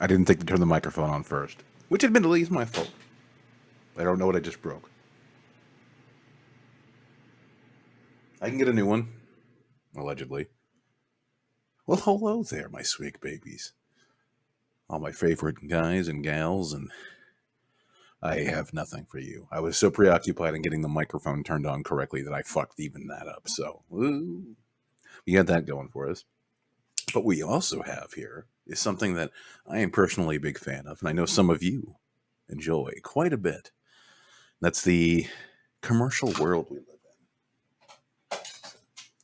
I didn't think to turn the microphone on first, which admittedly is my fault. I don't know what I just broke. I can get a new one, allegedly. Well, hello there, my sweet babies. All my favorite guys and gals, and I have nothing for you. I was so preoccupied in getting the microphone turned on correctly that I fucked even that up. So, we got that going for us. But we also have here is something that I am personally a big fan of, and I know some of you enjoy quite a bit. That's the commercial world we live in.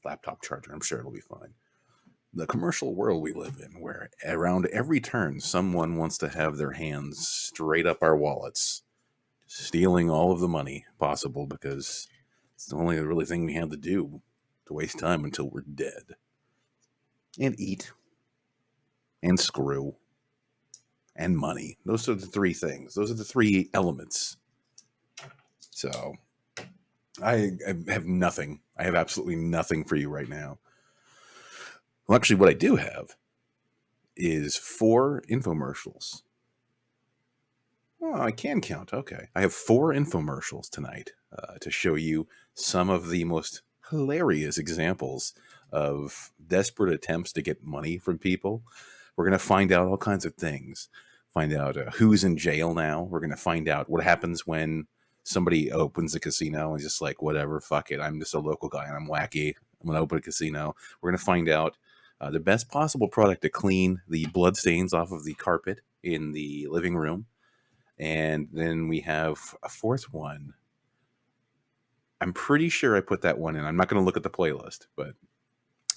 Laptop charger, I'm sure it'll be fine. The commercial world we live in, where around every turn, someone wants to have their hands straight up our wallets, stealing all of the money possible because it's the only really thing we have to do to waste time until we're dead. And eat. And screw. And money. Those are the three things. Those are the three elements. So, I have nothing. I have absolutely nothing for you right now. Well, actually, what I do have is 4 infomercials. Oh, I can count. Okay. I have 4 infomercials tonight to show you some of the most hilarious examples of desperate attempts to get money from people. We're going to find out all kinds of things. Find out who's in jail now. We're going to find out what happens when somebody opens a casino and just like, whatever, fuck it. I'm just a local guy and I'm wacky. I'm going to open a casino. We're going to find out the best possible product to clean the blood stains off of the carpet in the living room. And then we have a 4th one. I'm pretty sure I put that one in. I'm not going to look at the playlist, but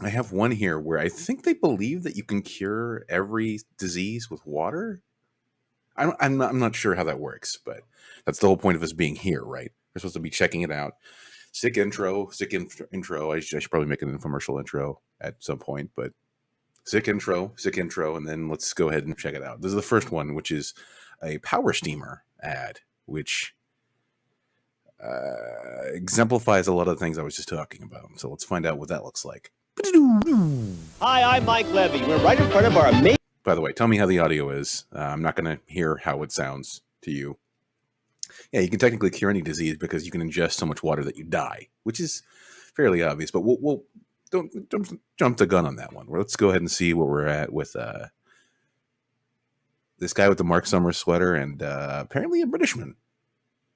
I have one here where I think they believe that you can cure every disease with water. I'm not sure how that works, but that's the whole point of us being here, right? We're supposed to be checking it out. Sick intro. I should probably make an infomercial intro at some point, but sick intro, and then let's go ahead and check it out. This is the first one, which is a power steamer ad, which exemplifies a lot of the things I was just talking about. So let's find out what that looks like. Hi, I'm Mike Levy. We're right in front of our amazing... By the way, tell me how the audio is. I'm not going to hear how it sounds to you. Yeah, you can technically cure any disease because you can ingest so much water that you die, which is fairly obvious. But we'll don't jump the gun on that one. Let's go ahead and see where we're at with this guy with the Mark Summers sweater and apparently a Britishman.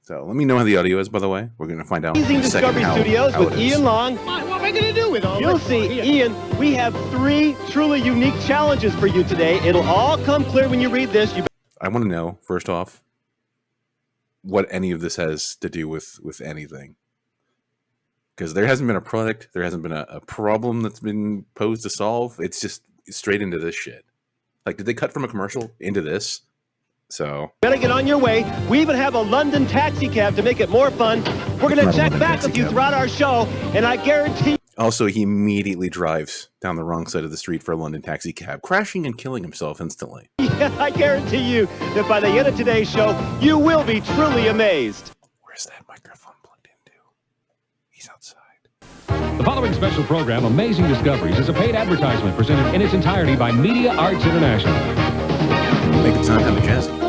So let me know how the audio is, by the way. We're going to find out in a second Discovery Studios with Ian Long. What am I going to do with all You'll this? see, Ian, we have 3 truly unique challenges for you today. It'll all come clear when you read this. I want to know, first off, what any of this has to do with anything. Because there hasn't been a product, there hasn't been a problem that's been posed to solve. It's just straight into this shit. Like, did they cut from a commercial into this? So better get on your way. We even have a London taxi cab to make it more fun. We're going to check back with you throughout our show, and I guarantee... Also, he immediately drives down the wrong side of the street for a London taxi cab, crashing and killing himself instantly. Yeah, I guarantee you that by the end of today's show, you will be truly amazed. Where's that microphone plugged into? He's outside. The following special program, Amazing Discoveries, is a paid advertisement presented in its entirety by Media Arts International. Make it sound kind of jazzy.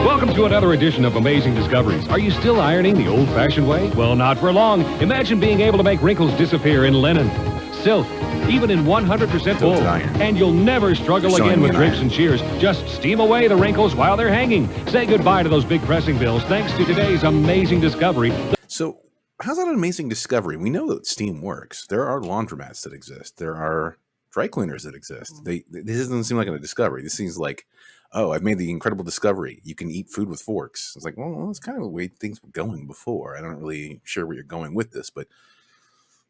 Welcome to another edition of Amazing Discoveries. Are you still ironing the old-fashioned way? Well, not for long. Imagine being able to make wrinkles disappear in linen, silk, even in 100% wool. And you'll never struggle again with drapes and shears. Just steam away the wrinkles while they're hanging. Say goodbye to those big pressing bills thanks to today's amazing discovery. So, how's that an amazing discovery? We know that steam works. There are laundromats that exist. There are dry cleaners that exist. This doesn't seem like a discovery. This seems like, oh, I've made the incredible discovery. You can eat food with forks. It's like, well, that's kind of the way things were going before. I'm not really sure where you're going with this, but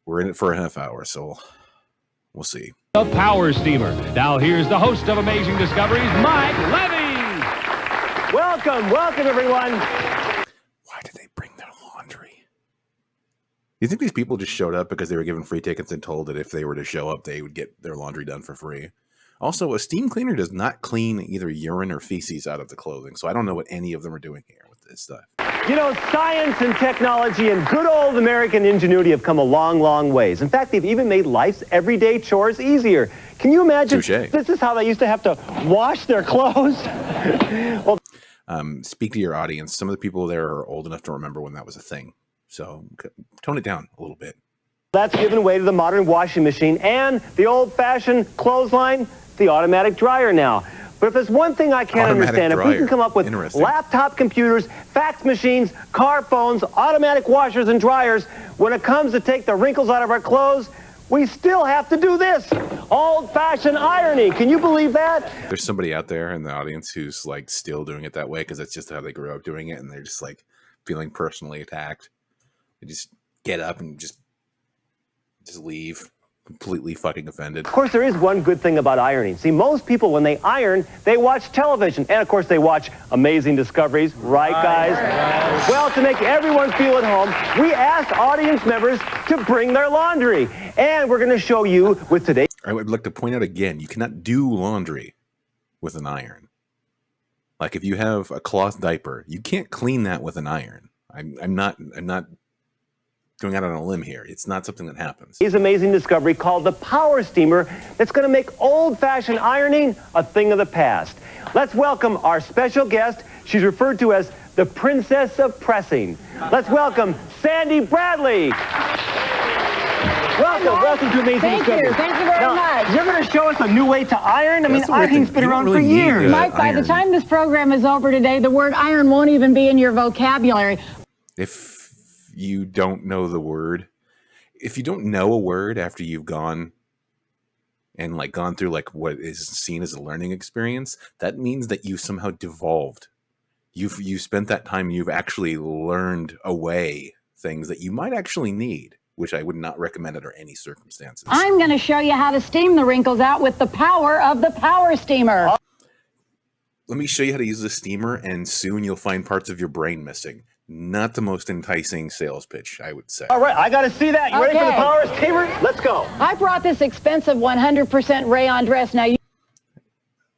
we're in it for a half hour, so we'll see. The Power Steamer. Now here's the host of Amazing Discoveries, Mike Levy. Welcome, everyone. Why did they bring their laundry? You think these people just showed up because they were given free tickets and told that if they were to show up, they would get their laundry done for free? Also, a steam cleaner does not clean either urine or feces out of the clothing, so I don't know what any of them are doing here with this stuff. You know, science and technology and good old American ingenuity have come a long, long ways. In fact, they've even made life's everyday chores easier. Can you imagine? Touché. This is how they used to have to wash their clothes? Well, speak to your audience. Some of the people there are old enough to remember when that was a thing, so tone it down a little bit. that's given way to the modern washing machine and the old-fashioned clothesline, the automatic dryer now. But if there's one thing I can't understand, if we can come up with laptop computers, fax machines, car phones, automatic washers and dryers, when it comes to take the wrinkles out of our clothes, we still have to do this. Old-fashioned ironing. Can you believe that? There's somebody out there in the audience who's like still doing it that way because that's just how they grew up doing it, and they're just like feeling personally attacked. They just get up and just leave. Completely fucking offended. Of course, there is one good thing about ironing. See, most people, when they iron, they watch television. And, of course, they watch Amazing Discoveries. Right, guys? Well, to make everyone feel at home, we asked audience members to bring their laundry. And we're going to show you with today. I would like to point out again, you cannot do laundry with an iron. Like, if you have a cloth diaper, you can't clean that with an iron. I'm not going out on a limb here. It's not something that happens. His amazing discovery called the Power Steamer that's going to make old-fashioned ironing a thing of the past. Let's welcome our special guest. She's referred to as the Princess of Pressing. Let's welcome Sandy Bradley. Welcome to Amazing Discovery. Thank you very much. You're going to show us a new way to iron? I mean, ironing's been around for years. Mike, by the time this program is over today, the word iron won't even be in your vocabulary. If you don't know the word, if you don't know a word after you've gone through like what is seen as a learning experience, that means that you somehow devolved. You spent that time, you've actually learned away things that you might actually need, which I would not recommend under any circumstances. I'm going to show you how to steam the wrinkles out with the power of the Power Steamer. Let me show you how to use the steamer, and soon you'll find parts of your brain missing. Not the most enticing sales pitch, I would say. All right, I got to see that. You ready for the Power Steamer? Let's go. I brought this expensive 100% rayon dress. Now,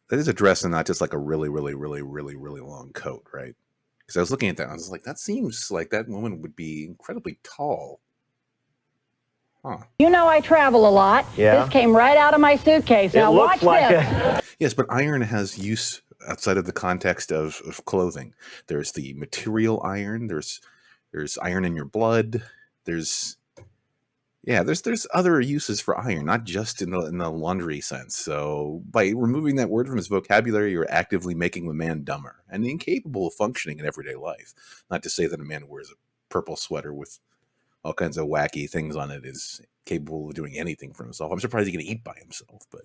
That is a dress and not just like a really, really, really, really, really long coat, right? Because I was looking at that and I was like, that seems like that woman would be incredibly tall. Huh. You know I travel a lot. Yeah. This came right out of my suitcase. Now watch this. Yes, but iron has use outside of the context of clothing. There's the material iron. There's iron in your blood. There's other uses for iron, not just in the laundry sense. So by removing that word from his vocabulary, you're actively making the man dumber and incapable of functioning in everyday life. Not to say that a man who wears a purple sweater with all kinds of wacky things on it is capable of doing anything for himself. I'm surprised he can eat by himself, but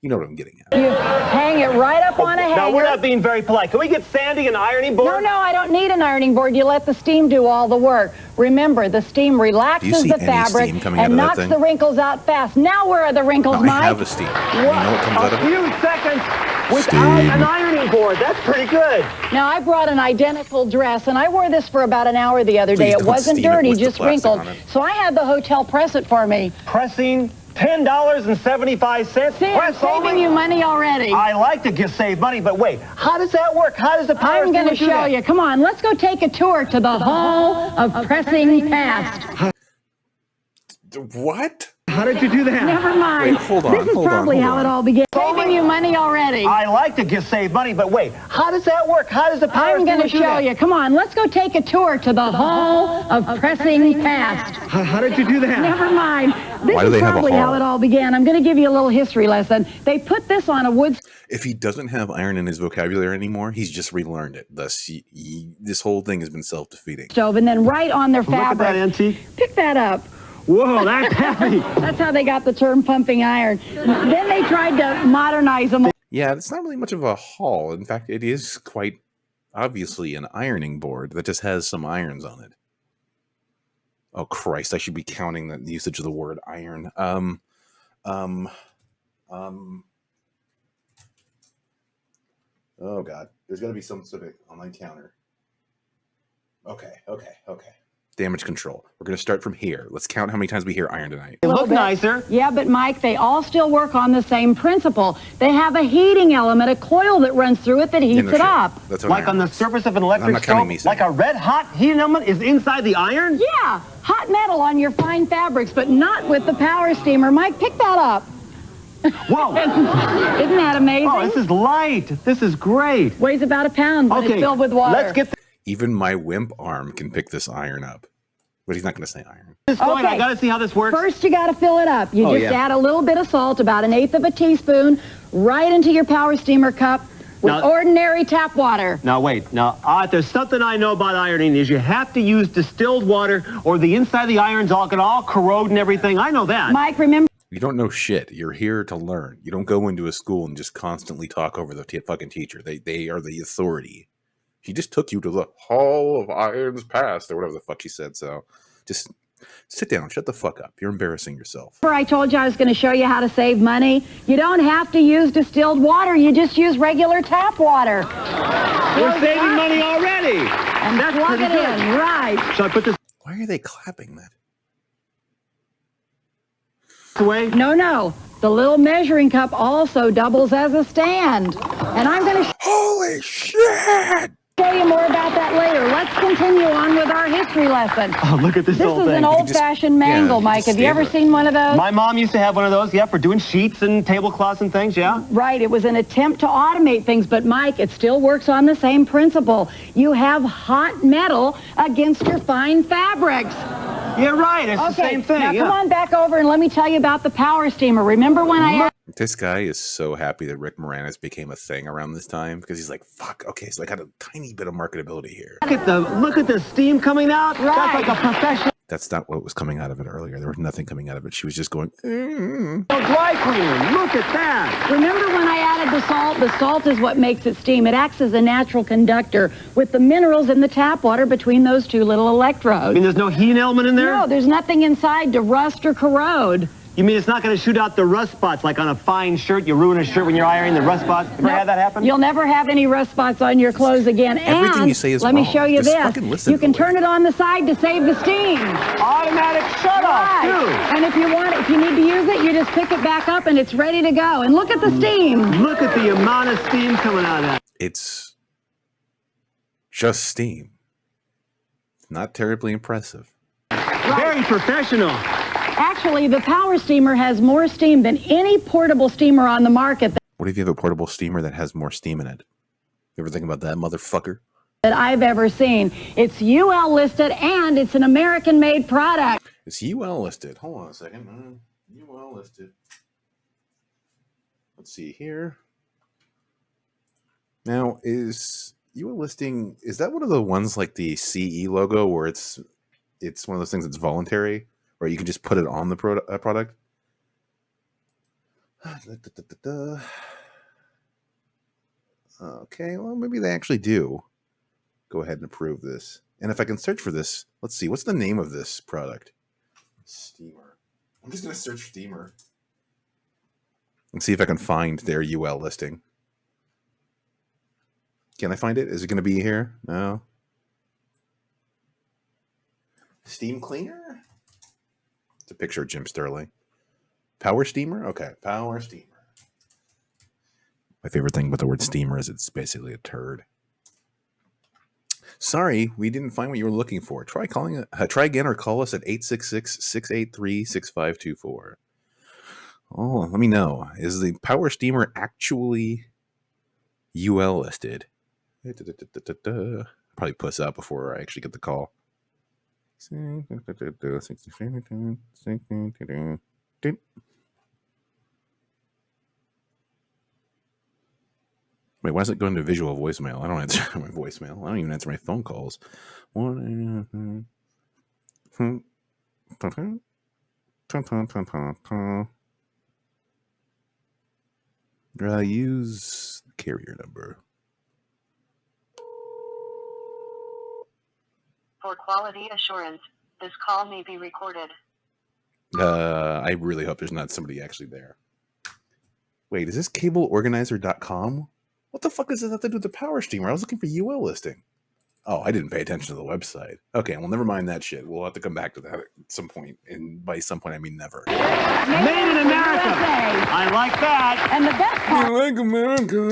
you know what I'm getting at. You hang it right up on a hanger. Now, we're not being very polite. Can we get Sandy an ironing board? No, I don't need an ironing board. You let the steam do all the work. Remember, the steam relaxes the fabric and knocks the wrinkles out fast. Now where are the wrinkles, Mike? I have a steam. You know what comes out of it? A few seconds without an ironing board. That's pretty good. Now, I brought an identical dress, and I wore this for about an hour the other day. It wasn't dirty, just wrinkled. So I had the hotel press it for me. Pressing $10.75. See, I'm saving you money already. I like to save money, but wait, how does that work? How does the power I'm going to show you. Come on, let's go take a tour to the Hall of Pressing Past. What? How did you do that? Never mind. Wait, hold on, this is probably how it all began. Saving you money already. I like to save money, but wait, how does that work? How does the power I'm going to show you. Come on, let's go take a tour to the Hall of Pressing Past. How did you do that? Never mind. This Why do is they have a probably hall? how it all began. I'm going to give you a little history lesson. They put this on a wood... If he doesn't have iron in his vocabulary anymore, he's just relearned it. Thus, this whole thing has been self-defeating. ...stove, and then right on their fabric. Look at that antique. Pick that up. Whoa, that's heavy. That's how they got the term pumping iron. Then they tried to modernize them. Yeah, it's not really much of a haul. In fact, it is quite obviously an ironing board that just has some irons on it. Oh, Christ, I should be counting the usage of the word iron. Oh, God. There's got to be some sort of online counter. Okay. Damage control. We're going to start from here. Let's count how many times we hear iron tonight. They look nicer. Yeah, but Mike, they all still work on the same principle. They have a heating element, a coil that runs through it that heats it up. That's like on the surface of an electric stove, like a red hot heating element is inside the iron? Yeah, hot metal on your fine fabrics, but not with the power steamer. Mike, pick that up. Whoa. Isn't that amazing? Oh, this is light. This is great. Weighs about a pound, but it's filled with water. Let's get even my wimp arm can pick this iron up. But he's not going to say iron. Going. I got to see how this works. First, you got to fill it up. You just add a little bit of salt, about 1/8 of a teaspoon, right into your power steamer cup with ordinary tap water. Now, wait. Now, there's something I know about ironing is you have to use distilled water or the inside of the iron's all going to all corrode and everything. I know that. Mike, remember... You don't know shit. You're here to learn. You don't go into a school and just constantly talk over the fucking teacher. They are the authority. She just took you to the Hall of Irons Past, or whatever the fuck she said, so just sit down, shut the fuck up. You're embarrassing yourself. I told you I was going to show you how to save money. You don't have to use distilled water, you just use regular tap water. We're saving money already. And that's plug it in, right. Shall I put this Why are they clapping that? away? No. The little measuring cup also doubles as a stand. And I'm going to... Holy shit! Show you more about that later. Let's continue on with our history lesson. Oh, look at this old thing. This is an old-fashioned mangle, Mike. Have you ever seen one of those? My mom used to have one of those, for doing sheets and tablecloths and things, yeah. Right. It was an attempt to automate things, but, Mike, it still works on the same principle. You have hot metal against your fine fabrics. Yeah, right. It's the same thing. Now, come on back over and let me tell you about the power steamer. Remember when I... This guy is so happy that Rick Moranis became a thing around this time because he's like, fuck, okay, so I got a tiny bit of marketability here. Look at the steam coming out. Right. That's like a professional. That's not what was coming out of it earlier. There was nothing coming out of it. She was just going, Dry cleaner. Look at that. Remember when I added the salt? The salt is what makes it steam. It acts as a natural conductor with the minerals in the tap water between those two little electrodes. I mean, there's no heat element in there? No, there's nothing inside to rust or corrode. You mean it's not going to shoot out the rust spots like on a fine shirt? You ruin a shirt when you're ironing the rust spots? Ever had that happen? You'll never have any rust spots on your clothes again. Everything you say is let wrong. me show you this. You can turn it on the side to save the steam. Automatic shut-off, too. And if you need to use it, you just pick it back up and it's ready to go. And look at the steam. Look at the amount of steam coming out of that. it's just steam. Not terribly impressive. Very professional. Actually, the Power Steamer has more steam than any portable steamer on the market. What if you have a portable steamer that has more steam in it? You ever think about that, motherfucker? That I've ever seen. It's UL listed and it's an American-made product. It's UL listed. Hold on a second. UL listed. Let's see here. Now, is UL listing, is that one of the ones like the CE logo where it's one of those things that's voluntary, or you can just put it on the product? Okay, well, maybe they actually do. Go ahead and approve this. And if I can search for this, let's see, what's the name of this product? Steamer. I'm just going to search steamer and see if I can find their UL listing. Can I find it? Is it going to be here? No. Steam cleaner? It's a picture of Jim Sterling. Power steamer? Okay, power steamer. My favorite thing about the word steamer is it's basically a turd. Sorry, we didn't find what you were looking for. Try again or call us at 866-683-6524. Oh, let me know. Is the power steamer actually UL listed? Probably puss out before I actually get the call. Wait, why is it going to visual voicemail? I don't answer my voicemail. I don't even answer my phone calls. Use carrier number. For quality assurance, this call may be recorded. I really hope there's not somebody actually there. Wait, is this cableorganizer.com? What the fuck does this have to do with the power steamer? I was looking for UL listing. Oh, I didn't pay attention to the website. Okay, well, never mind that shit. We'll have to come back to that at some point. And by some point, I mean never. Made in America. I like that. And the best part like America.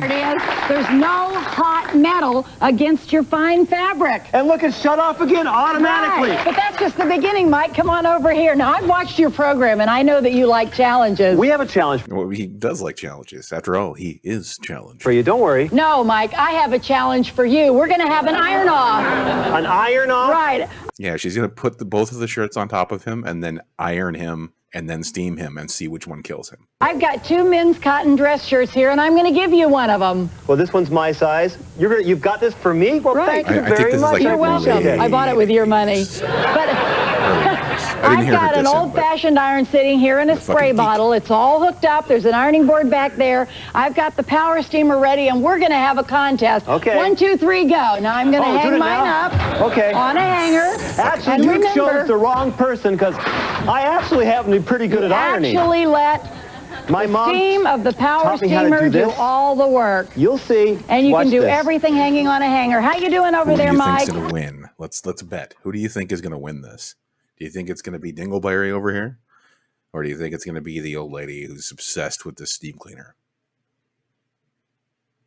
is there's no hot metal against your fine fabric. And look, it's shut off again automatically. Right. But that's just the beginning, Mike. Come on over here. Now, I've watched your program, and I know that you like challenges. We have a challenge. Well, he does like challenges. After all, he is challenged. For you, don't worry. No, Mike, I have a challenge for you. We're going to have an iron off. An iron off? Right. Yeah, she's going to put both of the shirts on top of him and then iron him and then steam him and see which one kills him. I've got 2 men's cotton dress shirts here, and I'm going to give you one of them. Well, this one's my size. You've got this for me? Well, right. Thank you very much. Like You're welcome. really I bought it with your money. But I've got an old-fashioned iron sitting here in a spray bottle. It's all hooked up. There's an ironing board back there. I've got the power steamer ready, and we're going to have a contest. Okay. 1, 2, 3, go. Now I'm going to hang mine up on a hanger. Actually, you chose the wrong person because I actually happen to be pretty good at ironing. Actually let my the steam of the power steamer do all the work. You'll see. And you can do everything hanging on a hanger. How you doing over there, Mike? Who do you think's going to win? Let's bet. Who do you think is going to win this? Do you think it's going to be Dingleberry over here? Or do you think it's going to be the old lady who's obsessed with this steam cleaner?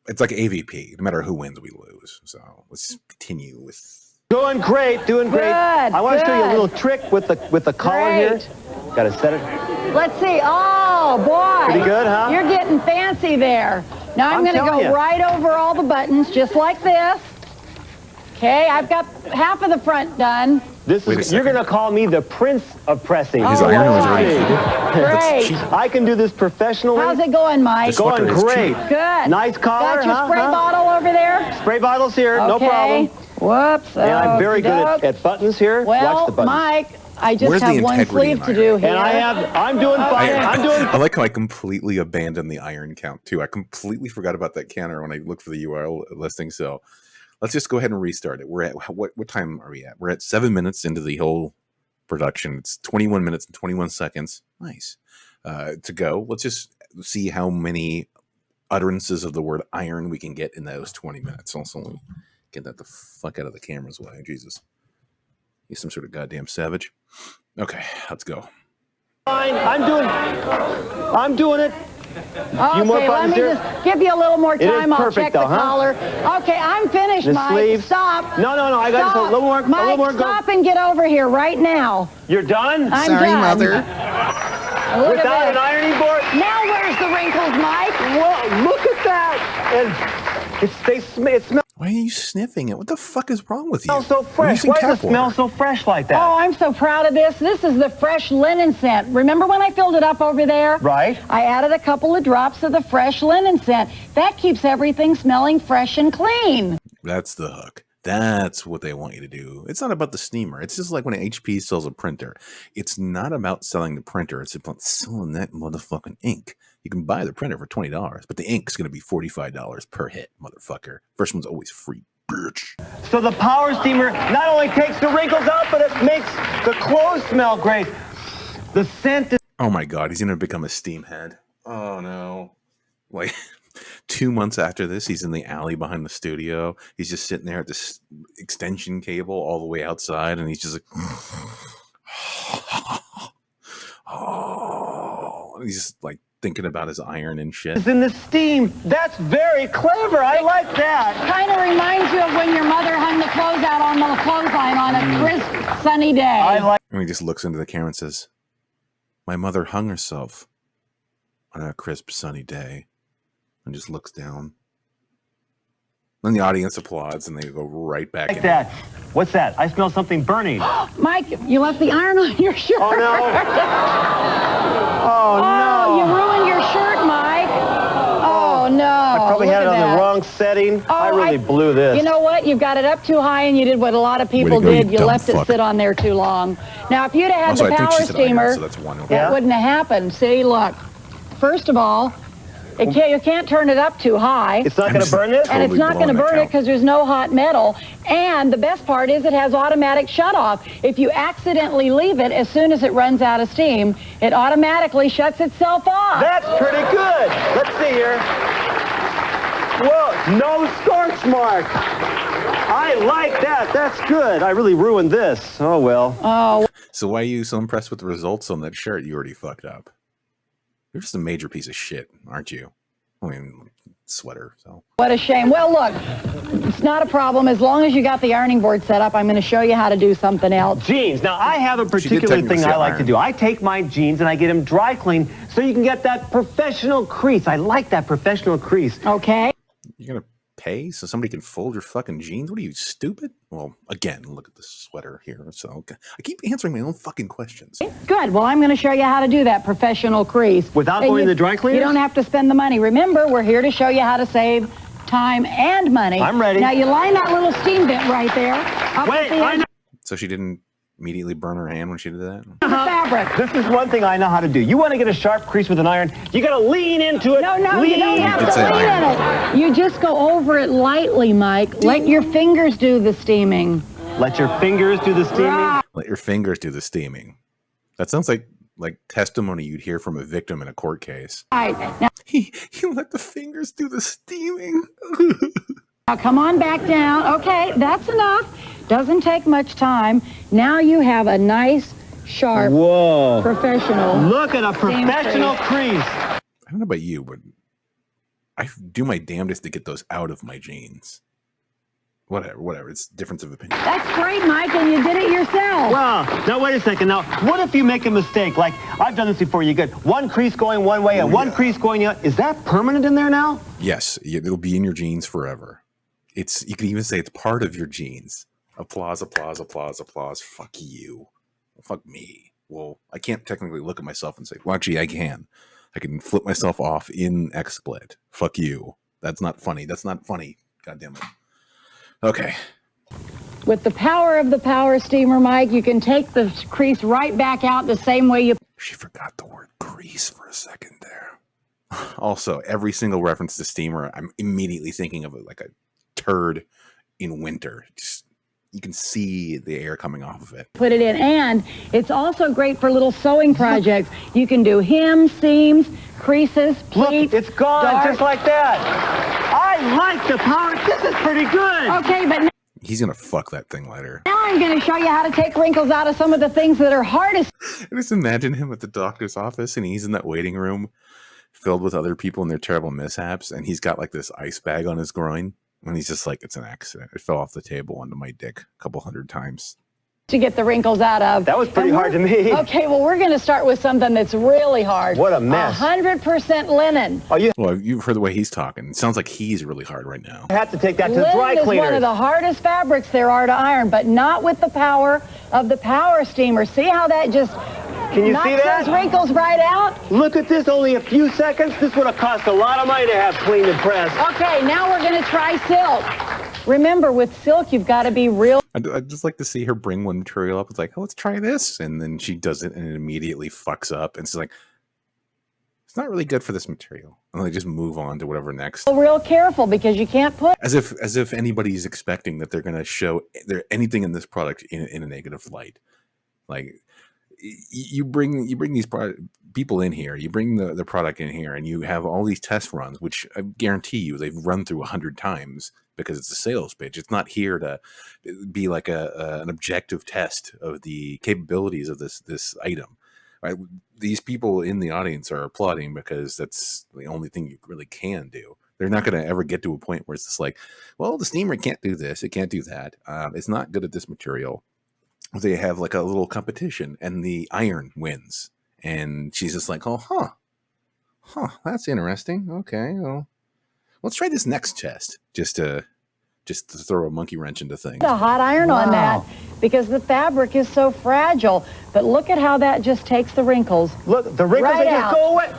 It's like AVP. No matter who wins, we lose. So let's continue with... Doing great, doing great. Good, I want to show you a little trick with the collar here. Got to set it. Let's see. Oh, boy. Pretty good, huh? You're getting fancy there. Now I'm going to go right over all the buttons, just like this. Okay, I've got half of the front done. You're going to call me the prince of pressing. His iron was ready. Great. I can do this professionally. How's it going, Mike? Going great. Good. Nice collar, Got your spray bottle over there? Spray bottle's here, no problem. Whoops. And I'm very good at buttons here. Well, watch the buttons. Mike, I just have one sleeve to do here. And I'm doing fine. I like how I completely abandoned the iron count, too. I completely forgot about that counter when I looked for the URL listing, so... Let's just go ahead and restart it. We're at, what time are we at? We're at 7 minutes into the whole production. It's 21 minutes and 21 seconds. Nice. To go. Let's just see how many utterances of the word iron we can get in those 20 minutes. Also, get that the fuck out of the camera's way. Jesus. He's some sort of goddamn savage. Okay, let's go. Fine. I'm doing it. few more Okay, let buttons me here. just give you a little more It is time. I'll perfect, check the though, huh? collar. Okay, I'm finished, The Mike. sleeves. Stop. No, I got just a little more. Mike, a little more. stop and get over here right now. You're done? I'm Sorry, done. Mother. Look Without at an this. ironing board? Now where's the wrinkles, Mike? Well, look at that. And it smells Why are you sniffing it? What the fuck is wrong with you? so fresh. Why does it smell so fresh like that? Oh, I'm so proud of this. This is the fresh linen scent. Remember when I filled it up over there? Right. I added a couple of drops of the fresh linen scent. That keeps everything smelling fresh and clean. That's the hook. That's what they want you to do. It's not about the steamer. It's just like when HP sells a printer. It's not about selling the printer. It's about selling that motherfucking ink. You can buy the printer for $20, but the ink's going to be $45 per hit, motherfucker. First one's always free, bitch. So the power steamer not only takes the wrinkles out, but it makes the clothes smell great. The scent is... Oh my God, he's going to become a steam head. Oh no. Like 2 months after this, he's in the alley behind the studio. He's just sitting there at this extension cable all the way outside, and he's just like... oh, and he's just like thinking about his iron and shit. It's in the steam. That's very clever. I like that. Kind of reminds you of when your mother hung the clothes out on the clothesline on a crisp, sunny day. I like... And he just looks into the camera and says, "My mother hung herself on a crisp, sunny day," and just looks down. Then the audience applauds, and they go right back in. that. What's that? I smell something burning. Mike, you left the iron on your shirt. Oh, no. Oh, no. Oh, you ruined your shirt, Mike. Oh, no. I probably Look had it at on that. the wrong setting. Oh, I really blew this. You know what? You've got it up too high, and you did what a lot of people Way to go, did. you You left dumb it fuck. sit on there too long. Now, if you'd have had Also, the I think power she said iron, steamer, so that's one. that Yeah. wouldn't have happened. See, look. First of all, you can't turn it up too high. It's not I'm going to just- burn this? And it's Totally not going to blowing burn that it because there's no hot metal. And the best part is it has automatic shut-off. If you accidentally leave it, as soon as it runs out of steam, it automatically shuts itself off. That's pretty good. Let's see here. Whoa, no scorch mark. I like that. That's good. I really ruined this. Oh, well. Oh, So why are you so impressed with the results on that shirt you already fucked up? You're just a major piece of shit, aren't you? I mean, sweater, so. what a shame. Well, look, it's not a problem. As long as you got the ironing board set up, I'm going to show you how to do something else. Jeans. Now, I have a did particular technically thing say I like to iron. do. I take my jeans and I get them dry cleaned so you can get that professional crease. I like that professional crease. Okay? You're going to pay so somebody can fold your fucking jeans? What are you, stupid? Well, again, look at the sweater here. So I keep answering my own fucking questions. Good. Well, I'm going to show you how to do that professional crease. Without And going you- to the dry cleaners? You don't have to spend the money. Remember, we're here to show you how to save time and money. I'm ready. Now, you line that little steam vent right there. Up Wait, at the I edge know. So she didn't immediately burn her hand when she did that? of the fabric. This is one thing I know how to do. You want to get a sharp crease with an iron, you got to lean into it. No, lean. you don't have did to say lean in iron. it. You just go over it lightly, Mike. Let your fingers do the steaming. Let your fingers do the steaming. Right. Let your fingers do the steaming. That sounds like testimony you'd hear from a victim in a court case. Now, You let the fingers do the steaming. now, come on back down. Okay, that's enough. Doesn't take much time. Now you have a nice, sharp, Whoa. professional. Look at a professional crease. I don't know about you, but I do my damnedest to get those out of my jeans. Whatever. It's difference of opinion. That's great, Mike, and you did it yourself. Wow. Now, wait a second. Now, what if you make a mistake? Like, I've done this before. You get one crease going one way and one crease going the other. Is that permanent in there now? Yes, it'll be in your jeans forever. You can even say it's part of your jeans. Applause, applause, applause, applause. Fuck you. Fuck me. Well, I can't technically look at myself and say, well, actually, I can. I can flip myself off in XSplit. Fuck you. That's not funny. That's not funny. God damn it. Okay. With the power of the power steamer, Mike, you can take the crease right back out the same way you... She forgot the word grease for a second there. Also, every single reference to steamer, I'm immediately thinking of it like a turd in winter. Just, you can see the air coming off of it. put it in. And it's also great for little sewing projects. You can do hems, seams, creases, pleats. Look, it's gone darts. just like that. I like the power. This is pretty good. Okay, but He's going to fuck that thing later. now I'm going to show you how to take wrinkles out of some of the things that are hardest. I just imagine him at the doctor's office and he's in that waiting room filled with other people and their terrible mishaps, and he's got like this ice bag on his groin, and he's just like, it's an accident. It fell off the table onto my dick a couple hundred times. To get the wrinkles out of. That was pretty hard to me. Okay, well, we're going to start with something that's really hard. What a mess. 100% linen. Oh, well, you've heard the way he's talking. It sounds like he's really hard right now. I have to take that to the dry cleaners. Linen is one of the hardest fabrics there are to iron, but not with the power of the power steamer. See how that just knocks those wrinkles right out? Look at this, only a few seconds. This would have cost a lot of money to have cleaned and pressed. Okay, now we're going to try silk. Remember, with silk, you've got to be real. I'd just like to see her bring one material up. It's like, oh, let's try this. And then she does it and it immediately fucks up. And it's like, it's not really good for this material. And they just move on to whatever next. Real careful because you can't put. As if anybody's expecting that they're going to show anything in this product in a negative light. Like, you bring these people in here, you bring the product in here, and you have all these test runs, which I guarantee you they've run through 100 times because it's a sales pitch. It's not here to be like an objective test of the capabilities of this item. Right? These people in the audience are applauding because that's the only thing you really can do. They're not going to ever get to a point where it's just like, well, the steamer can't do this, it can't do that. It's not good at this material. They have like a little competition and the iron wins. And she's just like, oh, that's interesting. Okay, well, let's try this next test just to throw a monkey wrench into things. A hot iron on that because the fabric is so fragile. But look at how that just takes the wrinkles. Look, the wrinkles right just go away.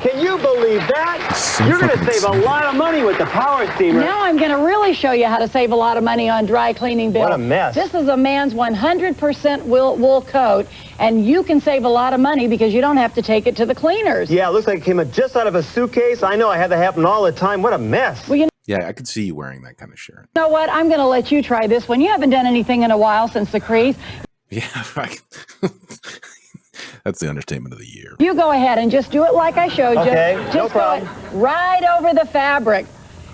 Can you believe that? So you're going to save a lot of money with the power steamer. Now I'm going to really show you how to save a lot of money on dry cleaning bills. What a mess. This is a man's 100% wool coat, and you can save a lot of money because you don't have to take it to the cleaners. Yeah, it looks like it came just out of a suitcase. I know I have that happen all the time. What a mess. Well, yeah, I could see you wearing that kind of shirt. You know what? I'm going to let you try this one. You haven't done anything in a while since the crease. Yeah, right. That's the understatement of the year. You go ahead and just do it like I showed you. Okay, just no problem. Go right over the fabric.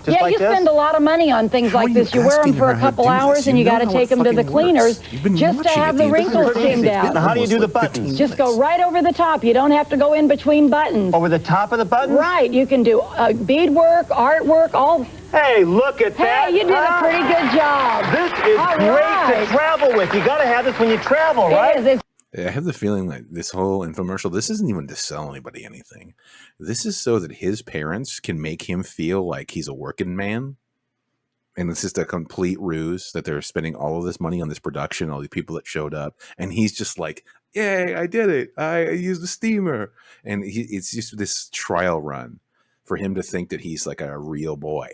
Just yeah, like you spend a lot of money on things like this. You wear them for a couple hours and you got to take them to the cleaners just to have the wrinkles steamed out. Now, how do you do the buttons? Just go right over the top. You don't have to go in between buttons. Over the top of the button? Right. You can do beadwork, artwork, all. Hey, look at that. Hey, you did a pretty good job. This is great to travel with. You got to have this when you travel, right? It is. I have the feeling like this whole infomercial, this isn't even to sell anybody anything. This is so that his parents can make him feel like he's a working man. And it's just a complete ruse that they're spending all of this money on this production, all the people that showed up. And he's just like, yay, I did it. I used the steamer. And it's just this trial run for him to think that he's like a real boy.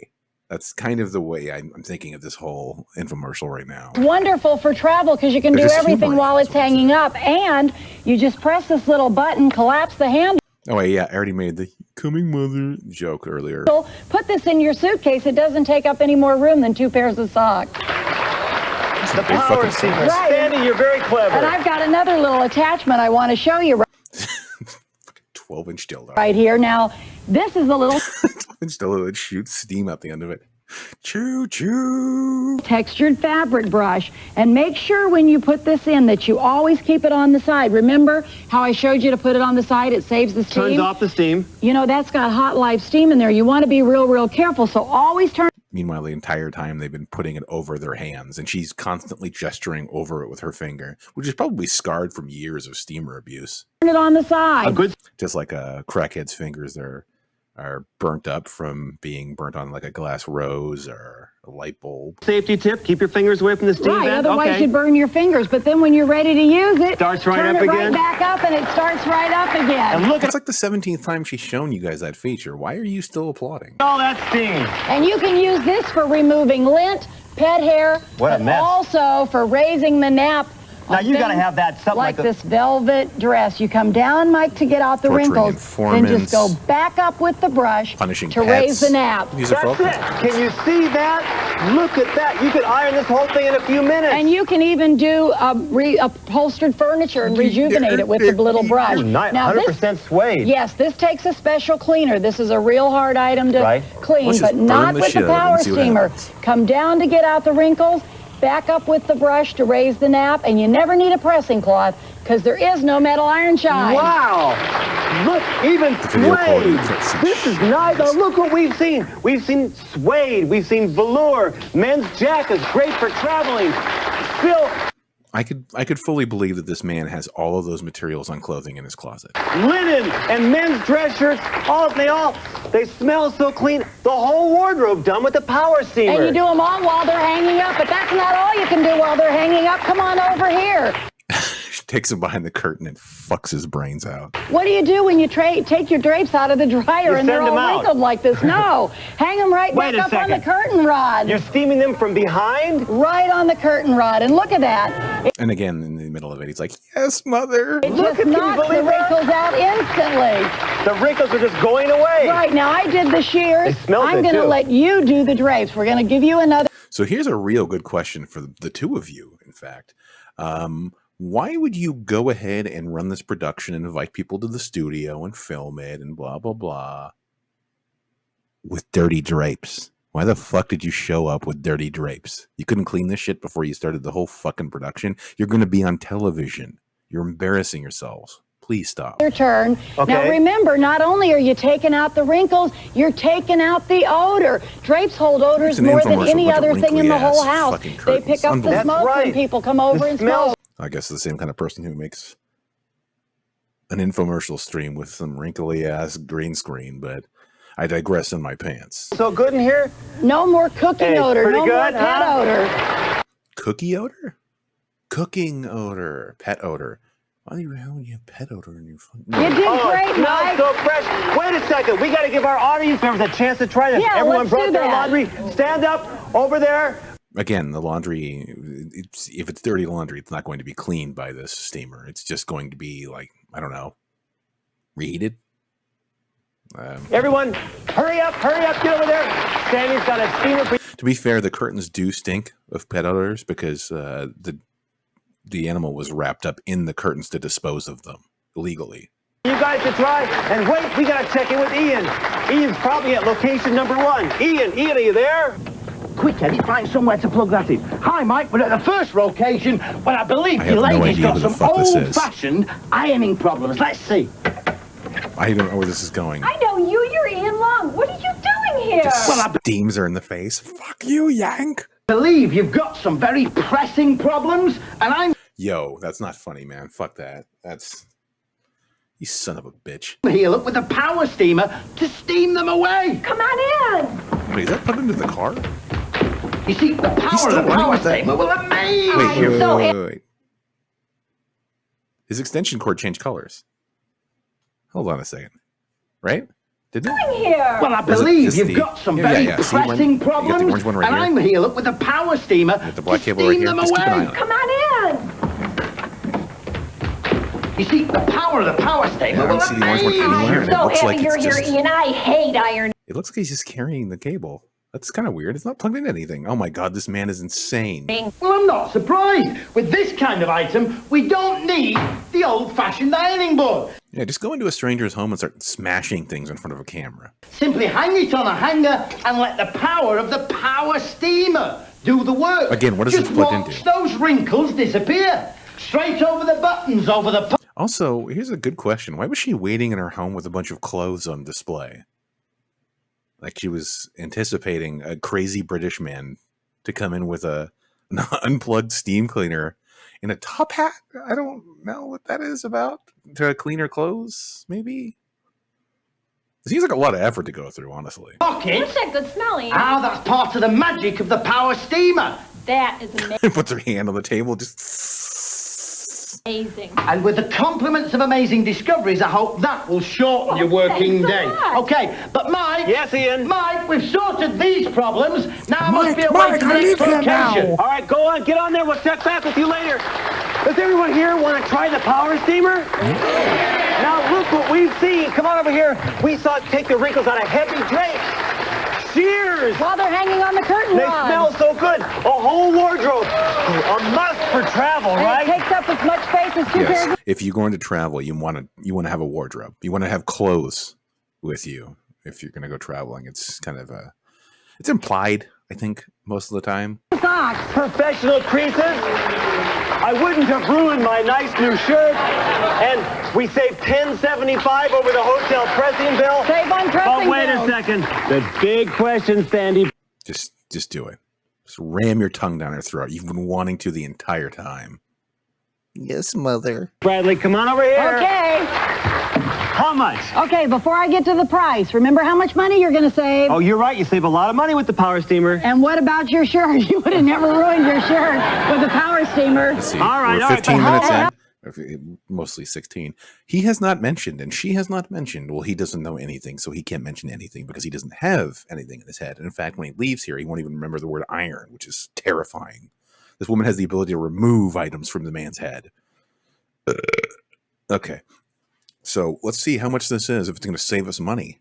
That's kind of the way I'm thinking of this whole infomercial right now. Wonderful for travel because you can do everything while it's hanging up. And you just press this little button, collapse the handle. Oh, wait, yeah, I already made the coming mother joke earlier. Put this in your suitcase. It doesn't take up any more room than 2 pairs of socks. The power steamer. Right. Sandy, you're very clever. And I've got another little attachment I want to show you. 12-inch dildo. Right here. Now, this is the little 12-inch dildo that shoots steam out the end of it. Choo choo. Textured fabric brush. And make sure when you put this in that you always keep it on the side. Remember how I showed you to put it on the side? It saves the steam. Turns off the steam. You know, that's got hot live steam in there. You want to be real careful. So always turn. Meanwhile, the entire time they've been putting it over their hands, and she's constantly gesturing over it with her finger, which is probably scarred from years of steamer abuse. Turn it on the side. Just like a crackhead's fingers are burnt up from being burnt on like a glass rose or a light bulb. Safety tip, keep your fingers away from the steam vent. Otherwise you'd burn your fingers. But then when you're ready to use it, starts right turn up it again. Right back up and it starts right up again. And look, it's like the 17th time she's shown you guys that feature. Why are you still applauding? All that steam. And you can use this for removing lint, pet hair, what a mess. Also for raising the nap. Now you got to have that something like this velvet dress. You come down, Mike, to get out the wrinkles, then just go back up with the brush to raise the nap. That's it. Can you see that? Look at that. You could iron this whole thing in a few minutes. And you can even do upholstered furniture and rejuvenate it with the little brush. Now 100% suede. Yes, this takes a special cleaner. This is a real hard item to clean, but not with the power steamer. Come down to get out the wrinkles. Back up with the brush to raise the nap, and you never need a pressing cloth because there is no metal iron shine. Wow! Look, even suede. This is nice. Oh, look what we've seen. We've seen suede. We've seen velour. Men's jackets, great for traveling. Phil. I could fully believe that this man has all of those materials on clothing in his closet. Linen and men's dress shirts, they smell so clean. The whole wardrobe done with the power steamer. And you do them all while they're hanging up, but that's not all you can do while they're hanging up. Come on over here. She takes him behind the curtain and fucks his brains out. What do you do when you take your drapes out of the dryer and they're all wrinkled like this? No, hang them right back up on the curtain rod. You're steaming them from behind? Right on the curtain rod, and look at that. And again, in the middle of it, he's like, yes, mother. It just knocks the wrinkles out instantly. The wrinkles are just going away. Right, now I did the shears. I'm going to let you do the drapes. We're going to give you another. So here's a real good question for the two of you, in fact. Why would you go ahead and run this production and invite people to the studio and film it and blah, blah, blah with dirty drapes? Why the fuck did you show up with dirty drapes? You couldn't clean this shit before you started the whole fucking production? You're going to be on television. You're embarrassing yourselves. Please stop. Your turn. Okay. Now remember, not only are you taking out the wrinkles, you're taking out the odor. Drapes hold odors more than any other thing in the whole house. They pick up the smoke when people come over and smell. I guess the same kind of person who makes an infomercial stream with some wrinkly ass green screen, but I digress in my pants. So good in here? No more cooking odor. No more pet odor. Cookie odor? Cooking odor. Pet odor. Why the hell would you have pet odor in your phone? You did great, Mike. So fresh. Wait a second. We got to give our audience members a chance to try this. Yeah, everyone brought their laundry. Stand up over there. Again, the laundry, if it's dirty laundry, it's not going to be cleaned by this steamer. It's just going to be like, I don't know, reheated. Everyone, hurry up, get over there. Sammy's got a steamer for. To be fair, the curtains do stink of pet odors because the animal was wrapped up in the curtains to dispose of them legally. You guys to try, and wait, we got to check in with Ian. Ian's probably at location number 1. Ian, are you there? Quick, Eddie, find somewhere to plug that in. Hi, Mike, we're at the first location, but I believe your lady's got some old-fashioned ironing problems. Let's see. I don't know where this is going. I know you. You're Ian Long. What are you doing here? Well, steams are in the face. Fuck you, Yank. I believe you've got some very pressing problems, and I'm... Yo, that's not funny, man. Fuck that. That's... You son of a bitch. Here, look, with a power steamer to steam them away. Come on in. Wait, is that put into the car? You see, the power of the power steamer will amaze. Wait. His extension cord changed colors. Hold on a second. Right? Did it? Here. Well, I believe you've got some very pressing problems, you got the one right and I'm here, look, with a power steamer with the black cable right here. Them Just away. Keep an eye on Come on in. You see, the power of the power steamer will amaze. I'm so happy you're here, Ian. I hate iron. It looks like he's just carrying the cable. That's kind of weird. It's not plugged into anything. Oh my God, this man is insane. Well, I'm not surprised. With this kind of item, we don't need the old-fashioned ironing board. Yeah, just go into a stranger's home and start smashing things in front of a camera. Simply hang it on a hanger and let the power of the power steamer do the work. Again, what is this plugged into? Just watch those wrinkles disappear. Straight over the buttons, over the... Also, here's a good question. Why was she waiting in her home with a bunch of clothes on display? Like she was anticipating a crazy British man to come in with an unplugged steam cleaner in a top hat. I don't know what that is about. To clean her clothes, maybe? It seems like a lot of effort to go through, honestly. What's that good smelling? That's part of the magic of the power steamer. That is amazing. Puts her hand on the table, just... Amazing. And with the compliments of amazing discoveries, I hope that will shorten your working day. Okay, but Mike... Yes, Ian? Mike, we've sorted these problems. Now I must be away to the next location. All right, go on, get on there. We'll check back with you later. Does everyone here want to try the power steamer? Now, look what we've seen. Come on over here. We saw it take the wrinkles out of heavy drapes. Shears. While they're hanging on the curtain They rod. smell so good. A whole wardrobe. A must for travel, right? It takes up as much space as two pairs. If you're going to travel, you want to have a wardrobe. You want to have clothes with you if you're going to go traveling. It's kind of it's implied, I think, most of the time. socks. Professional creases. I wouldn't have ruined my nice new shirt. And we saved $10.75 over the hotel pressing bill. Save on pressing But wait a second. The big question, Sandy. Just do it. Just ram your tongue down her throat. You've been wanting to the entire time. Yes, mother. Bradley, come on over here. Okay. How much? Okay, before I get to the price, remember how much money you're going to save? Oh, you're right. You save a lot of money with the power steamer. And what about your shirt? You would have never ruined your shirt with the power steamer. Let's see. All right, We're all right. 15 minutes in. Mostly 16. He has not mentioned, and she has not mentioned, well, he doesn't know anything, so he can't mention anything because he doesn't have anything in his head. And in fact, when he leaves here, he won't even remember the word iron, which is terrifying. This woman has the ability to remove items from the man's head. Okay. So let's see how much this is, if it's going to save us money,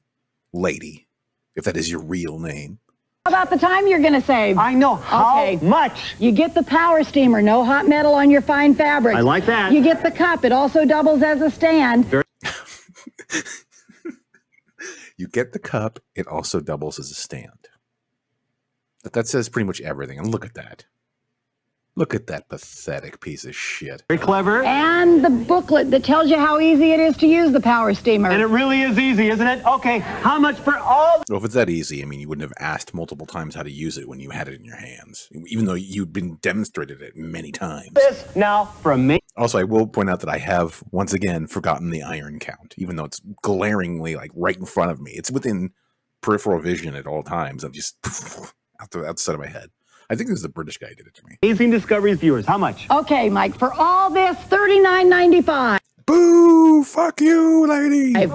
lady, if that is your real name. How about the time you're going to save? I know. How much? You get the power steamer, no hot metal on your fine fabric. I like that. You get the cup. It also doubles as a stand. You get the cup. It also doubles as a stand. That says pretty much everything. And look at that. Look at that pathetic piece of shit. Very clever. And the booklet that tells you how easy it is to use the power steamer. And it really is easy, isn't it? Okay, how much for all? Well, if it's that easy, I mean, you wouldn't have asked multiple times how to use it when you had it in your hands, even though you'd been demonstrated it many times. This now from me. Also, I will point out that I have, once again, forgotten the iron count, even though it's glaringly, like, right in front of me. It's within peripheral vision at all times. I'm just outside of my head. I think this is the British guy who did it to me. Amazing Discoveries viewers, how much? Okay, Mike, for all this, $39.95. Boo! Fuck you, lady! $39.95. Think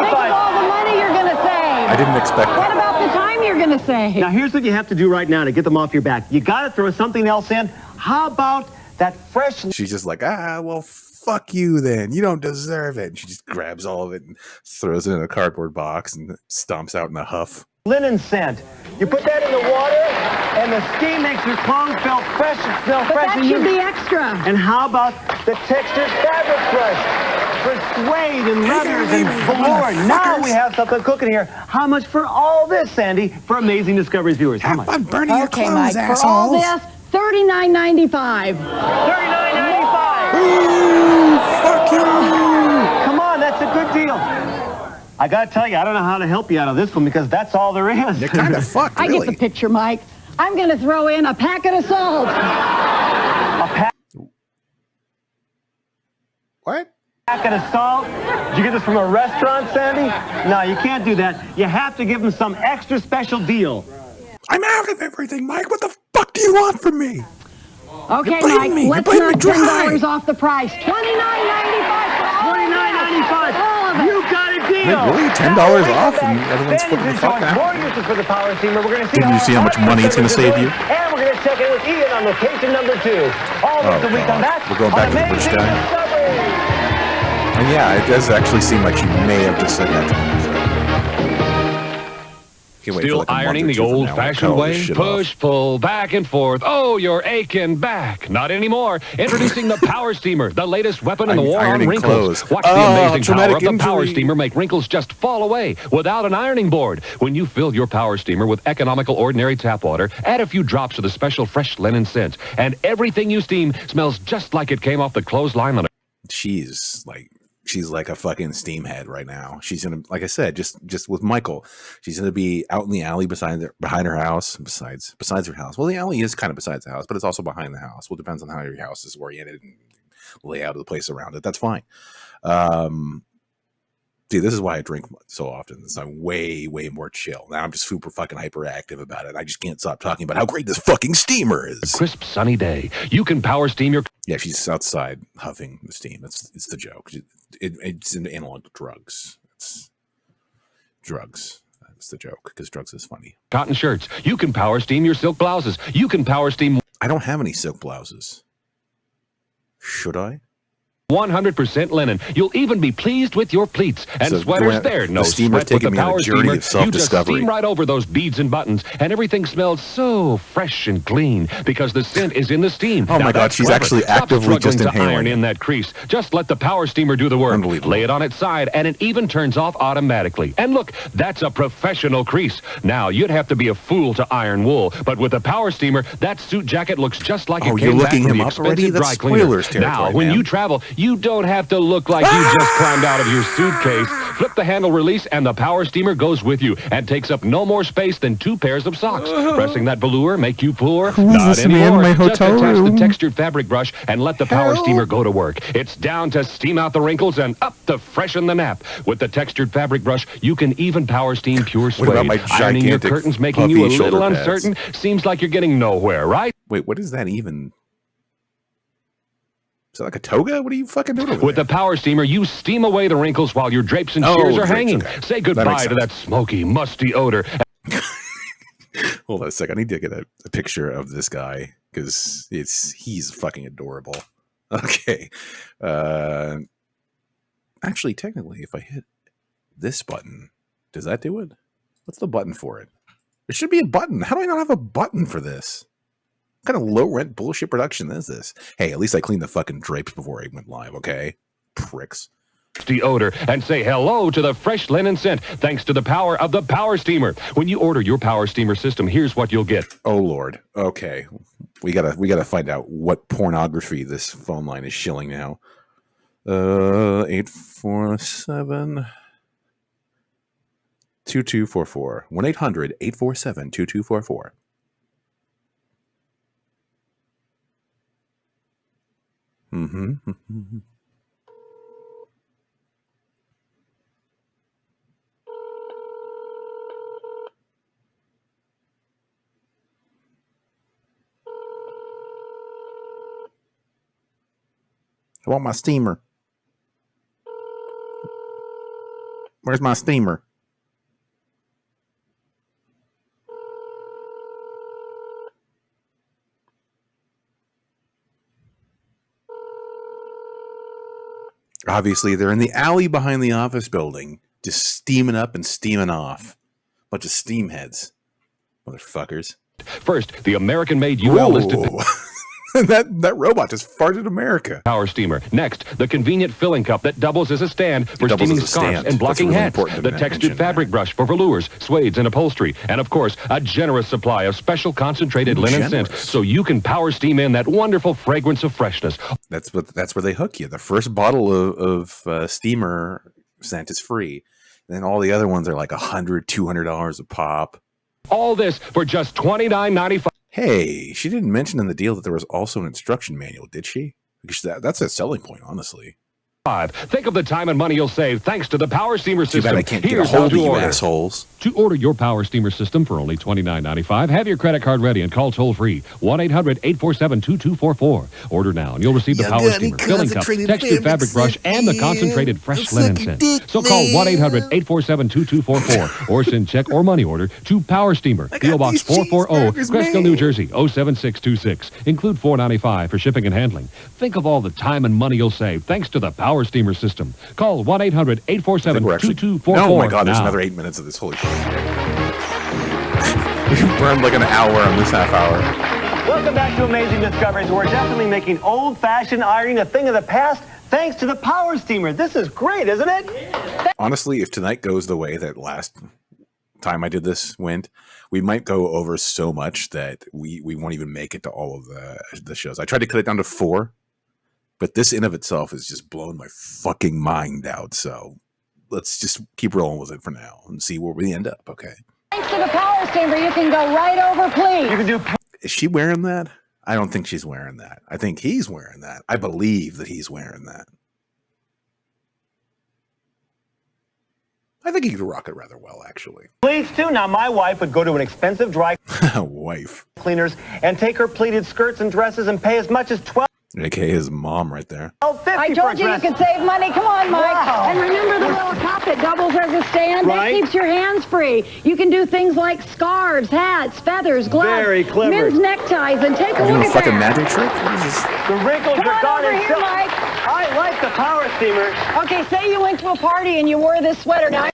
of all the money you're going to save. I didn't expect that. What about the time you're going to save? Now, here's what you have to do right now to get them off your back. You got to throw something else in. How about that fresh... She's just like, well, fuck you then. You don't deserve it. And she just grabs all of it and throws it in a cardboard box and stomps out in a huff. Linen scent. You put that in the water, and the steam makes your clothes smell fresh. But that should be extra. And how about the textured fabric brush for suede and leathers and velour? Now we have something cooking here. How much for all this, Sandy, for Amazing Discoveries viewers? How much? I'm burning your clothes, Mike, assholes. for all this, $39.95. $39.95. Ooh, fuck you. Come on, that's a good deal. I gotta tell you, I don't know how to help you out of this one because that's all there is. You're kind of fucked, really. I get the picture, Mike. I'm going to throw in a packet of salt. What? Packet of salt? Did you get this from a restaurant, Sandy? No, you can't do that. You have to give them some extra special deal. I'm out of everything, Mike. What the fuck do you want from me? Okay, Mike, let's knock $10 off the price. $29.95 for $29.95. You got a deal. Really? $10 off and everyone's flipping the fuck out? More uses for the power steamer. We're going to see Did you see how much money it's going to save you? And we're going to check in with Ian on location number 2. All this when we come back. We're going back to the British guy. And yeah, it does actually seem like she may have just said that to me. Still ironing the old-fashioned way? Push, pull, back and forth. Oh, you're aching back. Not anymore. Introducing the Power Steamer, the latest weapon in the war on wrinkles. Watch the amazing power of the Power Steamer make wrinkles just fall away without an ironing board. When you fill your Power Steamer with economical ordinary tap water, add a few drops of the special fresh linen scent, and everything you steam smells just like it came off the clothesline on a... She's like a fucking steamhead right now. She's gonna, like I said, just with Michael, she's gonna be out in the alley behind her house. Besides her house. Well, the alley is kind of besides the house, but it's also behind the house. Well, it depends on how your house is oriented and layout of the place around it. That's fine. See, this is why I drink so often. I'm way more chill. Now I'm just super fucking hyperactive about it. I just can't stop talking about how great this fucking steamer is. A crisp sunny day. You can power steam your... Yeah, she's outside huffing the steam. It's the joke. It's an analog to drugs. It's drugs. That's the joke, because drugs is funny. Cotton shirts. You can power steam your silk blouses. You can power steam... I don't have any silk blouses. Should I? 100% linen. You'll even be pleased with your pleats and so sweaters there. No sweat with the power steamer. You just steam right over those beads and buttons, and everything smells so fresh and clean because the scent is in the steam. Oh my God, she's actually actively just inhaling. To iron in that crease. Just let the power steamer do the work. Lay it on its side, and it even turns off automatically. And look, that's a professional crease. Now, you'd have to be a fool to iron wool, but with the power steamer, that suit jacket looks just like it came back from the expensive dry cleaner. Now, when you travel, you don't have to look like you just climbed out of your suitcase. Flip the handle release and the power steamer goes with you and takes up no more space than 2 pairs of socks. Pressing that velour make you poor? Not anymore. Just attach the textured fabric brush and let the power steamer go to work. It's down to steam out the wrinkles and up to freshen the nap. With the textured fabric brush, you can even power steam pure suede. Ironing your curtains making you a little uncertain seems like you're getting nowhere, right? Wait, what is that even? Is that like a toga? What are you fucking doing over With there? the power steamer, you steam away the wrinkles while your drapes and shears are hanging. Okay. Say goodbye to that smoky, musty odor. Hold on a sec. I need to get a picture of this guy because he's fucking adorable. Okay. Actually, technically, if I hit this button, does that do it? What's the button for it? There should be a button. How do I not have a button for this? What kind of low-rent bullshit production is this? Hey, at least I cleaned the fucking drapes before I went live, okay? Pricks. The odor and say hello to the fresh linen scent thanks to the power of the power steamer. When you order your power steamer system, here's what you'll get. Oh Lord. Okay. We gotta find out what pornography this phone line is shilling now. 847 2244 1-800-847-2244. Mm-hmm. I want my steamer. Where's my steamer? Obviously, they're in the alley behind the office building, just steaming up and steaming off. Bunch of steam heads. Motherfuckers. First, the American-made UL listed... that robot just farted America. Power steamer. Next, the convenient filling cup that doubles as a stand for steaming scarves and blocking hats. The textured fabric brush for velours, suedes, and upholstery. And of course, a generous supply of special concentrated linen scent so you can power steam in that wonderful fragrance of freshness. That's where they hook you. The first bottle of steamer scent is free. And then all the other ones are like $100, $200 a pop. All this for just $29.95. Hey, she didn't mention in the deal that there was also an instruction manual, did she? Because that's a selling point, honestly. Think of the time and money you'll save thanks to the power steamer system. Too bad I can't get a hold of you assholes. To order your power steamer system for only $29.95, have your credit card ready and call toll-free 1-800-847-2244. Order now and you'll receive the power steamer, filling cup, textured fabric brush, and the concentrated fresh linen scent. So call 1-800-847-2244 or send check or money order to Power Steamer, P.O. Box 440, Cresskill, New Jersey, 07626. Include $4.95 for shipping and handling. Think of all the time and money you'll save thanks to the power steamer system. Call 1-800-847-2244. Oh my God, there's another 8 minutes of this. Holy shit. We burned like an hour on this half hour. Welcome back to Amazing Discoveries. We're definitely making old-fashioned ironing a thing of the past thanks to the power steamer. This is great, isn't it? Yeah. Honestly, if tonight goes the way that last time I did this went, we might go over so much that we won't even make it to all of the shows. I tried to cut it down to 4. But this in of itself is just blowing my fucking mind out. So let's just keep rolling with it for now and see where we end up. Okay. Thanks to the power steamer, you can go right over, please. You can do. Is she wearing that? I don't think she's wearing that. I think he's wearing that. I believe that he's wearing that. I think he could rock it rather well, actually. Pleats too. Now, my wife would go to an expensive dry wife cleaners and take her pleated skirts and dresses and pay as much as $12. AKA his mom right there. I told you could save money. Come on, Mike. Wow. And remember the little cup that doubles as a stand? Right. That keeps your hands free. You can do things like scarves, hats, feathers, gloves, very clever. Men's neckties, and take a look at fucking that. magic trick? What is this? The wrinkles Come are on gone. over here, Mike. I like the power steamer. Okay, say you went to a party and you wore this sweater. Now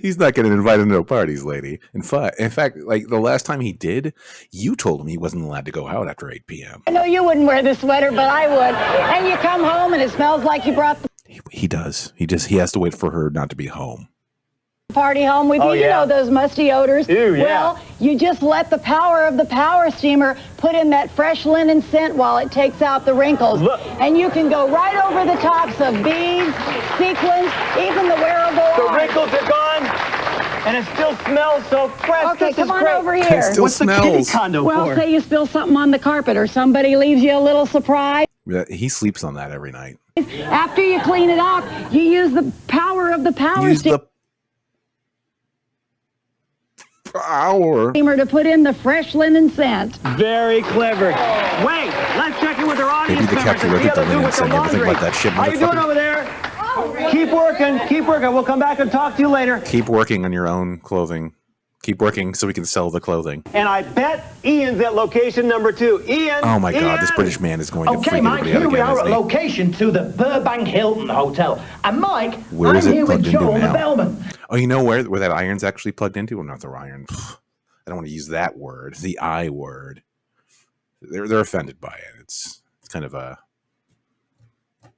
He's not getting invited to no parties, lady. In fact, like the last time he did, you told him he wasn't allowed to go out after 8 p.m. I know you wouldn't wear this sweater, but I would. And you come home and it smells like you brought the He does. He has to wait for her not to be home. Party home with you. You know those musty odors. Ew, yeah. Well, you just let the power of the power steamer put in that fresh linen scent while it takes out the wrinkles. Look. And you can go right over the tops of beads, sequins, even the wearable The wrinkles are gone, and it still smells so fresh. Okay, this come is on great. over here. It still What's smells. the kitty condo Well, for? say you spill something on the carpet or somebody leaves you a little surprise. He sleeps on that every night. After you clean it up, you use the power of the power Use the power steamer to put in the fresh linen scent. Very clever. Wait, let's check in with our audience Maybe the members captain and see looked how at the they're doing linen with and said, their "You ever think laundry. about that shit, How you doing over there? Keep working. Keep working. We'll come back and talk to you later. Keep working on your own clothing. Keep working so we can sell the clothing." And I bet Ian's at location number 2. Ian. Oh my God, Ian. this British man is going to Okay, freak Mike, everybody out here we again, are at isn't he? location to the Burbank Hilton Hotel. And Mike, Where I'm is it here with plugged into Joel the now? bellman. Oh, you know where that iron's actually plugged into? Well, not the iron. I don't want to use that word, the I word. They're offended by it. It's kind of a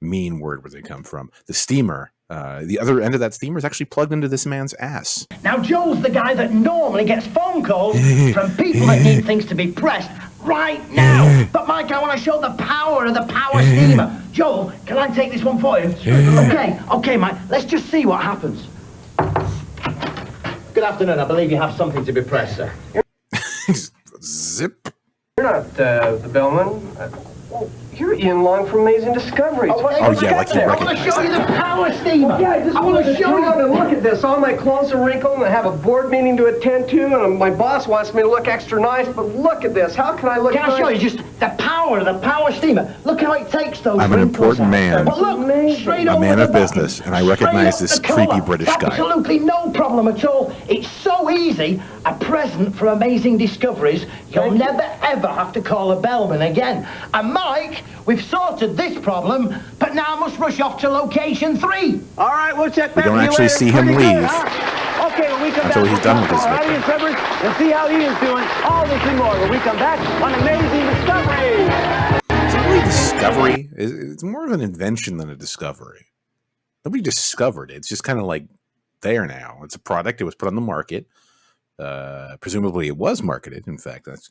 mean word where they come from. The steamer, the other end of that steamer is actually plugged into this man's ass. Now, Joel's the guy that normally gets phone calls from people that need things to be pressed right now. But, Mike, I want to show the power of the power steamer. Joel, can I take this one for you? Okay, Mike, let's just see what happens. Good afternoon. I believe you have something to be pressed, sir. Zip. You're not the bellman. You're Ian Long from Amazing Discoveries. Oh, yeah, like you I want to recognize show you it. the power steamer. Yeah, I just want to show you and look at this. All my clothes are wrinkled and I have a board meeting to attend to and my boss wants me to look extra nice, but look at this. How can I look Can I nice? show you just the power of the power steamer? Look how it takes those I'm an wrinkles important out. man. But look, straight A over man the of bottom, business, and I straight recognize up this the collar. creepy British guy. Absolutely no problem at all. It's so easy. A present for Amazing Discoveries. You'll never ever have to call a bellman again. And Mike, we've sorted this problem, but now I must rush off to location 3. All right, we'll check back don't with you actually later. see him Pretty good, leave huh? Okay, when we come until back, he's done with his our victim. audience members and see how Ian's doing. All this and more when we come back on Amazing Discovery. It's not really a discovery. It's more of an invention than a discovery. Nobody discovered it. It's just kind of like there now. It's a product. It was put on the market. Presumably it was marketed. In fact, that's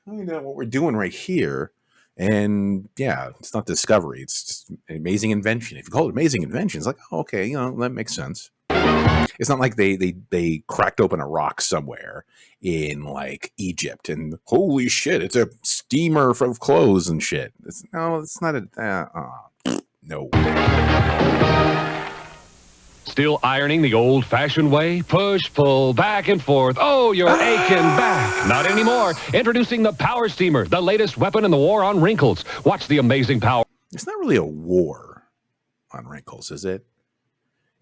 kind of what we're doing right here. And yeah, it's not discovery. It's just an amazing invention. If you call it amazing invention, it's like, oh, okay, you know, that makes sense. It's not like they cracked open a rock somewhere in like Egypt and holy shit, it's a steamer of clothes and shit. It's not a no. Still ironing the old-fashioned way? Push, pull, back and forth. Oh, you're aching back. Not anymore. Introducing the Power Steamer, the latest weapon in the war on wrinkles. Watch the amazing power. It's not really a war on wrinkles, is it?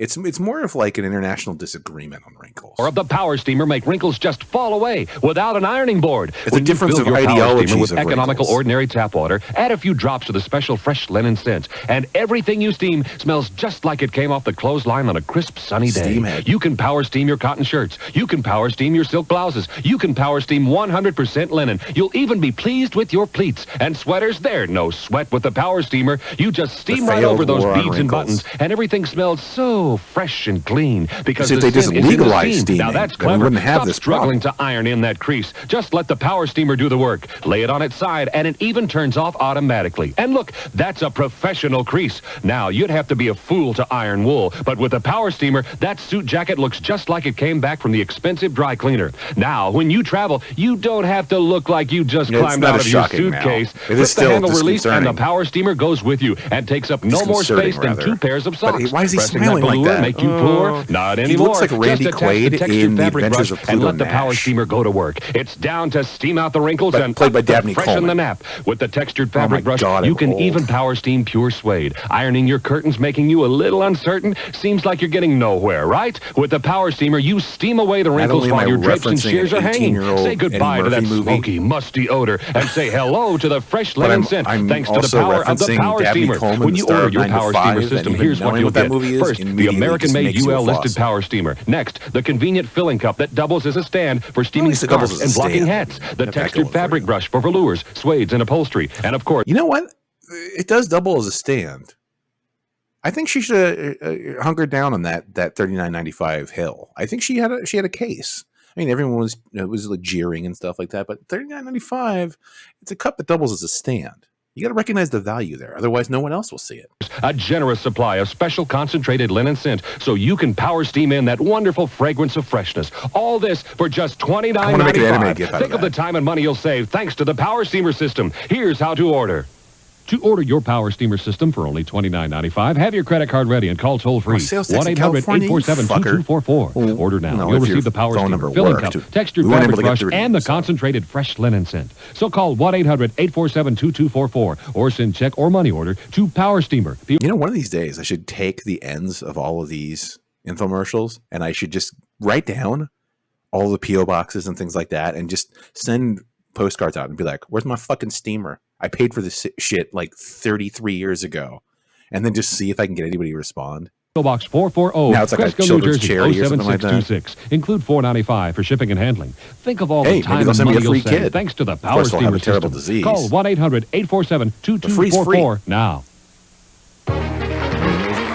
It's more of like an international disagreement on wrinkles. Of the Power Steamer make wrinkles just fall away without an ironing board. It's a difference of ideologies with of economical wrinkles. ordinary tap water, add a few drops of the special fresh linen scent, and everything you steam smells just like it came off the clothesline on a crisp, sunny day. Steamhead. You can power steam your cotton shirts. You can power steam your silk blouses. You can power steam 100% linen. You'll even be pleased with your pleats and sweaters. They're no sweat with the Power Steamer. You just steam right over those war on beads and wrinkles. buttons, and everything smells so fresh and clean because See, if the they just scent is in the legalized steam. Now steaming, that's then we clever. wouldn't have Stop this struggling problem. to iron in that crease. Just let the Power Steamer do the work. Lay it on its side, and it even turns off automatically. And look, that's a professional crease. Now, you'd have to be a fool to iron wool, but with the Power Steamer, that suit jacket looks just like it came back from the expensive dry cleaner. Now, when you travel, you don't have to look like you just Yeah, it's climbed not out as of your shocking now. suitcase. It is Flip still the handle release, and the disconcerting. Power Steamer goes with you and takes up no more Disconcerting, space than rather. 2 pairs of But socks. why is he Pressing smiling that like that. Make you poor? Not anymore. He looks like Randy Just attach Quaid the textured in The fabric Adventures brush of Pluto and let the power Nash. steamer go to work. It's down to steam out the wrinkles and played by Dabney freshen Coleman. the nap. With the textured fabric brush, God, you I'm can old. even power steam pure suede. Ironing your curtains making you a little uncertain? Seems like you're getting nowhere, right? With the power steamer, you steam away the wrinkles only am while I your drapes and referencing shears an are hanging. 18-year-old Say goodbye Eddie to that Murphy movie. smoky, musty odor and say hello to the fresh But linen scent I'm thanks to the also power of the referencing power Dabney steamer. Coleman, When the you star order of your 9 to power 5, steamer and system, even here's what knowing you'll what that get. movie is First, the immediately American-made just makes you a UL-listed faucet. power steamer. Next, the convenient filling cup that doubles as a stand for steaming least it doubles scarves as a and blocking stand. hats. The Got that textured going for fabric you. brush for velours, suedes, and upholstery. And of course, You know what? It does double as a stand. I think she should have hunkered down on that $39.95 hill. I think she had a case. I mean, everyone was like jeering and stuff like that, but $39.95, it's a cup that doubles as a stand. You got to recognize the value there, otherwise no one else will see it. a generous supply of special concentrated linen scent so you can power steam in that wonderful fragrance of freshness. All this for just $29.95. Think of the time and money you'll save thanks to the power steamer system. Here's how to order. To order your power steamer system for only $29.95, have your credit card ready and call toll-free 1-800-847-2244. Order now. You'll receive the power steamer, filling cup, textured fabric brush, and the concentrated fresh linen scent. So call 1-800-847-2244 or send check or money order to Power Steamer. You know, one of these days I should take the ends of all of these infomercials and I should just write down all the P.O. boxes and things like that and just send postcards out and be like, where's my fucking steamer? I paid for this shit like 33 years ago. And then just see if I can get anybody to respond. Box 440, now it's like Cresco, a New children's Jersey, charity or something like that. 07626. Include $4.95 for shipping and handling. Think of all Hey, the time maybe they'll and send me money a free you'll save kid. thanks to the Of Power course, they'll have Steamer a terrible system. disease. Call 1-800-847-2244 now.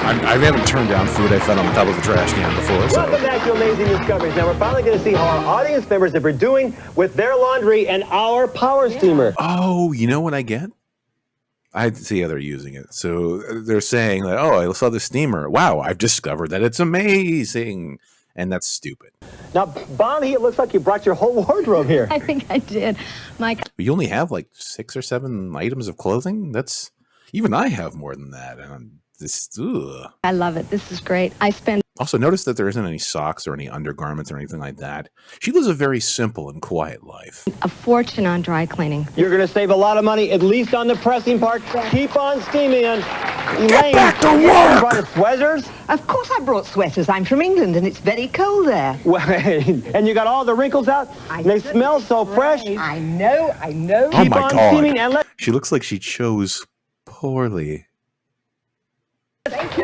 I haven't turned down food I found on the top of the trash can before. So. Welcome back to Amazing Discoveries. Now we're finally going to see how our audience members have been doing with their laundry and our power steamer. Oh, you know what I get? I see how they're using it. So they're saying that, oh, I saw the steamer. Wow, I've discovered that it's amazing. And that's stupid. Now, Bonnie, it looks like you brought your whole wardrobe here. I think I did. Mike. But you only have like 6 or 7 items of clothing? That's, even I have more than that. And ugh. I love it. This is great. I spend. Also, notice that there isn't any socks or any undergarments or anything like that. She lives a very simple and quiet life. A fortune on dry cleaning. You're going to save a lot of money, at least on the pressing part. Keep on steaming. Get back to work! Brought us sweaters? Of course I brought sweaters. I'm from England and it's very cold there. Well, and you got all the wrinkles out? They smell so fresh. I know. Oh Keep my on God. steaming and She looks like she chose poorly.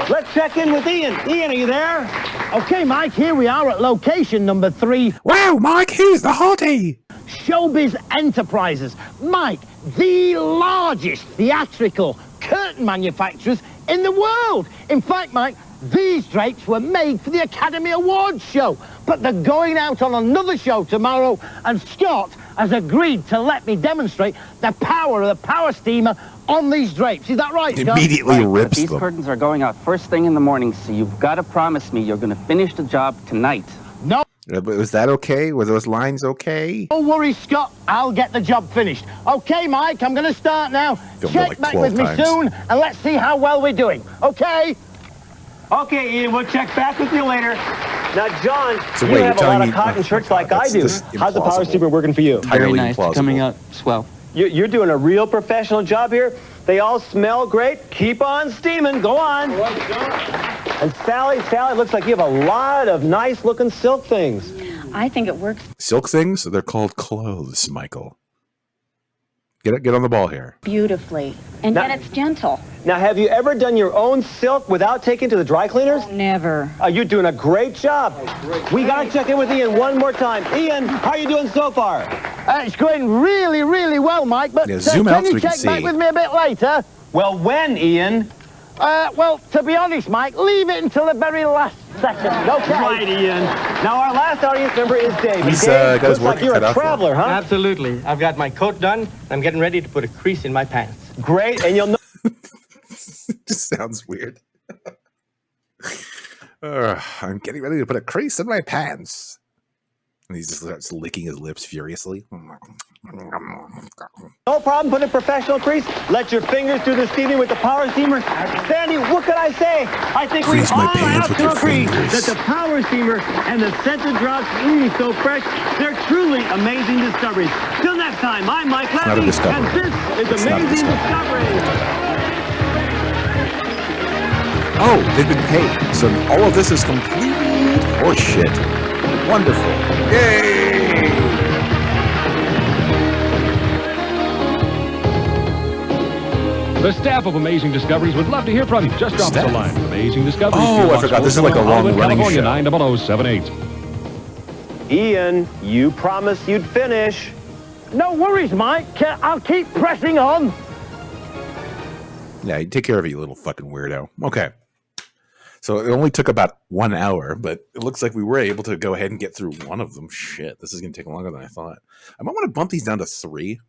let's check in with Ian. Ian, are you there? Okay, Mike, here we are at location number 3. Wow, Mike, who's the hottie? Showbiz Enterprises. Mike, the largest theatrical curtain manufacturers in the world. In fact, Mike, these drapes were made for the Academy Awards show, but they're going out on another show tomorrow, and Scott has agreed to let me demonstrate the power of the power steamer on these drapes. Is that right, Scott? Immediately rips These them. curtains are going out first thing in the morning, so you've got to promise me you're going to finish the job tonight. No. But was that okay? Were those lines okay? Don't worry, Scott. I'll get the job finished. Okay, Mike, I'm going to start now. Filmed it Check like back 12 with me times. soon, and let's see how well we're doing. Okay? Okay, Ian, we'll check back with you later. Now, John, So you wait, have a you're lot telling of me- cotton oh shirts my like God, I do. this is How's the power implausible. steamer working for you? Entirely implausible. Coming out swell. You're doing a real professional job here. They all smell great. Keep on steaming. Go on. And Sally, it looks like you have a lot of nice-looking silk things. I think it works Silk things? They're called clothes, Michael. Get on the ball here. beautifully. And Now- yet it's gentle. Now, have you ever done your own silk without taking to the dry cleaners? Never. You're doing a great job. We got to check in with Ian one more time. Ian, how are you doing so far? It's going really, really well, Mike, but Yeah, zoom out can so you we can check back see. with me a bit later? Well, when, Ian? Well, to be honest, Mike, leave it until the very last second, okay? Right, Ian. Now, our last audience member is Dave. He's, Dave, got his looks like work you're cut a out for him. traveler, huh? Absolutely. I've got my coat done. I'm getting ready to put a crease in my pants. Great, and you'll know. Just sounds weird. I'm getting ready to put a crease in my pants. And he just starts licking his lips furiously. No problem putting a professional crease. Let your fingers do the steaming with the power steamer. Sandy, what can I say? I think we all have to agree that the power steamer and the scented drops, so fresh, they're truly amazing discoveries. Till next time, I'm Mike Levy, and this is Amazing Discoveries. Oh, they've been paid. So all of this is complete horseshit. Wonderful. Yay! The staff of Amazing Discoveries would love to hear from you. Just drop us a line. Amazing Discoveries. Oh, I forgot. This is like a long-running show. California 90078. Ian, you promised you'd finish. No worries, Mike. I'll keep pressing on. Yeah, take care of it, you little fucking weirdo. Okay. So it only took about 1 hour, but it looks like we were able to go ahead and get through one of them. Shit, this is going to take longer than I thought. I might want to bump these down to 3,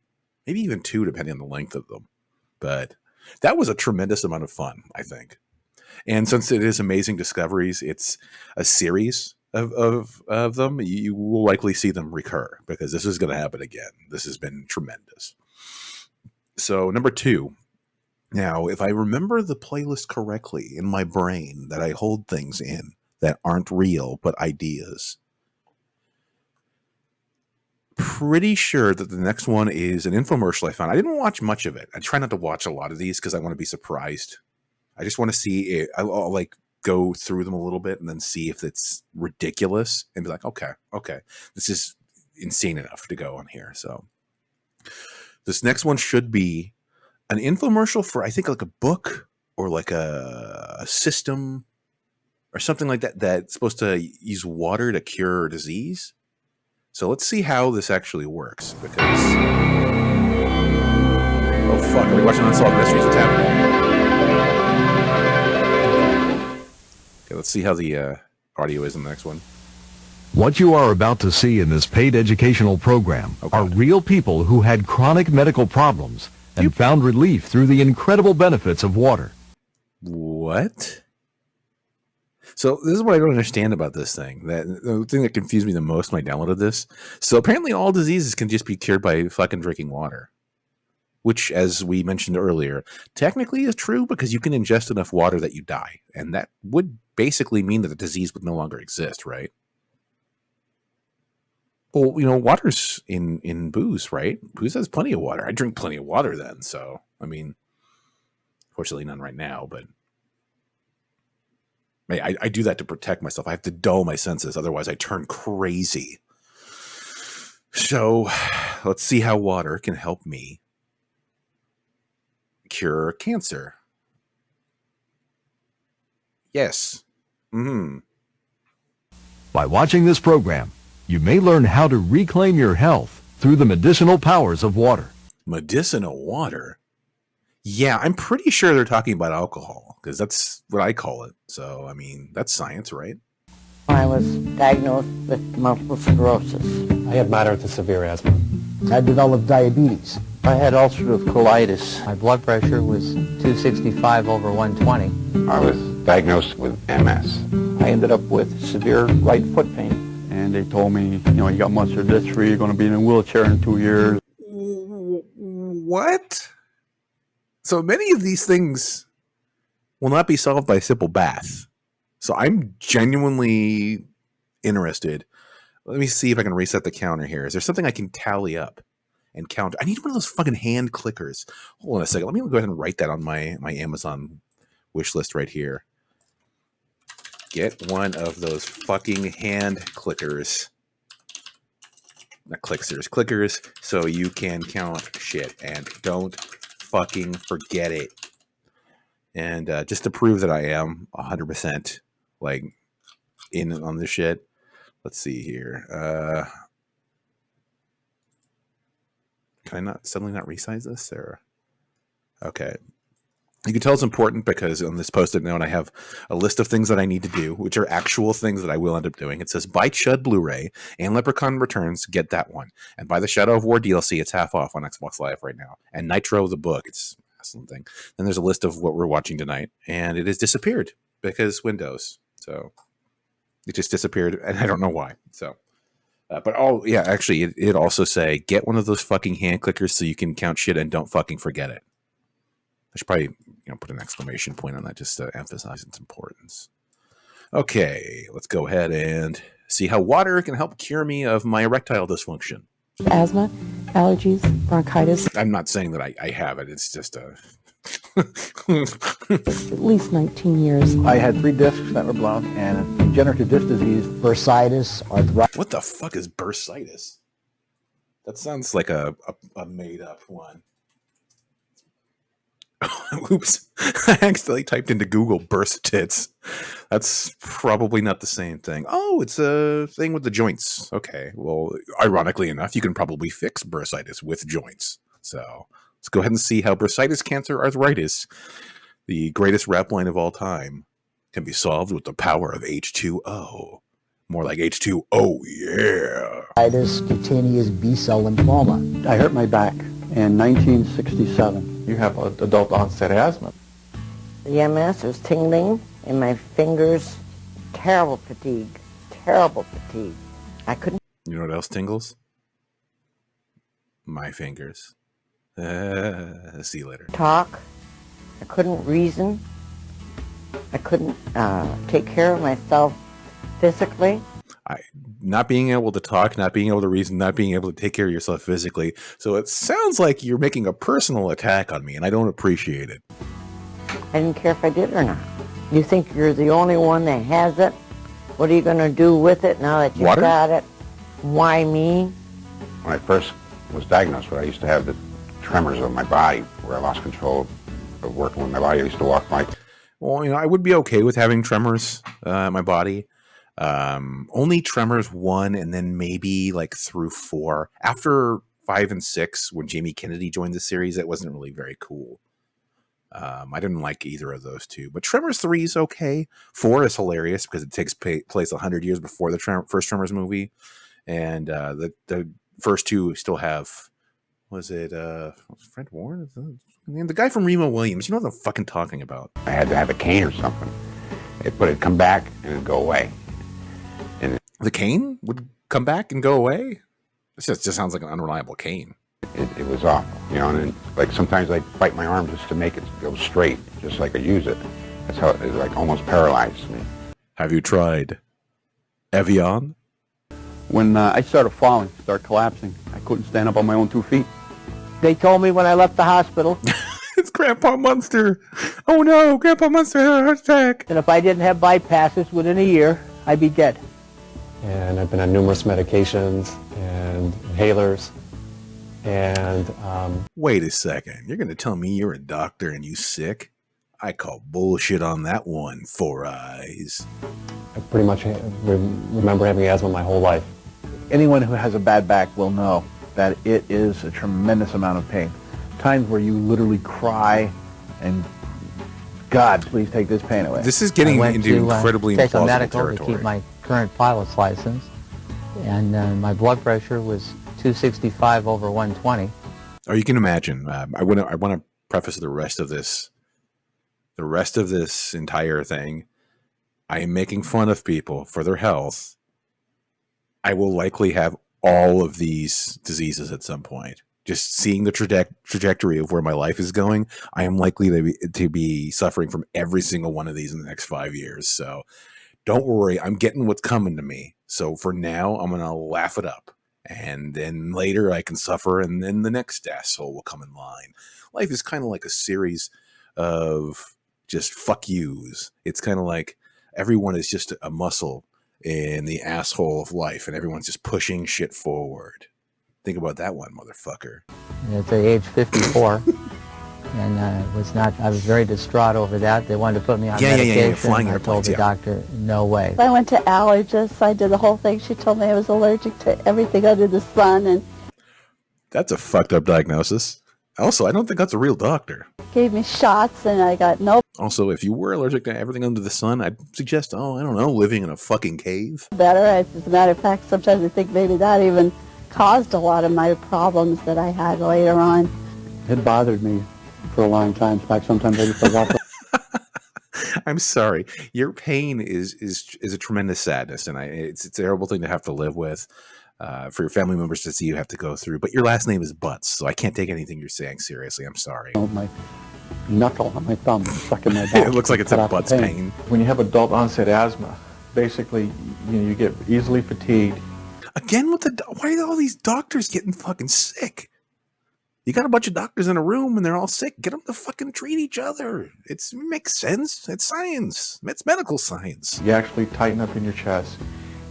maybe even 2, depending on the length of them. But that was a tremendous amount of fun, I think. And since it is Amazing Discoveries, it's a series of them. You will likely see them recur because this is going to happen again. This has been tremendous. So number 2. Now, if I remember the playlist correctly in my brain that I hold things in that aren't real but ideas, pretty sure that the next one is an infomercial I found. I didn't watch much of it. I try not to watch a lot of these because I want to be surprised. I just want to see it. I'll like go through them a little bit and then see if it's ridiculous and be like, okay, this is insane enough to go on here. So this next one should be an infomercial for, I think, like a book or like a system or something like that that's supposed to use water to cure disease. So let's see how this actually works because... Oh, fuck. Are we watching Unsolved Mysteries? What's happening? Okay, let's see how the audio is in the next one. What you are about to see in this paid educational program are real people who had chronic medical problems and found relief through the incredible benefits of water. What? So this is what I don't understand about this thing. The thing that confused me the most when I downloaded this. So apparently all diseases can just be cured by fucking drinking water. Which, as we mentioned earlier, technically is true because you can ingest enough water that you die. And that would basically mean that the disease would no longer exist, right? Well, you know, water's in booze, right? Booze has plenty of water. I drink plenty of water then, so, I mean, fortunately none right now, but I do that to protect myself. I have to dull my senses, otherwise I turn crazy. So, let's see how water can help me cure cancer. Yes. By watching this program, you may learn how to reclaim your health through the medicinal powers of water. Medicinal water? Yeah, I'm pretty sure they're talking about alcohol, because that's what I call it. So, I mean, that's science, right? I was diagnosed with multiple sclerosis. I had moderate to severe asthma. I developed diabetes. I had ulcerative colitis. My blood pressure was 265 over 120. I was diagnosed with MS. I ended up with severe right foot pain. And they told me, you know, you got muscular dystrophy, you're going to be in a wheelchair in 2 years. What? So many of these things will not be solved by a simple bath. So I'm genuinely interested. Let me see if I can reset the counter here. Is there something I can tally up and count? I need one of those fucking hand clickers. Hold on a second. Let me go ahead and write that on my Amazon wish list right here. Get one of those fucking hand clickers. Not clickers, clickers, so you can count shit. And don't fucking forget it. And just to prove that I am 100% like in on this shit. Let's see here. Can I suddenly not resize this? Or okay. You can tell it's important because on this post-it note, I have a list of things that I need to do, which are actual things that I will end up doing. It says, buy Chud Blu-ray and Leprechaun Returns, get that one. And buy the Shadow of War DLC, it's half off on Xbox Live right now. And Nitro, the book, it's something. Then there's a list of what we're watching tonight, and it has disappeared because Windows. So it just disappeared, and I don't know why. So But oh yeah, actually, it also say get one of those fucking hand clickers so you can count shit and don't fucking forget it. I should probably put an exclamation point on that just to emphasize its importance. Okay, let's go ahead and see how water can help cure me of my erectile dysfunction. Asthma, allergies, bronchitis. I'm not saying that I have it. It's just a. At least 19 years. I had 3 discs that were blown and degenerative disc disease, bursitis, arthritis. What the fuck is bursitis? That sounds like a made up one. Oops. I accidentally typed into Google burst tits. That's probably not the same thing. Oh, it's a thing with the joints. Okay. Well, ironically enough, you can probably fix bursitis with joints. So let's go ahead and see how bursitis, cancer, arthritis, the greatest rap line of all time, can be solved with the power of H2O. More like H2O, yeah. Cutaneous B-cell lymphoma. I hurt my back in 1967. You have adult onset asthma. The MS was tingling in my fingers. Terrible fatigue. Terrible fatigue. I couldn't. You know what else tingles? My fingers. See you later. Talk. I couldn't reason. I couldn't take care of myself physically. Not being able to talk, not being able to reason, not being able to take care of yourself physically. So it sounds like you're making a personal attack on me, and I don't appreciate it. I didn't care if I did or not. You think you're the only one that has it? What are you going to do with it now that you've got it? Why me? When I first was diagnosed, I used to have the tremors of my body where I lost control of working with my body. I used to walk like... Well, I would be okay with having tremors in my body. Only tremors 1 and then maybe like through 4. After 5 and 6, when Jamie Kennedy joined the series, it wasn't really very cool. I didn't like either of those 2, but Tremors 3 is okay. 4 is hilarious because it takes place 100 years before the first Tremors movie, and the first 2 still have. Was it Fred Warren? The guy from Remo Williams. You know what I'm fucking talking about. I had to have a cane or something. But it'd come back and it'd go away. And the cane would come back and go away? This just sounds like an unreliable cane. It was awful, and then, like sometimes I'd bite my arm just to make it go straight, just like I use it. That's how it like almost paralyzed me. Have you tried Evian? When I started falling, started collapsing, I couldn't stand up on my own 2 feet. They told me when I left the hospital. It's Grandpa Munster. Oh no, Grandpa Munster had a heart attack. And if I didn't have bypasses within a year, I'd be dead. And I've been on numerous medications and inhalers. And wait a second, you're going to tell me you're a doctor and you sick? I call bullshit on that one, Four Eyes. I pretty much remember having asthma my whole life. Anyone who has a bad back will know that it is a tremendous amount of pain. Times where you literally cry and, God, please take this pain away. This is getting into incredibly implausible medical territory. To keep my current pilot's license, and my blood pressure was 265 over 120. Or you can imagine. I want to preface the rest of this entire thing. I am making fun of people for their health. I will likely have all of these diseases at some point. Just seeing the trajectory of where my life is going, I am likely to be suffering from every single one of these in the next 5 years. So don't worry, I'm getting what's coming to me. So for now, I'm going to laugh it up. And then later I can suffer, and then the next asshole will come in line. Life is kind of like a series of just fuck yous. It's kind of like everyone is just a muscle in the asshole of life, and everyone's just pushing shit forward. Think about that one, motherfucker. At the age 54, and I was very distraught over that. They wanted to put me on medication. Flying I told the doctor, no way. I went to allergists. I did the whole thing. She told me I was allergic to everything under the sun, and that's a fucked up diagnosis. Also, I don't think that's a real doctor. Gave me shots, and I got no. Also, if you were allergic to everything under the sun, I'd suggest, living in a fucking cave. Better. As a matter of fact, sometimes I think maybe that even caused a lot of my problems that I had later on. It bothered me for a long time. In fact, sometimes I just walk. I'm sorry. Your pain is a tremendous sadness, and it's a terrible thing to have to live with. for your family members to see you have to go through. But your last name is Butts, so I can't take anything you're saying seriously. I'm sorry. My knuckle on my thumb stuck in my back. It looks like it's a Butts pain. When you have adult onset asthma, basically, you get easily fatigued. Again with why are all these doctors getting fucking sick? You got a bunch of doctors in a room and they're all sick. Get them to fucking treat each other. It makes sense. It's science. It's medical science. You actually tighten up in your chest.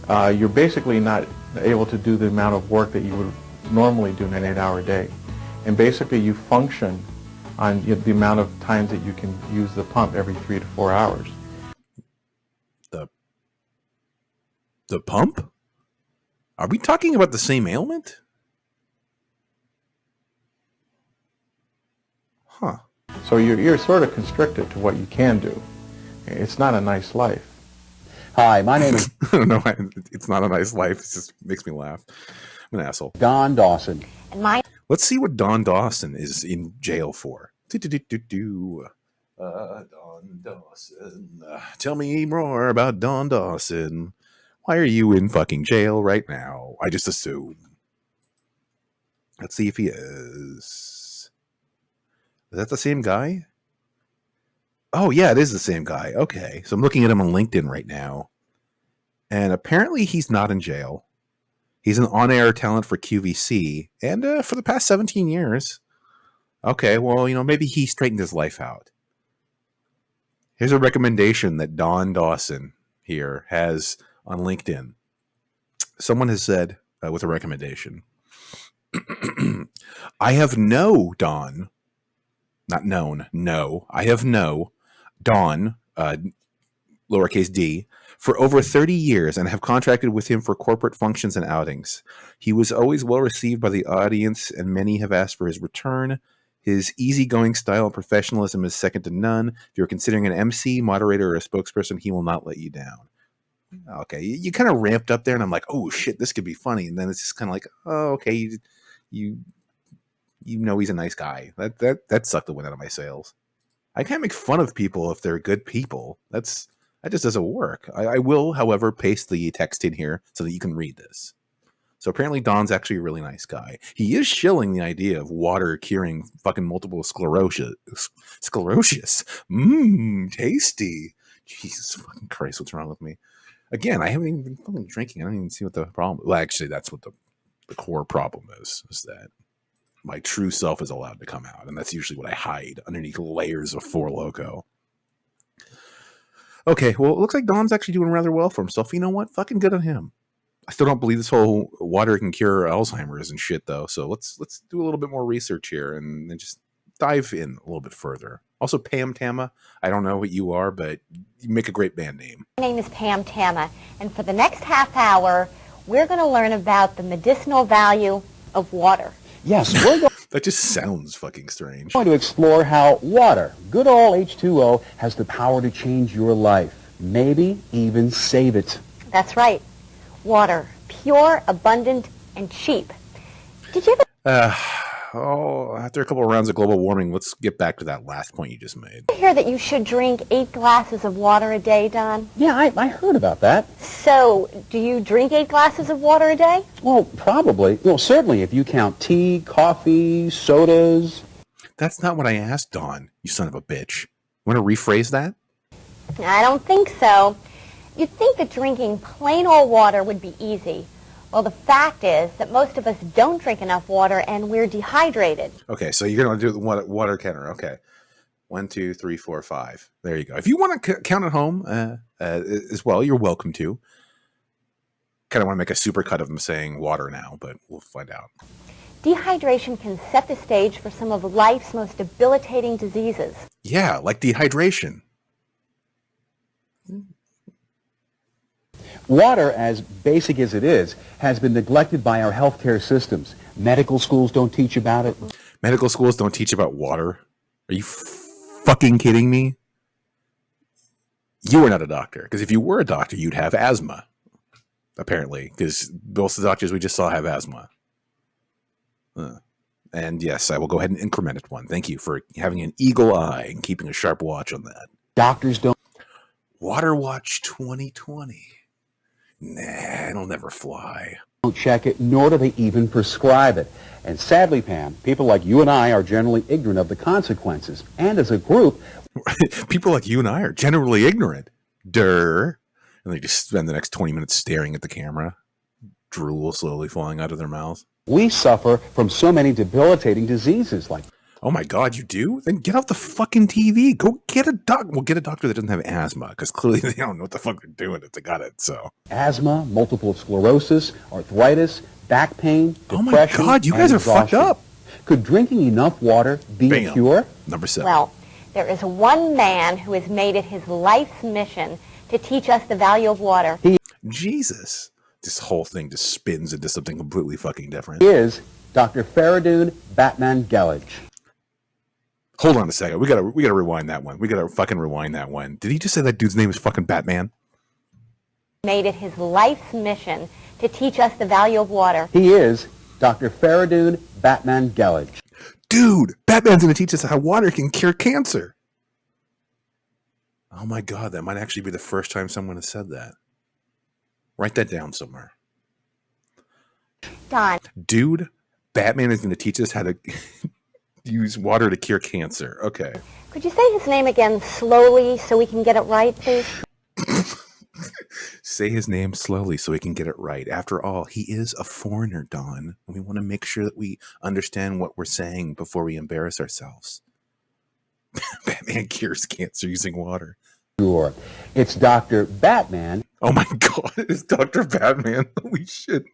You're basically not able to do the amount of work that you would normally do in an 8-hour day. And basically you function on the amount of times that you can use the pump every 3 to 4 hours. The pump? Are we talking about the same ailment? Huh. So you're sort of constricted to what you can do. It's not a nice life. Hi, my name is... No, it's not a nice life. It just makes me laugh. I'm an asshole. Don Dawson. And Let's see what Don Dawson is in jail for. Don Dawson. Tell me more about Don Dawson. Why are you in fucking jail right now? I just assume. Let's see if he is. Is that the same guy? Oh, yeah, it is the same guy. Okay. So I'm looking at him on LinkedIn right now. And apparently he's not in jail. He's an on-air talent for QVC. And for the past 17 years. Okay, well, maybe he straightened his life out. Here's a recommendation that Don Dawson here has on LinkedIn. Someone has said with a recommendation. I have no Don, not known, no. I have no Don, lowercase d, for over 30 years and have contracted with him for corporate functions and outings. He was always well received by the audience and many have asked for his return. His easygoing style and professionalism is second to none. If you're considering an MC, moderator, or a spokesperson, he will not let you down. Okay, you kind of ramped up there, and I'm like, oh shit, this could be funny. And then it's just kind of like, oh, okay, you he's a nice guy. That sucked the wind out of my sails. I can't make fun of people if they're good people. That just doesn't work. I will, however, paste the text in here so that you can read this. So apparently Don's actually a really nice guy. He is shilling the idea of water curing fucking multiple sclerosis. Tasty. Jesus fucking Christ, what's wrong with me? Again, I haven't even been fucking drinking. I don't even see what the problem. Well, actually, that's what the core problem is that my true self is allowed to come out, and that's usually what I hide underneath layers of Four Loko. Okay, well, it looks like Don's actually doing rather well for himself. You know what? Fucking good on him. I still don't believe this whole water can cure Alzheimer's and shit, though. So let's do a little bit more research here and just dive in a little bit further. Also, Pam Tama, I don't know what you are, but you make a great band name. My name is Pam Tama, and for the next half hour, we're going to learn about the medicinal value of water. Yes, we're going that just sounds fucking strange. to explore how water, good old H2O, has the power to change your life. Maybe even save it. That's right. Water, pure, abundant, and cheap. Did you ever after a couple of rounds of global warming, let's get back to that last point you just made. hear that you should drink 8 glasses of water a day, Don? Yeah, I heard about that. So, do you drink 8 glasses of water a day? Well, probably. Well, certainly if you count tea, coffee, sodas. That's not what I asked, Dawn, you son of a bitch. Want to rephrase that? I don't think so. You'd think that drinking plain old water would be easy. Well, the fact is that most of us don't drink enough water and we're dehydrated. Okay, so you're going to do the water counter. Okay. 1, 2, 3, 4, 5. There you go. If you want to count at home as well, you're welcome to. Kind of want to make a supercut of them saying water now, but we'll find out. Dehydration can set the stage for some of life's most debilitating diseases. Yeah, like dehydration. Water, as basic as it is, has been neglected by our healthcare systems. Medical schools don't teach about it. Medical schools don't teach about water? Are you fucking kidding me? You are not a doctor, because if you were a doctor, you'd have asthma. Apparently, because most of the doctors we just saw have asthma. And yes, I will go ahead and increment it one. Thank you for having an eagle eye and keeping a sharp watch on that. Doctors don't. Water Watch 2020. Nah, it'll never fly. don't check it, nor do they even prescribe it. And sadly, Pam, people like you and I are generally ignorant of the consequences. And as a group... People like you and I are generally ignorant. Durr. And they just spend the next 20 minutes staring at the camera. Drool slowly falling out of their mouths. We suffer from so many debilitating diseases like... Oh my God, you do? Then get off the fucking TV. Go get a doctor. Well, get a doctor that doesn't have asthma, because clearly they don't know what the fuck they're doing if they got it, so. Asthma, multiple sclerosis, arthritis, back pain, depression, oh my God, you guys are fucked up. Could drinking enough water be a cure? Number 7. Well, there is one man who has made it his life's mission to teach us the value of water. Jesus. This whole thing just spins into something completely fucking different. He is Dr. Faradun Batman Gelage. Hold on a second. We gotta rewind that one. We gotta fucking rewind that one. Did he just say that dude's name is fucking Batman? Made it his life's mission to teach us the value of water. He is Dr. Faradun Batman Gelage. Dude, Batman's gonna teach us how water can cure cancer. Oh my God, that might actually be the first time someone has said that. Write that down somewhere. Don. Dude, Batman is gonna teach us how to use water to cure cancer. Okay. Could you say his name again slowly so we can get it right, please? Say his name slowly so we can get it right. After all, he is a foreigner, Don. And we want to make sure that we understand what we're saying before we embarrass ourselves. Batman cures cancer using water. Sure. It's Dr. Batman. Oh my God, it's Dr. Batman. Holy shit.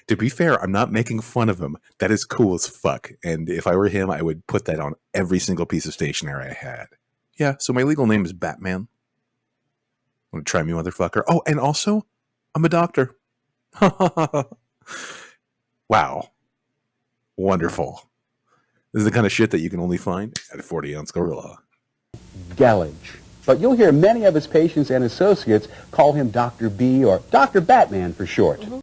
To be fair, I'm not making fun of him. That is cool as fuck. And if I were him, I would put that on every single piece of stationery I had. Yeah, so my legal name is Batman. Want to try me, motherfucker? Oh, and also, I'm a doctor. Wow. Wonderful. This is the kind of shit that you can only find at a 40-ounce gorilla. Gelage. But you'll hear many of his patients and associates call him Dr. B or Dr. Batman for short. Mm-hmm.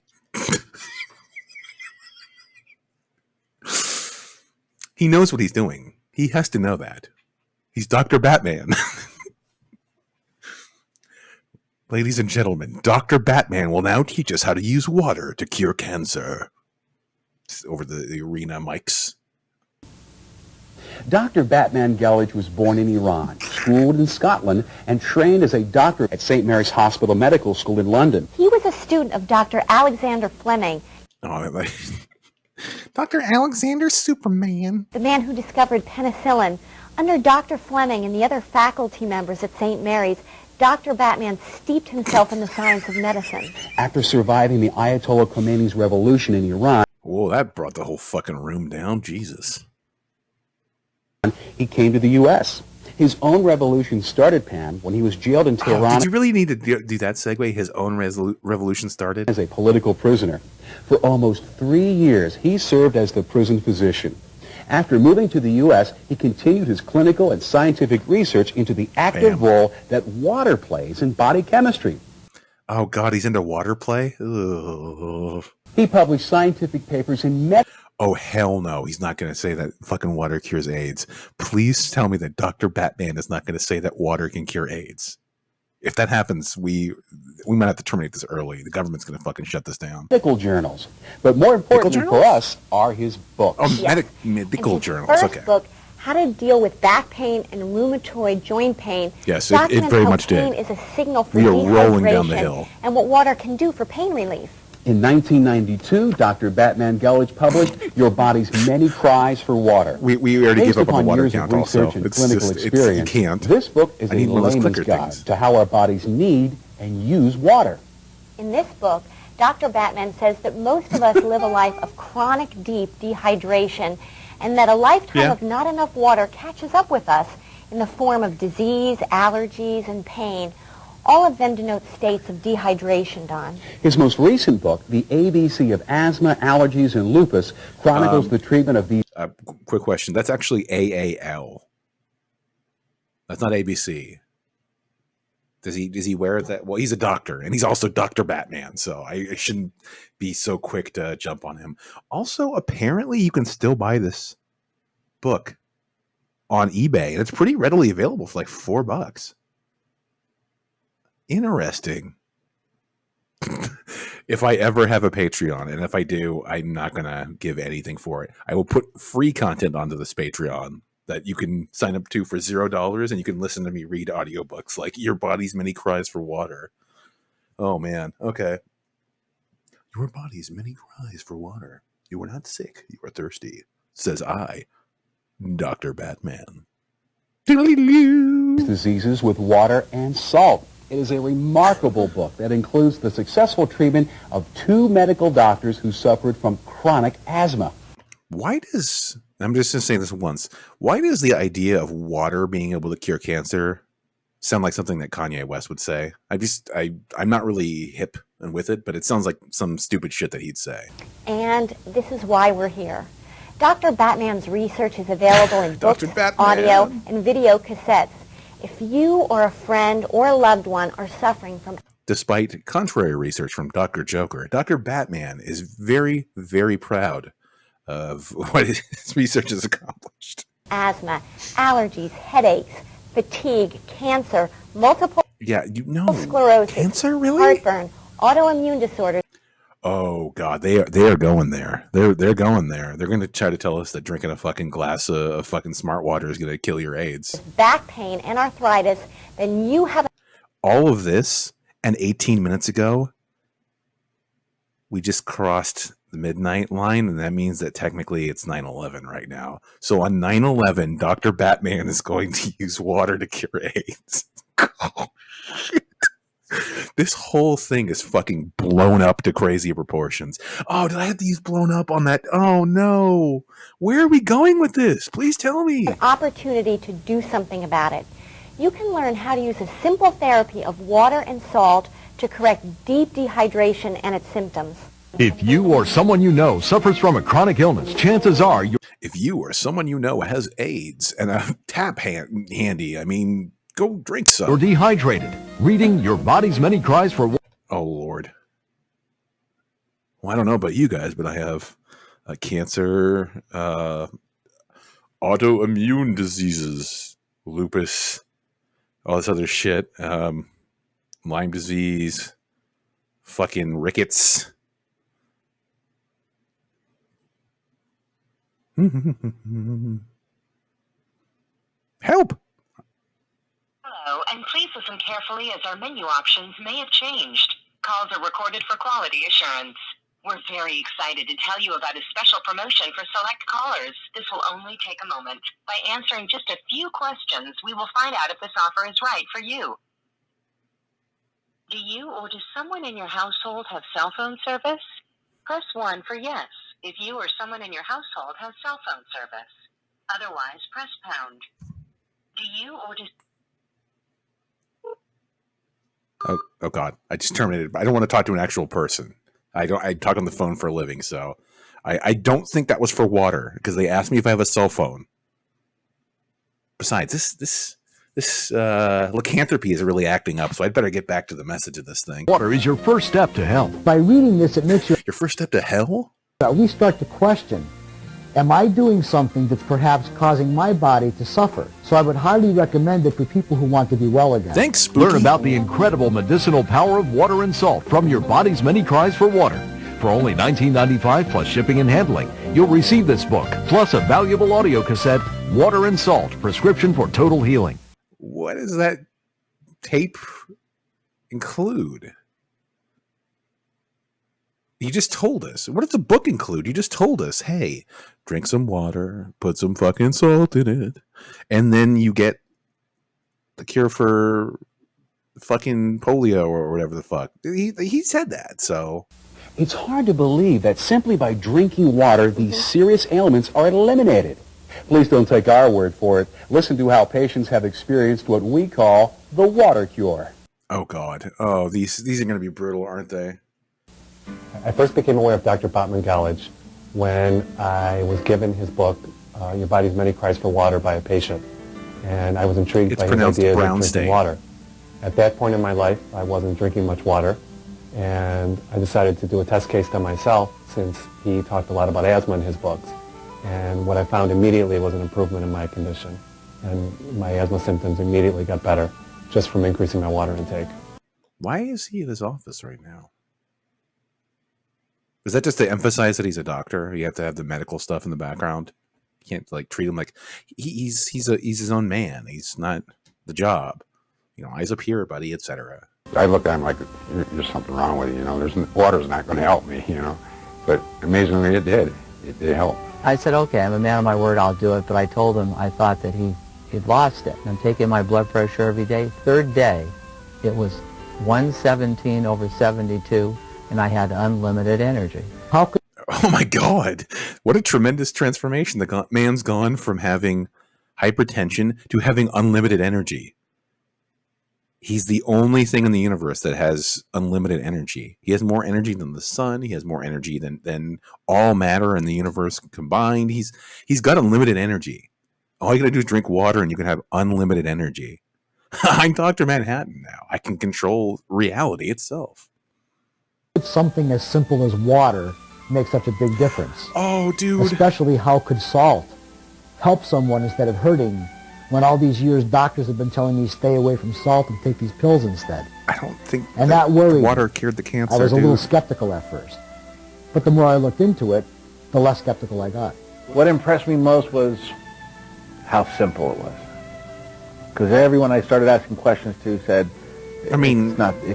He knows what he's doing. He has to know that. He's Dr. Batman. Ladies and gentlemen, Dr. Batman will now teach us how to use water to cure cancer. Over the arena mics. Dr. Batman Gelage was born in Iran, schooled in Scotland, and trained as a doctor at St. Mary's Hospital Medical School in London. He was a student of Dr. Alexander Fleming. Oh, Dr. Alexander Superman. The man who discovered penicillin. Under Dr. Fleming and the other faculty members at St. Mary's, Dr. Batman steeped himself in the science of medicine. After surviving the Ayatollah Khomeini's revolution in Iran... Whoa, that brought the whole fucking room down. Jesus. He came to the U.S. His own revolution started, Pam, when he was jailed in Tehran. Did you really need to do that segue? His own revolution started? As a political prisoner. For almost 3 years, he served as the prison physician. After moving to the U.S., he continued his clinical and scientific research into the active role that water plays in body chemistry. Oh, God, he's into water play? Ugh. He published scientific papers in Oh, hell no. He's not going to say that fucking water cures AIDS. Please tell me that Dr. Batman is not going to say that water can cure AIDS. If that happens, we might have to terminate this early. The government's going to fucking shut this down. Medical journals. But more importantly for us are his books. Oh, yes. Medical journals. First book, How to Deal with Back Pain and Rheumatoid Joint Pain. Yes, it very much did. Pain is a signal for we are dehydration rolling down the hill. And what water can do for pain relief. In 1992, Dr. Batman Gelage published Your Body's Many Cries for Water. We already gave up on the water years count of research also. and It's clinical just, experience. You can't. This book is a layman's guide to how our bodies need and use water. In this book, Dr. Batman says that most of us live a life of chronic deep dehydration and that a lifetime of not enough water catches up with us in the form of disease, allergies, and pain. All of them denote states of dehydration, Don. His most recent book, The ABC of Asthma, Allergies, and Lupus, chronicles the treatment of these... Quick question. That's actually AAL. That's not ABC. Does he wear that? Well, he's a doctor, and he's also Dr. Batman, so I shouldn't be so quick to jump on him. Also, apparently, you can still buy this book on eBay, and it's pretty readily available for like $4. Interesting. If I ever have a Patreon, and if I do, I'm not going to give anything for it. I will put free content onto this Patreon that you can sign up to for $0, and you can listen to me read audiobooks like Your Body's Many Cries for Water. Oh, man. Okay. Your body's many cries for water. You are not sick. You are thirsty. Says I, Dr. Batman. Diseases with water and salt. It is a remarkable book that includes the successful treatment of 2 medical doctors who suffered from chronic asthma. Why does, I'm just going to say this once, why does the idea of water being able to cure cancer sound like something that Kanye West would say? I'm not really hip and with it, but it sounds like some stupid shit that he'd say. And this is why we're here. Dr. Batman's research is available in books, audio, and video cassettes. If you or a friend or a loved one are suffering from... Despite contrary research from Dr. Joker, Dr. Batman is very, very proud of what his research has accomplished. Asthma, allergies, headaches, fatigue, cancer, multiple sclerosis, cancer, really? heartburn, autoimmune disorders. Oh God, they are going there. They're going there. They're going to try to tell us that drinking a fucking glass of fucking smart water is going to kill your AIDS. Back pain and arthritis. Then you have all of this, and 18 minutes ago, we just crossed the midnight line, and that means that technically it's 9/11 right now. So on 9/11, Dr. Batman is going to use water to cure AIDS. Oh, shit. This whole thing is fucking blown up to crazy proportions. Oh, did I have to use blown up on that? Oh, no. Where are we going with this? Please tell me. An opportunity to do something about it. You can learn how to use a simple therapy of water and salt to correct deep dehydration and its symptoms. If you or someone you know suffers from a chronic illness, chances are you... If you or someone you know has AIDS and a tap handy, I mean... Go drink some. You're dehydrated. Reading Your Body's Many Cries for Water. Oh, Lord. Well, I don't know about you guys, but I have cancer, autoimmune diseases, lupus, all this other shit, Lyme disease, fucking rickets. Help! Hello, and please listen carefully as our menu options may have changed. Calls are recorded for quality assurance. We're very excited to tell you about a special promotion for select callers. This will only take a moment. By answering just a few questions, we will find out if this offer is right for you. Do you or does someone in your household have cell phone service? Press 1 for yes, if you or someone in your household has cell phone service. Otherwise, press pound. Do you or does... Oh God! I just terminated. I don't want to talk to an actual person. I talk on the phone for a living, so I don't think that was for water because they asked me if I have a cell phone. Besides, this lycanthropy is really acting up, so I'd better get back to the message of this thing. Water is your first step to health. By reading this, it makes your first step to hell. We start to question: am I doing something that's perhaps causing my body to suffer? So I would highly recommend it for people who want to be well again. Thanks, Spooky. Learn about the incredible medicinal power of water and salt from Your Body's Many Cries for Water. For only $19.95 plus shipping and handling, you'll receive this book, plus a valuable audio cassette, Water and Salt, Prescription for Total Healing. What does that tape include? You just told us. What does the book include? You just told us, hey, drink some water, put some fucking salt in it, and then you get the cure for fucking polio or whatever the fuck. He said that, so... It's hard to believe that simply by drinking water, these serious ailments are eliminated. Please don't take our word for it. Listen to how patients have experienced what we call the water cure. Oh, God. Oh, these are going to be brutal, aren't they? I first became aware of Dr. Botman College when I was given his book, Your Body's Many Cries for Water, by a patient. And I was intrigued by his ideas of drinking water. At that point in my life, I wasn't drinking much water. And I decided to do a test case on myself since he talked a lot about asthma in his books. And what I found immediately was an improvement in my condition. And my asthma symptoms immediately got better just from increasing my water intake. Why is he in his office right now? Is that just to emphasize that he's a doctor? You have to have the medical stuff in the background. You can't like treat him like he's his own man. He's not the job. Eyes up here, buddy, etc. I look at him like there's something wrong with you. Water's not going to help me. But amazingly, it did. It did help. I said, okay, I'm a man of my word. I'll do it. But I told him I thought that he'd lost it. And I'm taking my blood pressure every day. Third day, it was 117/72, and I had unlimited energy. How could? Oh my God! What a tremendous transformation! The man's gone from having hypertension to having unlimited energy. He's the only thing in the universe that has unlimited energy. He has more energy than the sun. He has more energy than all matter in the universe combined. He's got unlimited energy. All you gotta do is drink water and you can have unlimited energy. I'm Dr. Manhattan now. I can control reality itself. Something as simple as water makes such a big difference. Oh, dude. Especially how could salt help someone instead of hurting, when all these years doctors have been telling me stay away from salt and take these pills instead. I don't think that worried water cured the cancer. I was a little skeptical at first. But the more I looked into it, the less skeptical I got. What impressed me most was how simple it was. Because everyone I started asking questions to said, it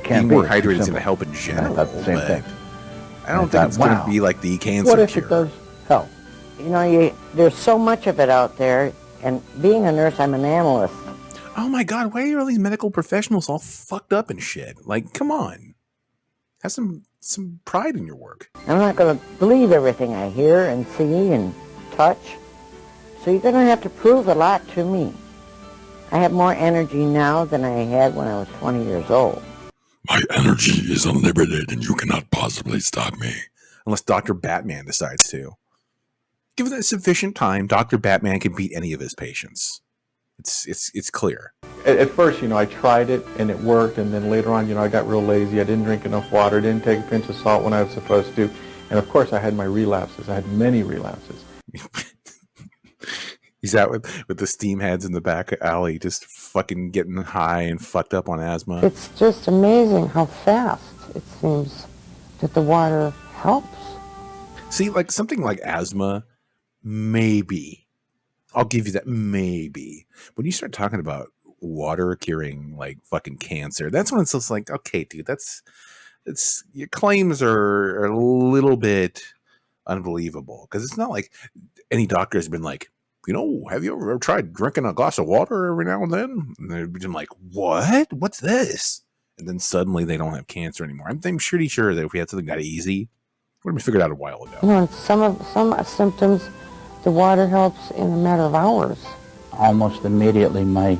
can't be more hydrated is going to help in general. I thought the same thing. I don't think it's going to be like the cancer What if cure. it does help? There's so much of it out there, and being a nurse, I'm an analyst. Oh my God, why are all these medical professionals all fucked up and shit? Like, come on. Have some pride in your work. I'm not going to believe everything I hear and see and touch. So you're going to have to prove a lot to me. I have more energy now than I had when I was 20 years old. My energy is unlimited and you cannot possibly stop me. Unless Dr. Batman decides to. Given it sufficient time, Dr. Batman can beat any of his patients. It's clear. At first, I tried it and it worked, and then later on, I got real lazy. I didn't drink enough water, didn't take a pinch of salt when I was supposed to. And of course, I had my relapses. I had many relapses. He's out with the steam heads in the back alley, just fucking getting high and fucked up on asthma. It's just amazing how fast it seems that the water helps. See, like something like asthma, maybe. I'll give you that, maybe. When you start talking about water curing like fucking cancer, that's when it's just like, okay, dude, your claims are a little bit unbelievable. Because it's not like any doctor has been like, have you ever tried drinking a glass of water every now and then? And they're just like, what? What's this? And then suddenly they don't have cancer anymore. I'm pretty sure that if we had something that easy, we would have figured out a while ago. Some symptoms, the water helps in a matter of hours. Almost immediately, I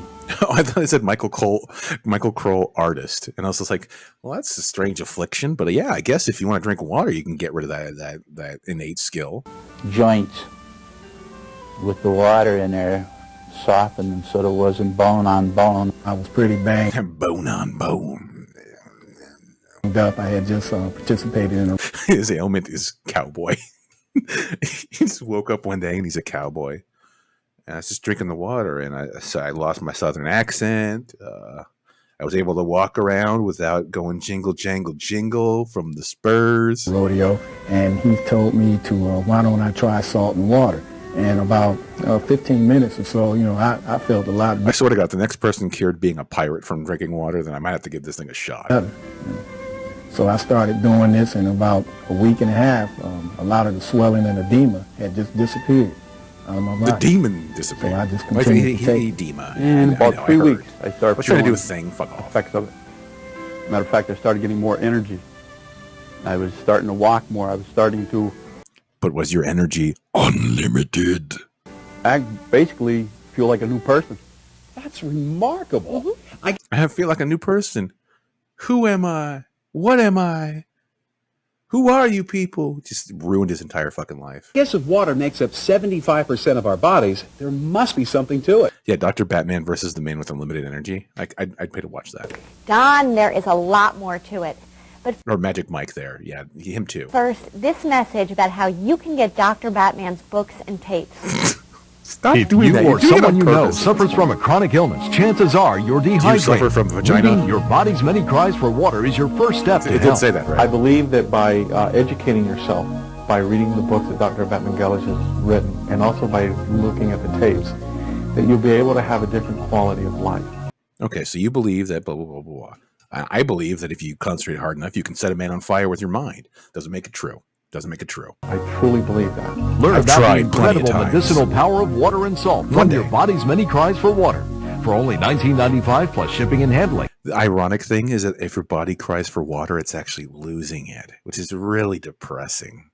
thought it said Michael Kroll, artist. And I was just like, well, that's a strange affliction. But yeah, I guess if you want to drink water, you can get rid of that innate skill. Joints with the water in there softened and sort of wasn't bone on bone. I was pretty banged. Bone on bone. Up. I had just participated in his ailment is cowboy. He just woke up one day and he's a cowboy. And I was just drinking the water, and I lost my southern accent. I was able to walk around without going jingle, jangle, jingle from the spurs. Rodeo, and he told me to, why don't I try salt and water? And about 15 minutes or so, I felt a lot better. I swear to God, the next person cured being a pirate from drinking water, then I might have to give this thing a shot. So I started doing this, and about a week and a half, a lot of the swelling and edema had just disappeared out of my body. The demon disappeared. So I just continued to take edema. In about 3 weeks, I started What's trying to do with thing? Fuck off. Effects of it. Matter of fact, I started getting more energy. I was starting to walk more. I was starting to... But was your energy unlimited? I basically feel like a new person. That's remarkable. Mm-hmm. I feel like a new person. Who am I? What am I? Who are you people? Just ruined his entire fucking life. I guess if water makes up 75% of our bodies, there must be something to it. Yeah, Dr. Batman versus the man with unlimited energy. I'd pay to watch that. Don, there is a lot more to it. But or Magic Mike there. Yeah, him too. First, this message about how you can get Dr. Batman's books and tapes. If you or someone you know suffers from a chronic illness, chances are you're dehydrated. Do you suffer from vagina? Reading Your Body's Many Cries for Water is your first step to It help. did say that, right? I believe that by educating yourself, by reading the books that Dr. Batman Gallage has written, and also by looking at the tapes, that you'll be able to have a different quality of life. Okay, so you believe that blah, blah, blah, blah, blah. I believe that if you concentrate hard enough, you can set a man on fire with your mind. Doesn't make it true. Doesn't make it true. I truly believe that. Learn I've about the tried plenty of incredible times. medicinal power of water and salt from Your Body's Many Cries for Water for only $19.95 plus shipping and handling. The ironic thing is that if your body cries for water, it's actually losing it, which is really depressing.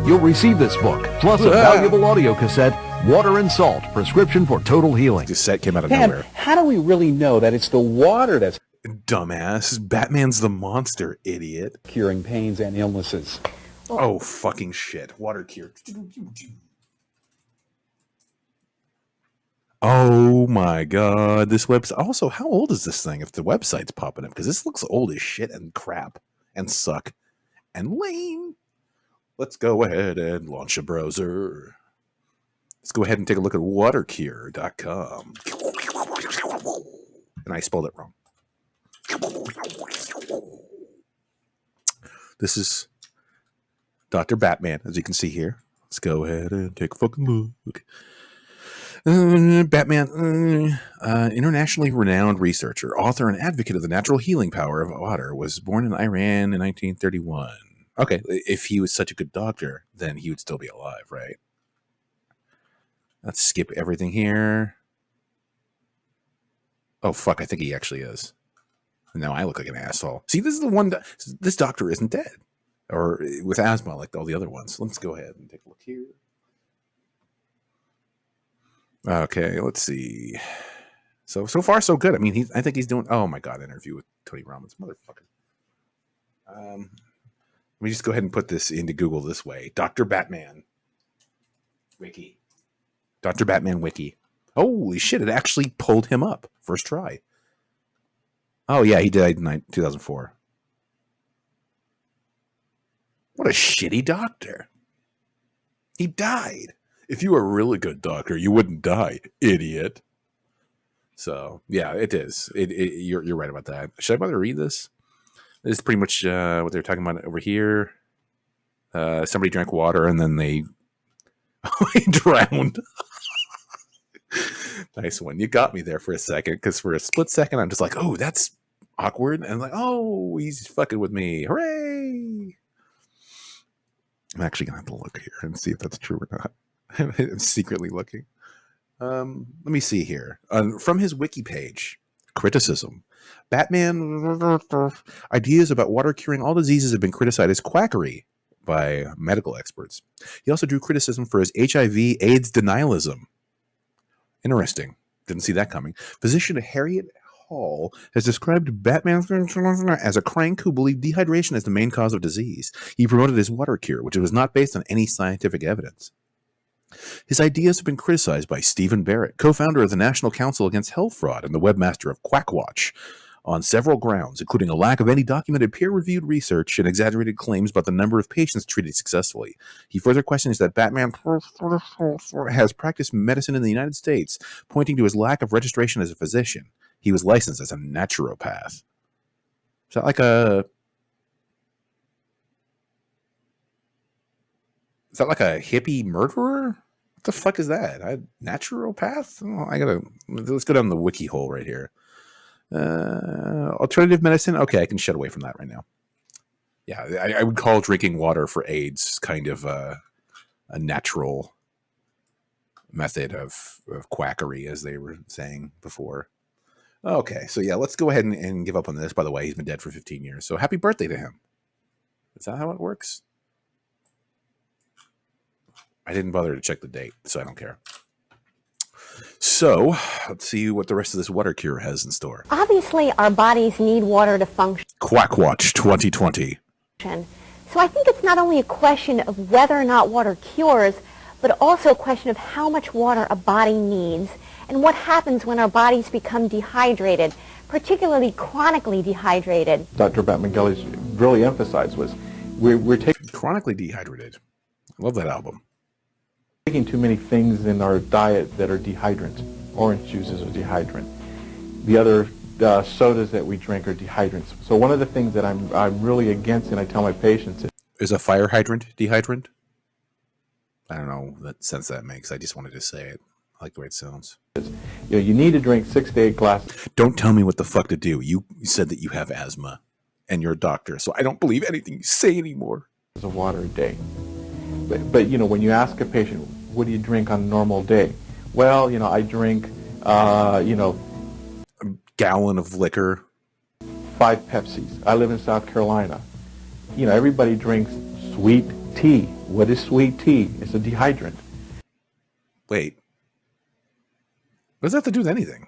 You'll receive this book, plus a valuable audio cassette, Water and Salt, Prescription for Total Healing. The cassette came out of Pam, nowhere. how do we really know that it's the water that's Dumbass. Batman's the monster, idiot. curing pains and illnesses? Oh, fucking shit. Water cure. Oh my god. This website. Also, how old is this thing if the website's popping up? Because this looks old as shit and crap and suck and lame. Let's go ahead and launch a browser. Let's go ahead and take a look at watercure.com. And I spelled it wrong. This is Dr. Batman, as you can see here. Let's go ahead and take a fucking look. Batman, internationally renowned researcher, author, and advocate of the natural healing power of water, was born in Iran in 1931. Okay, if he was such a good doctor, then he would still be alive, right? Let's skip everything here. Oh, fuck, I think he actually is. Now I look like an asshole. See, this is the one, this doctor isn't dead. Or with asthma like all the other ones. Let's go ahead and take a look here. Okay, let's see. So far, so good. I mean, I think he's doing, oh my God, interview with Tony Robbins. Motherfucker. Let me just go ahead and put this into Google this way. Dr. Batman Wiki. Dr. Batman Wiki. Holy shit, it actually pulled him up. First try. Oh yeah, he died in 2004. What a shitty doctor. He died. If you were a really good doctor, you wouldn't die, idiot. So, yeah, it is. You're right about that. Should I bother to read this? This is pretty much what they're talking about over here. Somebody drank water and then they drowned. Nice one. You got me there for a second, because for a split second, I'm just like, oh, that's awkward. And I'm like, oh, he's fucking with me. Hooray! I'm actually going to have to look here and see if that's true or not. I'm secretly looking. Let me see here. From his wiki page, criticism. Batman ideas about water curing all diseases have been criticized as quackery by medical experts. He also drew criticism for his HIV/AIDS denialism. Interesting. Didn't see that coming. Physician Harriet Hall has described Batman as a crank who believed dehydration is the main cause of disease. He promoted his water cure, which was not based on any scientific evidence. His ideas have been criticized by Stephen Barrett, co-founder of the National Council Against Health Fraud and the webmaster of Quackwatch, on several grounds, including a lack of any documented peer-reviewed research and exaggerated claims about the number of patients treated successfully. He further questions that Batman has practiced medicine in the United States, pointing to his lack of registration as a physician. He was licensed as a naturopath. Is that like a... Is that like a hippie murderer? What the fuck is that? Naturopath? Let's go down the wiki hole right here. Alternative medicine? Okay, I can shut away from that right now. Yeah, I would call drinking water for AIDS kind of a natural method of quackery, as they were saying before. Okay, so yeah, let's go ahead and give up on this. By the way, he's been dead for 15 years, so happy birthday to him. Is that how it works? I didn't bother to check the date, so I don't care. So, let's see what the rest of this water cure has in store. Obviously, our bodies need water to function. Quackwatch 2020. So I think it's not only a question of whether or not water cures, but also a question of how much water a body needs and what happens when our bodies become dehydrated, particularly chronically dehydrated. Dr. Batman Gallage really emphasized was we're taking chronically dehydrated. I love that album. taking too many things in our diet that are dehydrant. Orange juice is a dehydrant. The other sodas that we drink are dehydrants. So one of the things that I'm really against, and I tell my patients, is a fire hydrant dehydrant? I don't know what sense that makes. I just wanted to say it. I like the way it sounds. You need to drink 6 to 8 glasses. Don't tell me what the fuck to do. You said that you have asthma, and you're a doctor, so I don't believe anything you say anymore. Of water a day. But when you ask a patient, what do you drink on a normal day? Well, I drink, a gallon of liquor. 5 Pepsis. I live in South Carolina. Everybody drinks sweet tea. What is sweet tea? It's a dehydrant. Wait. What does that have to do with anything?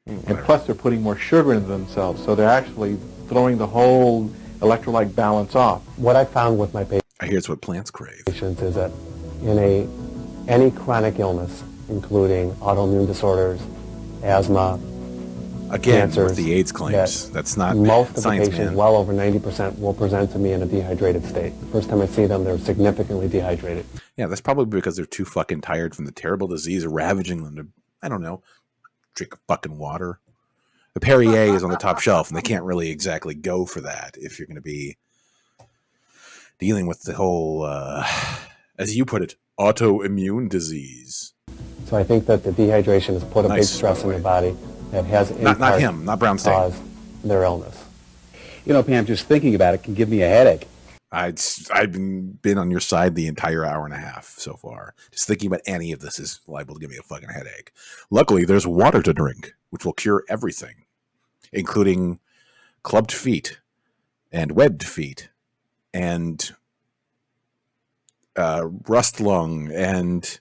And plus they're putting more sugar into themselves, so they're actually throwing the whole electrolyte balance off. What I found with my patients, I hear it's what plants crave, is that in any chronic illness, including autoimmune disorders, asthma, again, cancers, with the AIDS claims, that's not most of the science, patients, man. well over 90%, will present to me in a dehydrated state. The first time I see them, they're significantly dehydrated. Yeah, that's probably because they're too fucking tired from the terrible disease ravaging them to, I don't know, drink fucking water. The Perrier is on the top shelf, and they can't really exactly go for that if you're going to be dealing with the whole, as you put it, autoimmune disease. So I think that the dehydration has put a big stress on the body that has not him, not Brownstein, caused their illness. Pam, just thinking about it can give me a headache. I've been on your side the entire hour and a half so far. Just thinking about any of this is liable to give me a fucking headache. Luckily, there's water to drink, which will cure everything, including clubbed feet and webbed feet and rust lung and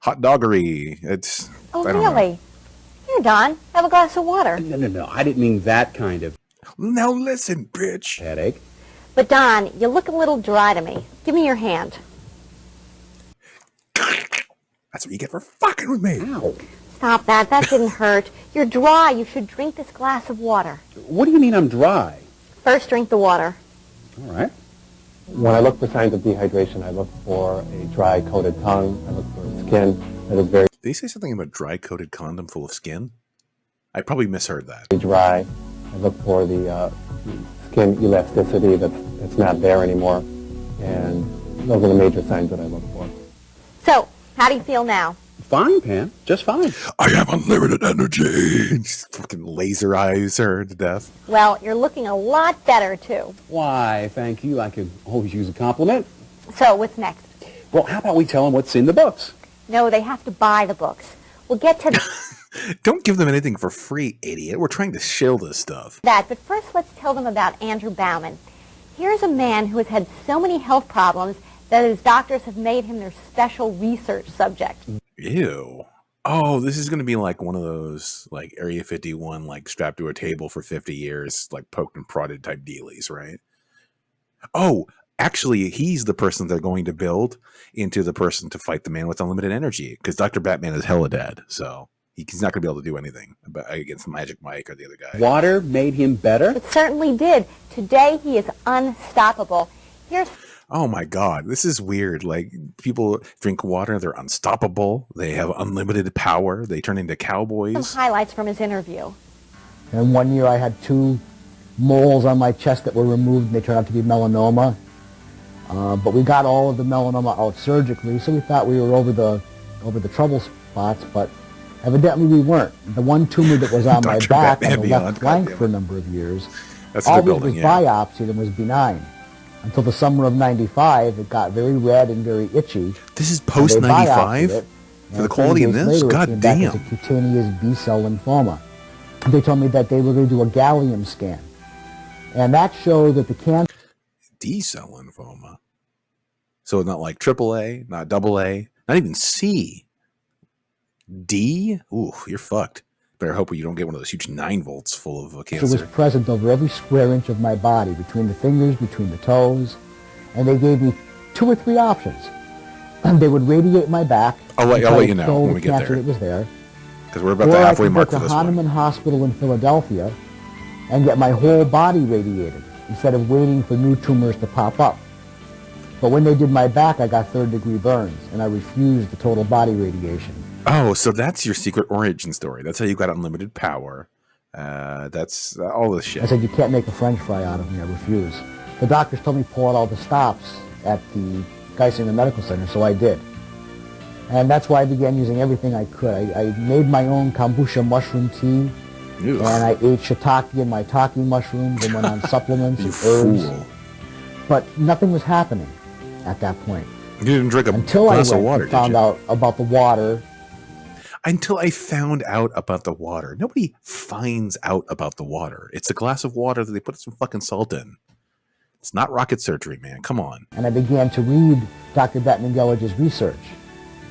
hot doggery. It's really? Here, Don, have a glass of water. No. I didn't mean that kind of. Now listen, bitch. Headache. But Don, you look a little dry to me. Give me your hand. That's what you get for fucking with me. Ow. Stop that. That didn't hurt. You're dry. You should drink this glass of water. What do you mean I'm dry? First, drink the water. All right. When I look for signs of dehydration, I look for a dry coated tongue. I look for skin that is very... Did he say something about dry coated condom full of skin? I probably misheard that. Dry. I look for the skin elasticity that's not there anymore. And those are the major signs that I look for. So, how do you feel now? Fine, Pam. Just fine. I have unlimited energy. Fucking laser eyes her to death. Well, you're looking a lot better, too. Why, thank you. I could always use a compliment. So, what's next? Well, how about we tell them what's in the books? No, they have to buy the books. We'll get to Don't give them anything for free, idiot. We're trying to shill this stuff. that, but first let's tell them about Andrew Bauman. Here's a man who has had so many health problems that his doctors have made him their special research subject. Ew. Oh, this is going to be like one of those, like, Area 51, like, strapped to a table for 50 years, like, poked and prodded type dealies, right? Oh, actually, he's the person they're going to build into the person to fight the man with unlimited energy, because Dr. Batman is hella dead, so he's not going to be able to do anything against Magic Mike or the other guy. Water made him better? It certainly did. Today he is unstoppable. Here's... Oh my God, this is weird. Like, people drink water, they're unstoppable, they have unlimited power, they turn into cowboys. Some highlights from his interview. And one year I had 2 moles on my chest that were removed, and they turned out to be melanoma. But we got all of the melanoma out surgically, so we thought we were over the trouble spots, but evidently we weren't. The one tumor that was on my back on the left flank for a number of years, always was biopsied and was benign. Until the summer of '95, it got very red and very itchy. This is post '95 for the quality in this. God damn! It was a cutaneous B-cell lymphoma. They told me that they were going to do a gallium scan, and that showed that the cancer D-cell lymphoma. So not like AAA, not AA, not even C. D? Ooh, you're fucked. Better hope you don't get one of those huge 9 volts full of cancer. It was present over every square inch of my body, between the fingers, between the toes, and they gave me 2 or 3 options. They would radiate my back. I'll let you know when we get there. It was there. Because we're about the halfway mark for this one. Or I could go to Hahnemann Hospital in Philadelphia and get my whole body radiated instead of waiting for new tumors to pop up. But when they did my back, I got third-degree burns, and I refused the total body radiation. Oh, so that's your secret origin story. That's how you got unlimited power. That's all this shit. I said, you can't make a French fry out of me. I refuse. The doctors told me to pull out all the stops at the Geisinger Medical Center, so I did. And that's why I began using everything I could. I made my own kombucha mushroom tea, and I ate shiitake and maitake mushrooms and went on supplements and herbs. Fool. But nothing was happening at that point. You didn't drink a Until glass I of water, and found out about the water. Until I found out about the water. Nobody finds out about the water. It's a glass of water that they put some fucking salt in. It's not rocket surgery, man. Come on. And I began to read Dr. Batman-Gellige's research.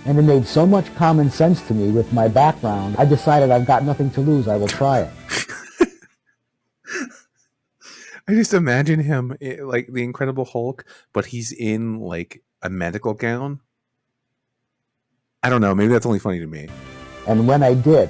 And it made so much common sense to me with my background, I decided I've got nothing to lose. I will try it. I just imagine him like the Incredible Hulk, but he's in like a medical gown. I don't know. Maybe that's only funny to me. And when I did,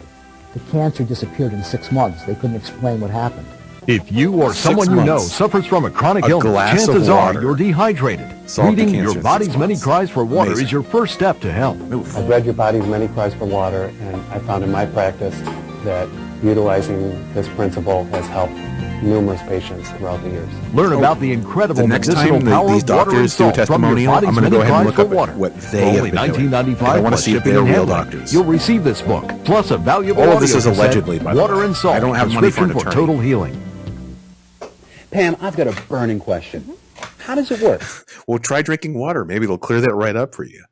the cancer disappeared in 6 months. They couldn't explain what happened. If you or someone you know suffers from a chronic illness, chances are you're dehydrated. Reading Your Body's Many Cries for Water is your first step to help. I've read Your Body's Many Cries for Water, and I found in my practice that utilizing this principle has helped numerous patients throughout the years. Learn about the incredible the next medicinal time power these of water and doctors do a salt from your testimonial, body's I'm going to many go ahead and cries look for up water. what For they have only been doing. I $19.95 want to plus see if shipping they're and real handling. doctors. You'll receive this book, plus a valuable All of audio this is cassette, allegedly, by the water way. and salt, I don't have money for an prescription for attorney. total healing. Pam, I've got a burning question. How does it work? Well, try drinking water. Maybe it'll clear that right up for you.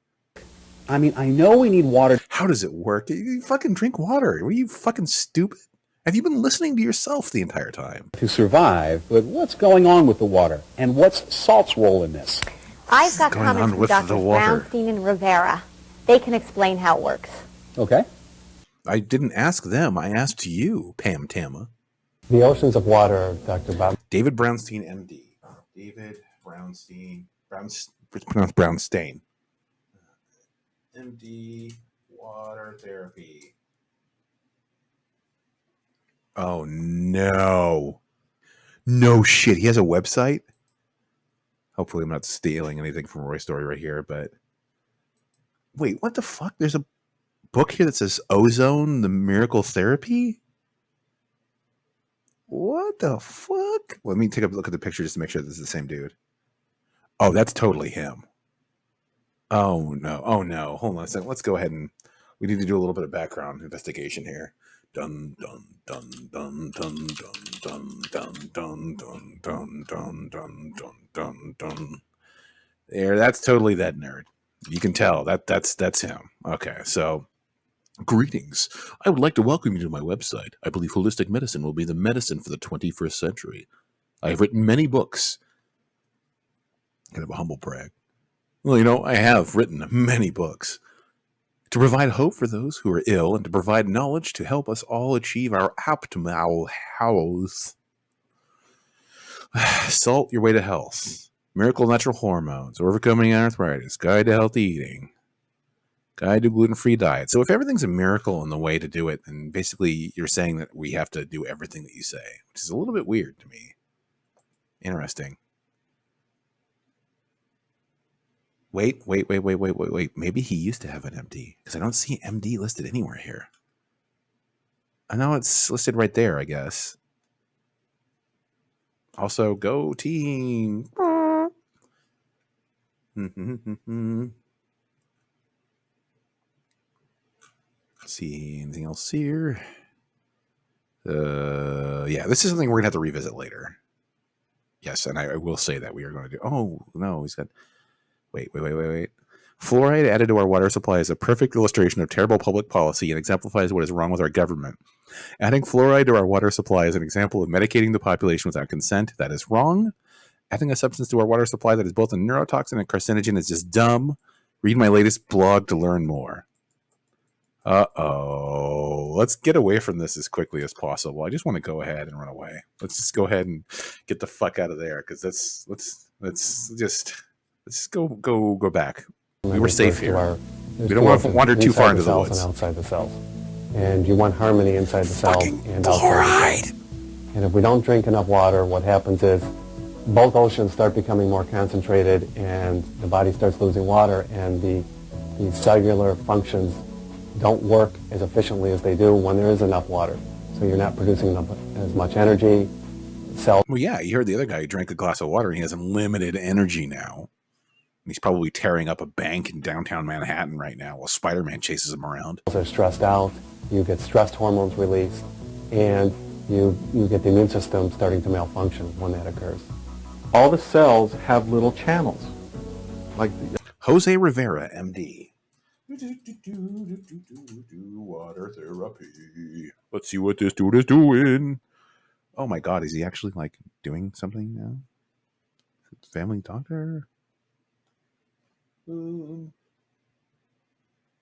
I mean, I know we need water. How does it work? You fucking drink water. Are you fucking stupid? Have you been listening to yourself the entire time? To survive, but what's going on with the water? And what's salt's role in this? I've got going on comments from with Drs. the water? Brownstein and Rivera. They can explain how it works. Okay. I didn't ask them. I asked you, Pam Tama. The oceans of water, Dr. Bob. David Brownstein, MD. David Brownstein. It's pronounced Brownstein. MD, water therapy. Oh, no. No shit. He has a website? Hopefully I'm not stealing anything from Roy's story right here, but... Wait, what the fuck? There's a book here that says Ozone, the Miracle Therapy? What the fuck? Let me take a look at the picture just to make sure this is the same dude. Oh, that's totally him. Oh, no. Oh, no. Hold on a second. Let's go ahead and... We need to do a little bit of background investigation here. Dun dun dun dun dun dun dun dun dun dun dun dun dun dun dun. There, that's totally that nerd. You can tell that's him. Okay, so greetings. I would like to welcome you to my website. I believe holistic medicine will be the medicine for the 21st century. I have written many books. Kind of a humble brag. Well, you know, I have written many books. To provide hope for those who are ill and to provide knowledge to help us all achieve our optimal health. Salt your way to health. Miracle natural hormones. Overcoming arthritis. Guide to healthy eating. Guide to gluten-free diet. So if everything's a miracle in the way to do it, then basically you're saying that we have to do everything that you say, which is a little bit weird to me. Interesting. Wait. Maybe he used to have an MD because I don't see MD listed anywhere here. I know it's listed right there, I guess. Also, go team. See anything else here? Yeah, this is something we're gonna have to revisit later. Yes, and I will say that we are going to do. Oh no, he's got. Wait. Fluoride added to our water supply is a perfect illustration of terrible public policy and exemplifies what is wrong with our government. Adding fluoride to our water supply is an example of medicating the population without consent. That is wrong. Adding a substance to our water supply that is both a neurotoxin and carcinogen is just dumb. Read my latest blog to learn more. Uh-oh. Let's get away from this as quickly as possible. I just want to go ahead and run away. Let's just go ahead and get the fuck out of there because let's go back. We were safe here. We don't want to wander too far into the woods. And outside the cells. And you want harmony inside the cells and outside the cells. And if we don't drink enough water, what happens is both oceans start becoming more concentrated and the body starts losing water, and the cellular functions don't work as efficiently as they do when there is enough water. So you're not producing enough, as much energy. Well, yeah, you heard the other guy who drank a glass of water and he has unlimited energy now. He's probably tearing up a bank in downtown Manhattan right now while Spider-Man chases him around. They're stressed out, you get stress hormones released, and you get the immune system starting to malfunction when that occurs. All the cells have little channels. Like Jose Rivera, MD. Water therapy. Let's see what this dude is doing. Oh my God, is he actually like doing something now? Family doctor? Well,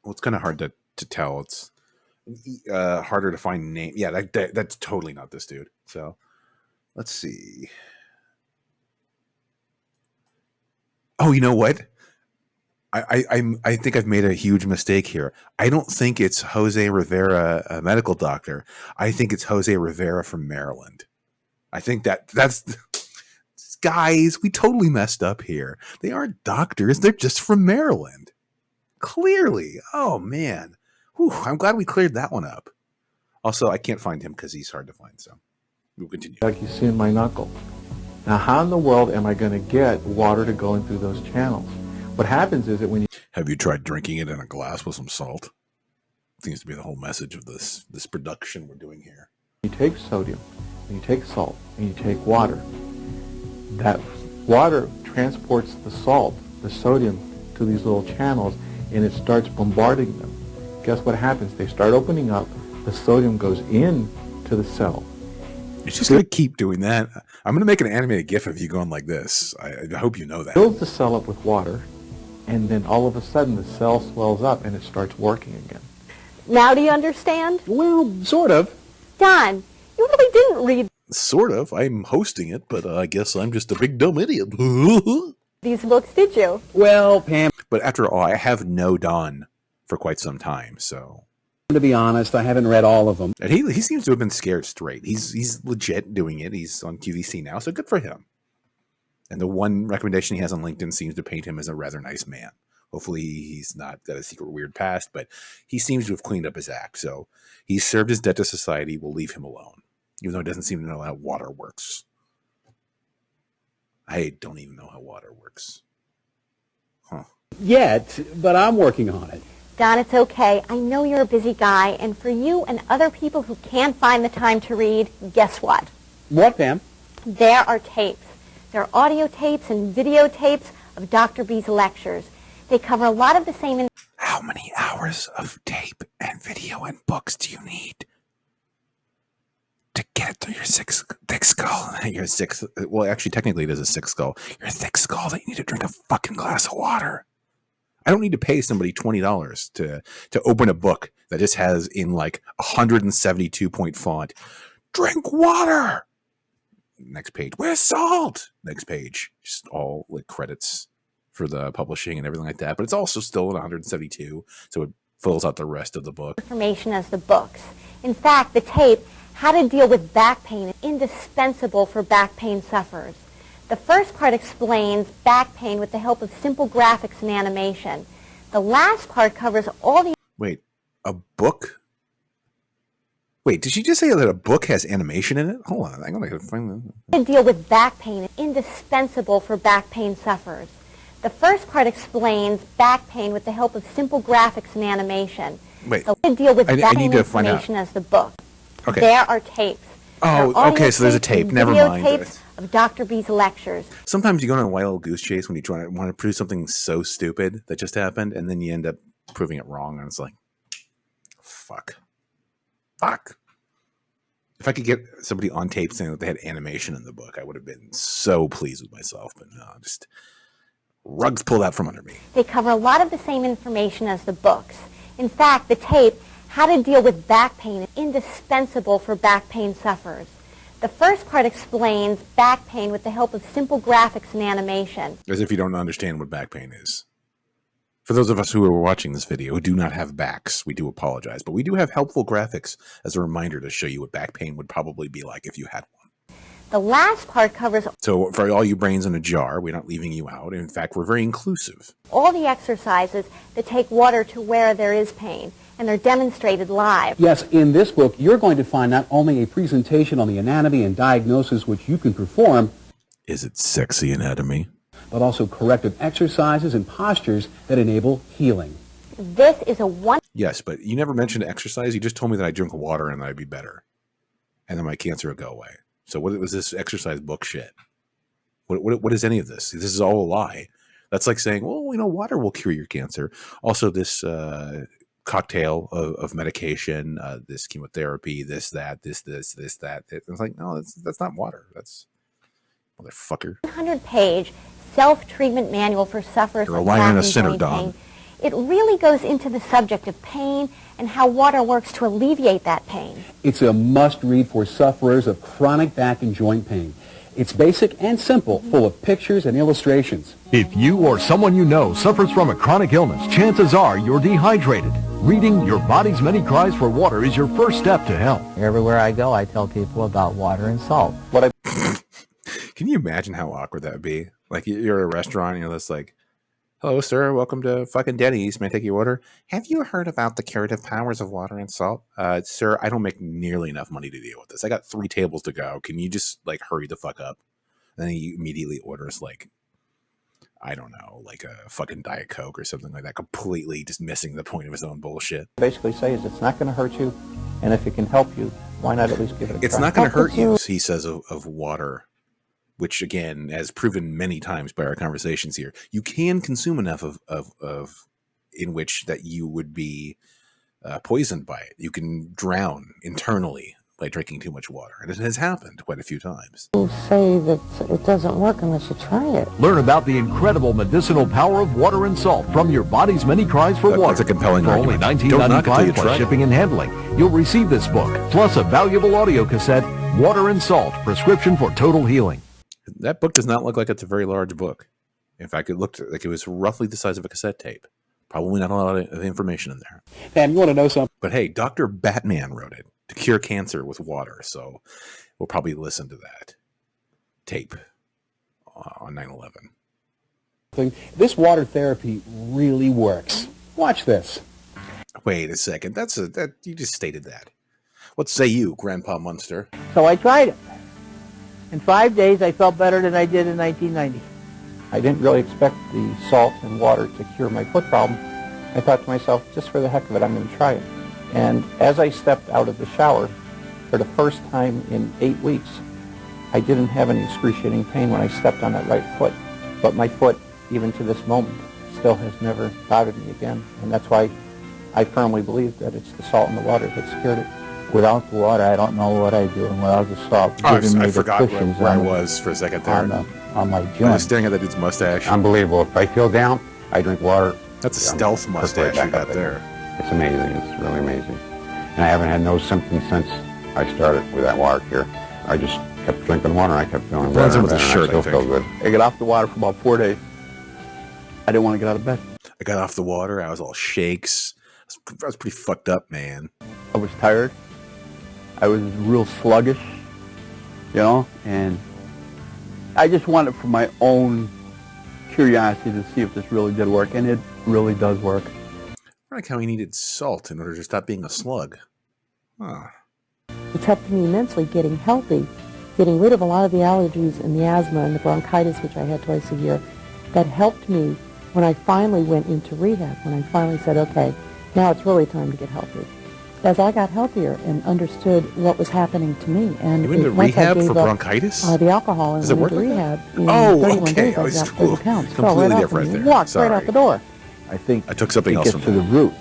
it's kind of hard to tell. It's harder to find name. Yeah, that's totally not this dude. So let's see. Oh, you know what? I think I've made a huge mistake here. I don't think it's Jose Rivera, a medical doctor. I think it's Jose Rivera from Maryland. I think that's guys, we totally messed up here. They aren't doctors. They're just from Maryland. Clearly. Oh, man. Whew, I'm glad we cleared that one up. Also, I can't find him because he's hard to find, so we'll continue. Like you see in my knuckle. Now, how in the world am I going to get water to go in through those channels? What happens is that when you... Have you tried drinking it in a glass with some salt? Seems to be the whole message of this production we're doing here. You take sodium, and you take salt, and you take water. That water transports the salt, the sodium, to these little channels, and it starts bombarding them. Guess what happens? They start opening up, the sodium goes into the cell. You're just going to keep doing that. I'm going to make an animated GIF of you going like this. I hope you know that. Fills the cell up with water, and then all of a sudden the cell swells up and it starts working again. Now do you understand? Well, sort of. Don, you really didn't read... Sort of. I'm hosting it, but I guess I'm just a big dumb idiot. these books, did you? Well, Pam... But after all, I have known Don for quite some time, so... To be honest, I haven't read all of them. And he seems to have been scared straight. He's legit doing it. He's on QVC now, so good for him. And the one recommendation he has on LinkedIn seems to paint him as a rather nice man. Hopefully he's not got a secret weird past, but he seems to have cleaned up his act. So he's served his debt to society. We'll leave him alone, even though he doesn't seem to know how water works. I don't even know how water works. Huh. Yet, but I'm working on it. Don, it's okay. I know you're a busy guy, and for you and other people who can't find the time to read, guess what? What, Pam? There are tapes. There are audio tapes and videotapes of Dr. B's lectures. They cover a lot of the same... How many hours of tape and video and books do you need to get it through your thick skull? Your six... Well, actually, technically, it is a thick skull. Your thick skull that you need to drink a fucking glass of water. I don't need to pay somebody $20 to open a book that just has in like 172-point font, drink water. Next page, where's salt? Next page, just all like credits for the publishing and everything like that. But it's also still in 172, so it fills out the rest of the book. Information as the books. In fact, the tape, How to Deal with Back Pain, is indispensable for back pain sufferers. The first part explains back pain with the help of simple graphics and animation. The last part covers all the... Wait, a book? Wait, did she just say that a book has animation in it? Hold on, I'm going to find that. How to Deal with Back Pain is indispensable for back pain sufferers. The first part explains back pain with the help of simple graphics and animation. Wait, How to Deal with Back I need Pain to find out. information as the book. Okay. There are tapes. Oh, okay, so there's a tape. Never mind. Tapes of Dr. B's lectures. Sometimes you go on a wild goose chase when you want to prove something so stupid that just happened, and then you end up proving it wrong, and it's like, fuck. If I could get somebody on tape saying that they had animation in the book, I would have been so pleased with myself. But no, just rugs pulled out from under me. They cover a lot of the same information as the books. In fact, the tape, How to Deal with Back Pain, is indispensable for back pain sufferers. The first part explains back pain with the help of simple graphics and animation. As if you don't understand what back pain is. For those of us who are watching this video who do not have backs, we do apologize. But we do have helpful graphics as a reminder to show you what back pain would probably be like if you had one. The last part covers So for all you brains in a jar, we're not leaving you out. In fact, we're very inclusive. all the exercises that take water to where there is pain, and they're demonstrated live. Yes, in this book, you're going to find not only a presentation on the anatomy and diagnosis which you can perform. Is it sexy anatomy? But also corrective exercises and postures that enable healing. This is a one... Yes, but you never mentioned exercise. You just told me that I drink water and that I'd be better. And then my cancer would go away. So what was this exercise book shit? What is any of this? This is all a lie. That's like saying, well, you know, water will cure your cancer. Also, this cocktail of medication, this chemotherapy, this, that. It's like, no, that's not water. That's motherfucker. 100-page self-treatment manual for sufferers You're a with liar and a back and sinner, joint Don. pain. It really goes into the subject of pain and how water works to alleviate that pain. It's a must-read for sufferers of chronic back and joint pain. It's basic and simple, full of pictures and illustrations. If you or someone you know suffers from a chronic illness, chances are you're dehydrated. Reading Your Body's Many Cries for Water is your first step to health. Everywhere I go, I tell people about water and salt. Can you imagine how awkward that would be? Like you're at a restaurant, you know, that's like, hello, sir. Welcome to fucking Denny's. May I take your order? Have you heard about the curative powers of water and salt? Sir, I don't make nearly enough money to deal with this. I got 3 tables to go. Can you just, like, hurry the fuck up? And then he immediately orders, like, I don't know, like a fucking Diet Coke or something like that, completely just missing the point of his own bullshit. Basically say is it's not going to hurt you, and if it can help you, why not at least give it a try? It's not going to hurt you, he says of water, which again, as proven many times by our conversations here, you can consume enough of in which that you would be poisoned by it. You can drown internally by drinking too much water. And it has happened quite a few times. People say that it doesn't work unless you try it. Learn about the incredible medicinal power of water and salt from Your Body's Many Cries for Water. That's a compelling For argument. only Don't knock it till $19.95 you plus try it. shipping and handling. You'll receive this book, plus a valuable audio cassette, Water and Salt, Prescription for Total Healing. That book does not look like it's a very large book. In fact, it looked like it was roughly the size of a cassette tape. Probably not a lot of information in there. Pam, you want to know something? But hey, Dr. Batman wrote it to cure cancer with water. So we'll probably listen to that tape on 9/11. This water therapy really works. Watch this. Wait a second. That you just stated that. What say you, Grandpa Munster? So I tried it. In 5 days, I felt better than I did in 1990. I didn't really expect the salt and water to cure my foot problem. I thought to myself, just for the heck of it, I'm going to try it. And as I stepped out of the shower, for the first time in 8 weeks, I didn't have any excruciating pain when I stepped on that right foot. But my foot, even to this moment, still has never bothered me again. And that's why I firmly believe that it's the salt and the water that's cured it. Without the water, I don't know what I do, and without the salt, I forgot where I was for a second there. On my I was joint. staring at that dude's mustache. Unbelievable. If I feel down, I drink water. That's a stealth mustache you got there. It's amazing. It's really amazing. And I haven't had no symptoms since I started with that water cure. I just kept drinking water. I kept feeling better and better, and I still feel good. I got off the water for about 4 days. I didn't want to get out of bed. I got off the water. I was all shakes. I was pretty fucked up, man. I was tired. I was real sluggish, you know, and I just wanted for my own curiosity to see if this really did work, and it really does work. I like how he needed salt in order to stop being a slug. Huh. It's helped me immensely getting healthy, getting rid of a lot of the allergies and the asthma and the bronchitis, which I had twice a year. That helped me when I finally went into rehab, when I finally said, okay, now it's really time to get healthy. As I got healthier and understood what was happening to me, and You went into once I rehab gave for up, bronchitis? the alcohol, and Does it went work into like that? rehab, in Oh, 31 okay. days I I was dropped 30 pounds. Fell completely right off different and there. walked Sorry. right out the door. I think I took something it else gets from to that. the root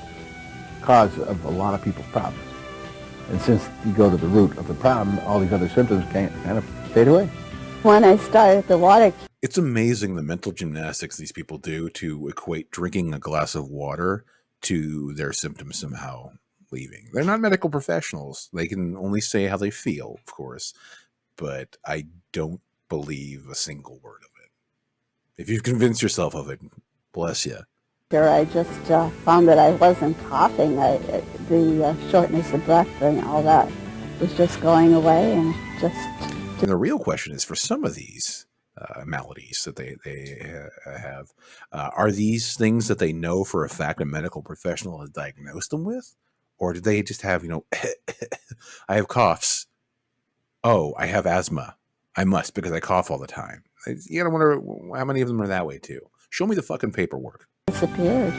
cause of a lot of people's problems. And since you go to the root of the problem, all these other symptoms kind of fade away. When I started the water... It's amazing the mental gymnastics these people do to equate drinking a glass of water to their symptoms somehow leaving. They're not medical professionals. They can only say how they feel, of course. But I don't believe a single word of it. If you've convinced yourself of it, bless you. I just found that I wasn't coughing. The shortness of breath and all that was just going away, and just And the real question is, for some of these maladies that they have, are these things that they know for a fact a medical professional has diagnosed them with? Or do they just have, I have coughs. Oh, I have asthma. I must because I cough all the time. You gotta wonder how many of them are that way too. Show me the fucking paperwork. Disappeared.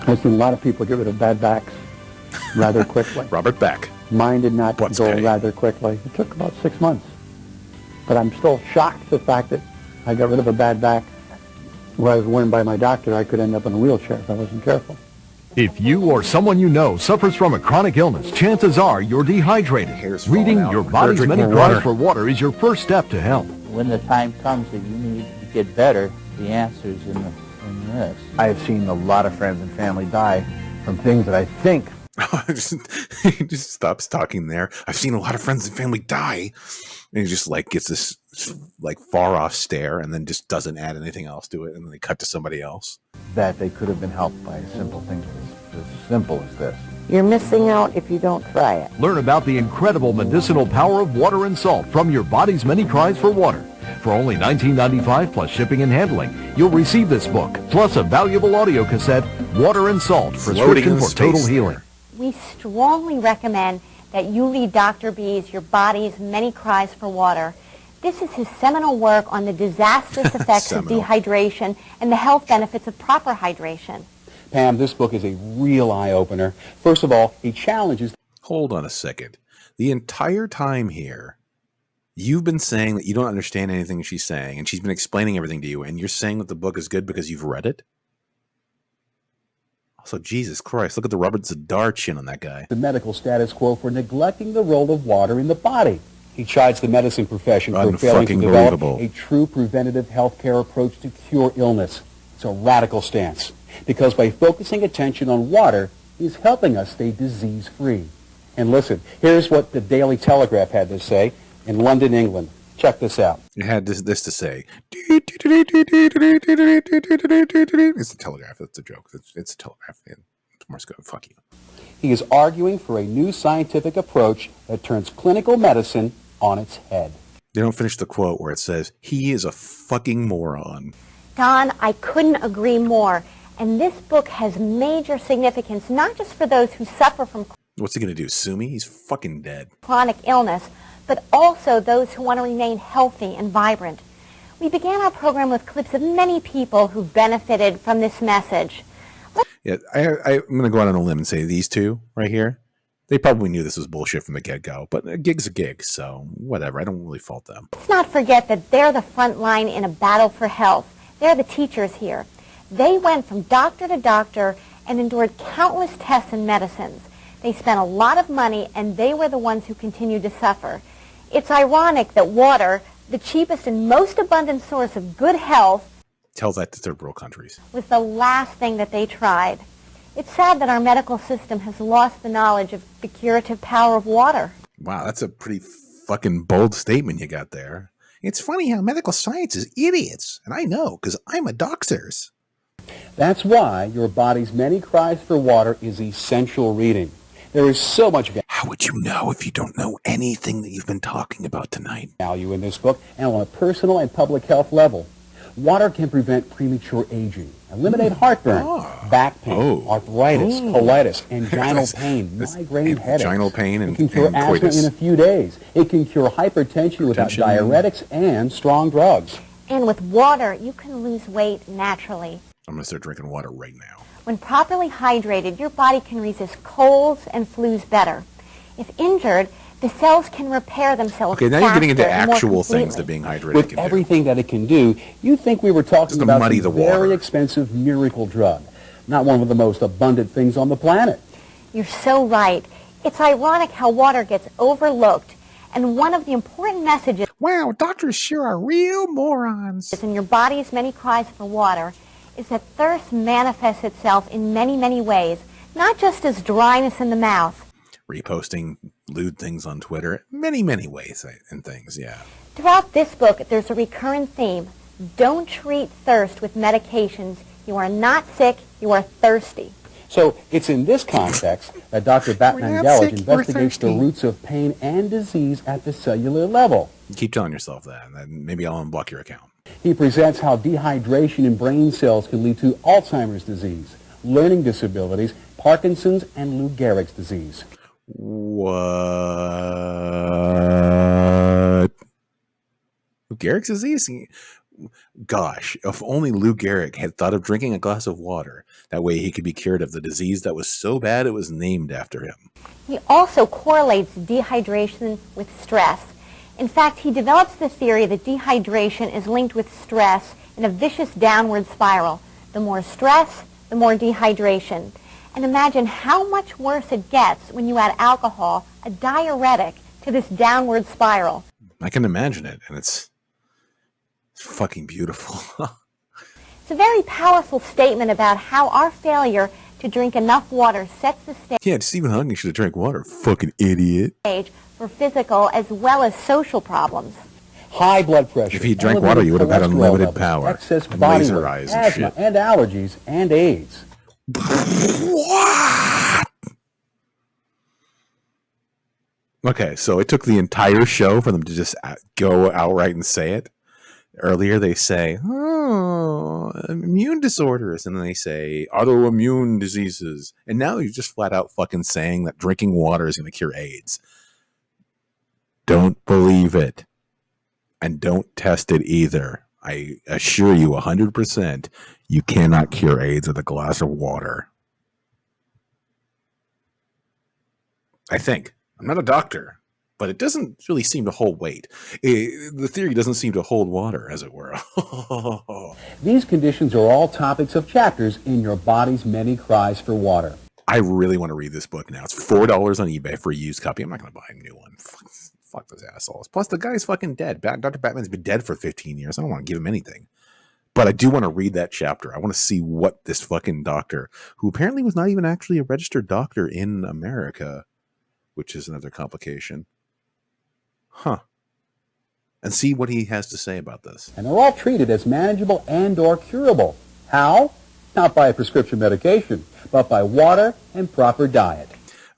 I've seen a lot of people get rid of bad backs rather quickly. Robert Beck. Mine did not go rather quickly. It took about 6 months. But I'm still shocked at the fact that I got rid of a bad back where I was warned by my doctor I could end up in a wheelchair if I wasn't careful. If you or someone you know suffers from a chronic illness, chances are you're dehydrated. Reading your body's many cries for water is your first step to health. When the time comes that you need to get better, the answer's in this. I have seen a lot of friends and family die from things that I think. He just stops talking there. I've seen a lot of friends and family die. And he just gets this far off stare and then just doesn't add anything else to it. And then they cut to somebody else. That they could have been helped by simple things as simple as this. You're missing out if you don't try it. Learn about the incredible medicinal power of water and salt from your body's many cries for water. For only $19.95 plus shipping and handling, you'll receive this book, plus a valuable audio cassette, Water and Salt, Prescription for Total Healing. We strongly recommend that you read Dr. B's Your Body's Many Cries for Water. This is his seminal work on the disastrous effects of dehydration and the health benefits of proper hydration. Pam, this book is a real eye-opener. First of all, he challenges... Hold on a second. The entire time here, you've been saying that you don't understand anything she's saying, and she's been explaining everything to you, and you're saying that the book is good because you've read it? Also, Jesus Christ, look at the Robert Zadar chin on that guy. The medical status quo for neglecting the role of water in the body. He chides the medicine profession for failing to develop a true preventative healthcare approach to cure illness. It's a radical stance, because by focusing attention on water, he's helping us stay disease-free. And listen, here's what the Daily Telegraph had to say in London, England. Check this out. It had this to say. It's the Telegraph. That's a joke. It's a Telegraph. Morse code. Fuck you. He is arguing for a new scientific approach that turns clinical medicine on its head. They don't finish the quote where it says, he is a fucking moron. Don, I couldn't agree more. And this book has major significance, not just for those who suffer from What's he going to do, sue me? He's fucking dead. Chronic illness, but also those who want to remain healthy and vibrant. We began our program with clips of many people who benefited from this message. Yeah, I'm going to go out on a limb and say these two right here, they probably knew this was bullshit from the get-go, but a gig's a gig, so whatever. I don't really fault them. Let's not forget that they're the front line in a battle for health. They're the teachers here. They went from doctor to doctor and endured countless tests and medicines. They spent a lot of money, and they were the ones who continued to suffer. It's ironic that water, the cheapest and most abundant source of good health, tell that to third world countries, was the last thing that they tried. It's sad that our medical system has lost the knowledge of the curative power of water. Wow, that's a pretty fucking bold statement you got there. It's funny how medical science is idiots, and I know, because I'm a doctor. That's why Your Body's Many Cries for Water is essential reading. There is so much value. How would you know if you don't know anything that you've been talking about tonight? Value in this book, and on a personal and public health level. Water can prevent premature aging, eliminate heartburn, back pain, arthritis, colitis, anginal pain, migraine headaches. Anginal pain and it can cure asthma coitus. In a few days. It can cure hypertension without diuretics and strong drugs. And with water, you can lose weight naturally. I'm going to start drinking water right now. When properly hydrated, your body can resist colds and flus better. If injured, the cells can repair themselves Okay, now you're getting into actual things that being hydrated With can everything that it can do, you'd think we were talking about muddy a the very water. expensive miracle drug, not one of the most abundant things on the planet. You're so right. It's ironic how water gets overlooked, and one of the important messages... Wow, doctors sure are real morons. ...in Your Body's Many Cries for Water is that thirst manifests itself in many, many ways, not just as dryness in the mouth. Reposting lewd things on Twitter, many ways and things, yeah. Throughout this book, there's a recurrent theme. Don't treat thirst with medications. You are not sick, you are thirsty. So it's in this context that Dr. Batman-Gallage investigates the roots of pain and disease at the cellular level. You keep telling yourself that, and then maybe I'll unblock your account. He presents how dehydration in brain cells can lead to Alzheimer's disease, learning disabilities, Parkinson's, and Lou Gehrig's disease. What? Lou Gehrig's disease? Gosh, if only Lou Gehrig had thought of drinking a glass of water. That way he could be cured of the disease that was so bad it was named after him. He also correlates dehydration with stress. In fact, he develops the theory that dehydration is linked with stress in a vicious downward spiral. The more stress, the more dehydration. And imagine how much worse it gets when you add alcohol, a diuretic, to this downward spiral. I can imagine it, and it's fucking beautiful. It's a very powerful statement about how our failure to drink enough water sets the stage. Yeah, Stephen Hawking should have drank water, fucking idiot. For physical as well as social problems. High blood pressure. If he drank water, you would have had unlimited power. Excess and body laser weight, eyes and asthma, shit. and allergies, and AIDS. What? Okay, so it took the entire show for them to just go outright and say it. Earlier they say, immune disorders, and then they say autoimmune diseases. And now you're just flat out fucking saying that drinking water is going to cure AIDS. Don't believe it. And don't test it either. I assure you 100% you cannot cure AIDS with a glass of water. I think. I'm not a doctor, but it doesn't really seem to hold weight. The theory doesn't seem to hold water, as it were. These conditions are all topics of chapters in Your Body's Many Cries for Water. I really want to read this book now. It's $4 on eBay for a used copy. I'm not going to buy a new one. Fuck those assholes. Plus, the guy's fucking dead. Dr. Batman's been dead for 15 years. I don't want to give him anything. But I do want to read that chapter. I want to see what this fucking doctor, who apparently was not even actually a registered doctor in America, which is another complication. Huh. And see what he has to say about this. And they're all treated as manageable and or curable. How? Not by a prescription medication, but by water and proper diet.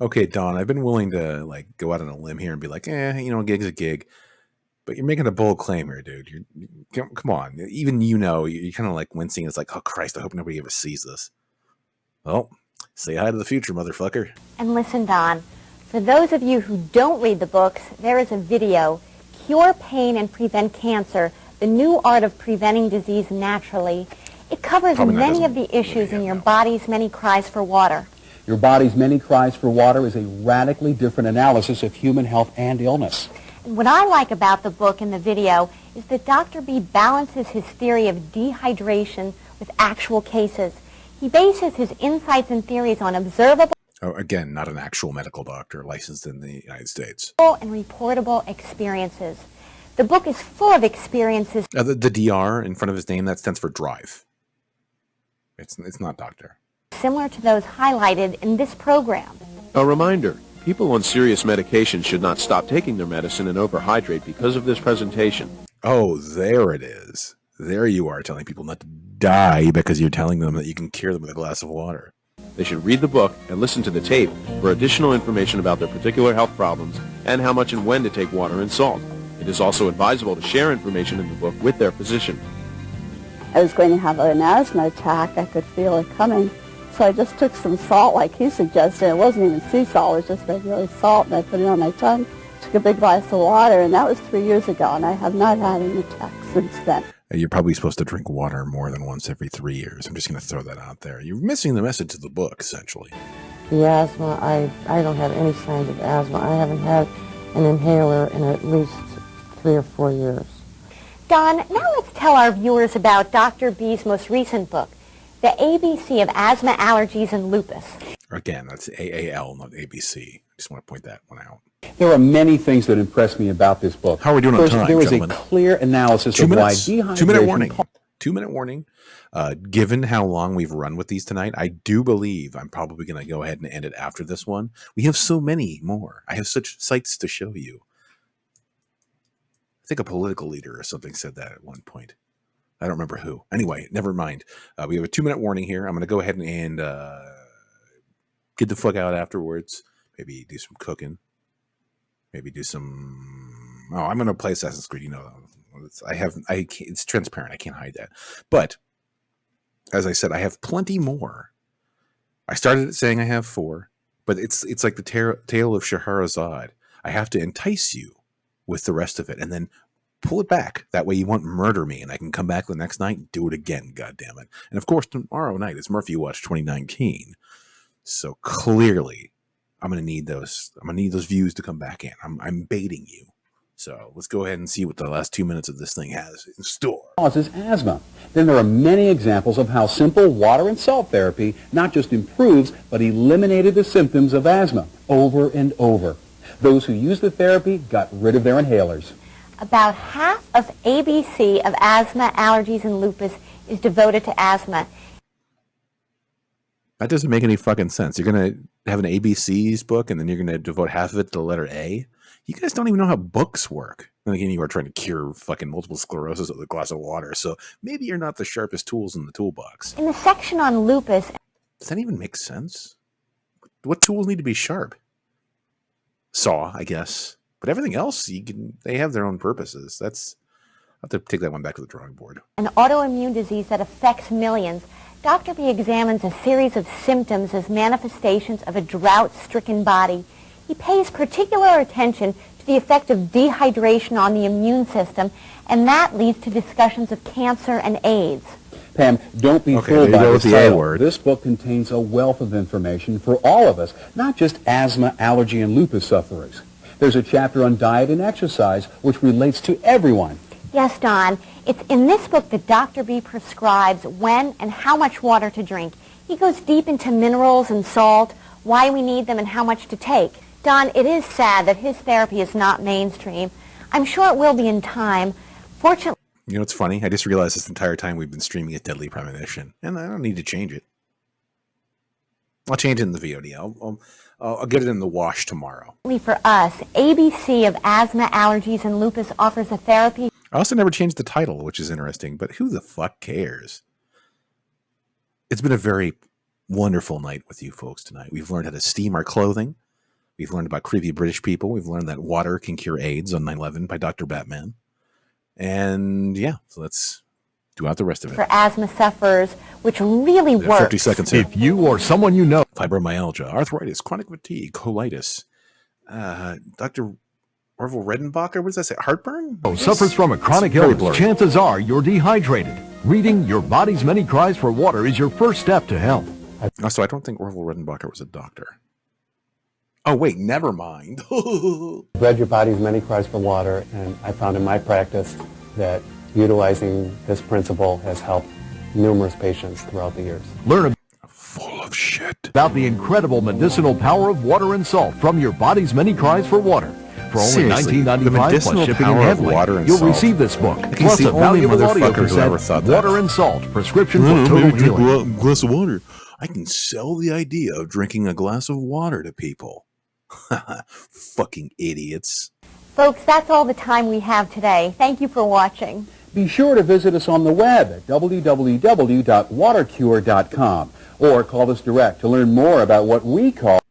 Okay, Don, I've been willing to go out on a limb here and be like, a gig's a gig. But you're making a bold claim here, dude. Come on. Even you're kind of wincing. It's like, oh, Christ, I hope nobody ever sees this. Well, say hi to the future, motherfucker. And listen, Don, for those of you who don't read the books, there is a video, Cure Pain and Prevent Cancer, The New Art of Preventing Disease Naturally. It covers many of the issues in Your Body's Many Cries for Water. Your Body's Many Cries for Water is a radically different analysis of human health and illness. And what I like about the book and the video is that Dr. B balances his theory of dehydration with actual cases. He bases his insights and theories on observable again, not an actual medical doctor licensed in the United States. And reportable experiences. The book is full of experiences. The DR in front of his name, that stands for drive. It's not doctor. Similar to those highlighted in this program. A reminder, people on serious medication should not stop taking their medicine and overhydrate because of this presentation. Oh, there it is. There you are telling people not to die because you're telling them that you can cure them with a glass of water. They should read the book and listen to the tape for additional information about their particular health problems and how much and when to take water and salt. It is also advisable to share information in the book with their physician. I was going to have an asthma attack. I could feel it coming. So I just took some salt like he suggested. It wasn't even sea salt. It was just regular salt, and I put it on my tongue, took a big glass of water, and that was 3 years ago, and I have not had an attack since then. You're probably supposed to drink water more than once every 3 years. I'm just going to throw that out there. You're missing the message of the book, essentially. The asthma, I don't have any signs of asthma. I haven't had an inhaler in at least 3 or 4 years. Don, now let's tell our viewers about Dr. B's most recent book, The ABC of Asthma, Allergies, and Lupus. Again, that's AAL, not ABC. I just want to point that one out. There are many things that impress me about this book. How are we doing First, on time, there is gentlemen? a clear analysis of why dehydration... 2 minute warning. 2 minute warning. Given how long we've run with these tonight, I do believe I'm probably going to go ahead and end it after this one. We have so many more. I have such sights to show you. I think a political leader or something said that at one point. I don't remember who. Anyway, never mind. We have a 2 minute warning here. I'm going to go ahead and get the fuck out afterwards. Maybe do some cooking. Maybe do some. Oh, I'm gonna play Assassin's Creed. It's transparent. I can't hide that. But as I said, I have plenty more. I started saying I have 4, but it's like the tale of Scheherazade. I have to entice you with the rest of it, and then pull it back. That way you won't murder me, and I can come back the next night and do it again. God damn it! And of course, tomorrow night is Murphy Watch 2019. So clearly, I'm gonna need those. I'm gonna need those views to come back in. I'm baiting you. So let's go ahead and see what the last 2 minutes of this thing has in store. Causes asthma. Then there are many examples of how simple water and salt therapy not just improves, but eliminated the symptoms of asthma over and over. Those who used the therapy got rid of their inhalers. About half of ABC of asthma, allergies, and lupus is devoted to asthma. That doesn't make any fucking sense. You're going to have an ABC's book, and then you're going to devote half of it to the letter A? You guys don't even know how books work. And again, you are trying to cure fucking multiple sclerosis with a glass of water, so maybe you're not the sharpest tools in the toolbox. In the section on lupus... Does that even make sense? What tools need to be sharp? Saw, I guess. But everything else, they have their own purposes. I'll have to take that one back to the drawing board. An autoimmune disease that affects millions. Dr. B examines a series of symptoms as manifestations of a drought-stricken body. He pays particular attention to the effect of dehydration on the immune system, and that leads to discussions of cancer and AIDS. Pam, don't be fooled by this title. This book contains a wealth of information for all of us, not just asthma, allergy, and lupus sufferers. There's a chapter on diet and exercise, which relates to everyone. Yes, Don. It's in this book that Dr. B prescribes when and how much water to drink. He goes deep into minerals and salt, why we need them, and how much to take. Don, it is sad that his therapy is not mainstream. I'm sure it will be in time. Fortunately... You know what's funny? I just realized this entire time we've been streaming a Deadly Premonition, and I don't need to change it. I'll change it in the VOD. I'll get it in the wash tomorrow. For us, ABC of asthma, allergies, and lupus offers a therapy... I also never changed the title, which is interesting, but who the fuck cares? It's been a very wonderful night with you folks tonight. We've learned how to steam our clothing. We've learned about creepy British people. We've learned that water can cure AIDS on 9/11 by Dr. Batman. And yeah, so let's do out the rest of it. For asthma sufferers, which really works. 50 seconds here. If you or someone you know. Fibromyalgia, arthritis, chronic fatigue, colitis. Dr. Orville Redenbacher, what does that say? Heartburn? Suffers from a chronic illness. Chances are you're dehydrated. Reading Your Body's Many Cries for Water is your first step to health. Also, I don't think Orville Redenbacher was a doctor. Oh, wait, never mind. I've read Your Body's Many Cries for Water, and I found in my practice that utilizing this principle has helped numerous patients throughout the years. Learn full of shit about the incredible medicinal power of water and salt from Your Body's Many Cries for Water. For only $19.95 plus shipping and handling, you'll receive this book, plus a valuable audio cassette, Water and Salt, prescription for total healing. A glass of water. I can sell the idea of drinking a glass of water to people. Fucking idiots. Folks, that's all the time we have today. Thank you for watching. Be sure to visit us on the web at www.watercure.com or call us direct to learn more about what we call...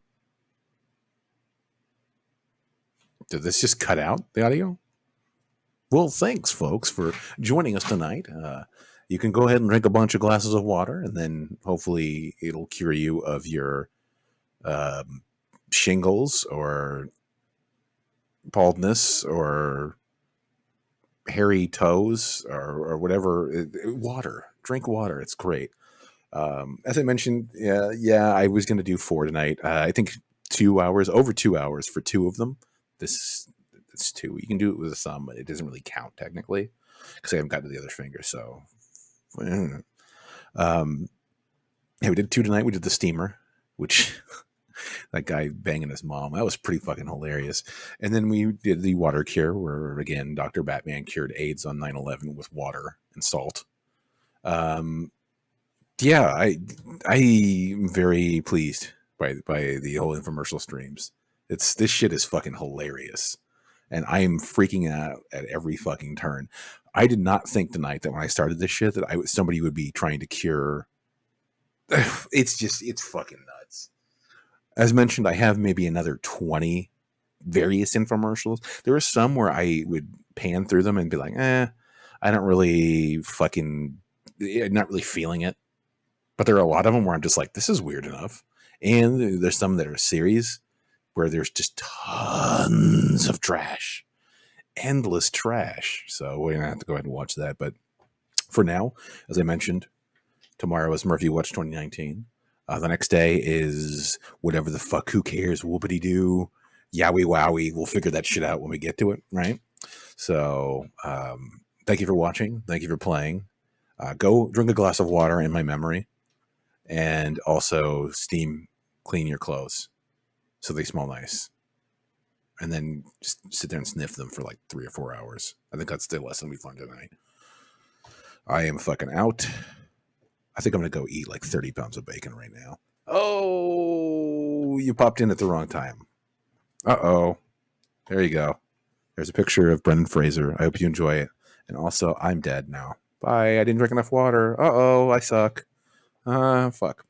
Did this just cut out, the audio? Well, thanks, folks, for joining us tonight. You can go ahead and drink a bunch of glasses of water, and then hopefully it'll cure you of your shingles or baldness or hairy toes or whatever. Water. Drink water. It's great. As I mentioned, yeah, I was going to do 4 tonight. I think 2 hours, over 2 hours for 2 of them. It's 2. You can do it with a thumb, but it doesn't really count technically because I haven't got to the other finger. So, yeah, we did 2 tonight. We did the steamer, which that guy banging his mom, that was pretty fucking hilarious. And then we did the water cure, where again Dr. Batman cured AIDS on 9/11 with water and salt. Yeah, I'm very pleased by the whole infomercial streams. This shit is fucking hilarious, and I am freaking out at every fucking turn. I did not think tonight that when I started this shit that somebody would be trying to cure. It's fucking nuts. As mentioned, I have maybe another 20 various infomercials. There are some where I would pan through them and be like, I don't really not really feeling it. But there are a lot of them where I'm just like, this is weird enough. And there's some that are series where there's just tons of trash. Endless trash. So we're going to have to go ahead and watch that. But for now, as I mentioned, tomorrow is Murphy Watch 2019. The next day is whatever the fuck, who cares, whoopity doo, yowie wowie. We'll figure that shit out when we get to it, right? So thank you for watching. Thank you for playing. Go drink a glass of water in my memory. And also steam clean your clothes so they smell nice. And then just sit there and sniff them for like 3 or 4 hours. I think that's the lesson we've learned tonight. I am fucking out. I think I'm going to go eat like 30 pounds of bacon right now. Oh, you popped in at the wrong time. Uh-oh. There you go. There's a picture of Brendan Fraser. I hope you enjoy it. And also, I'm dead now. Bye. I didn't drink enough water. Uh-oh, I suck. Fuck.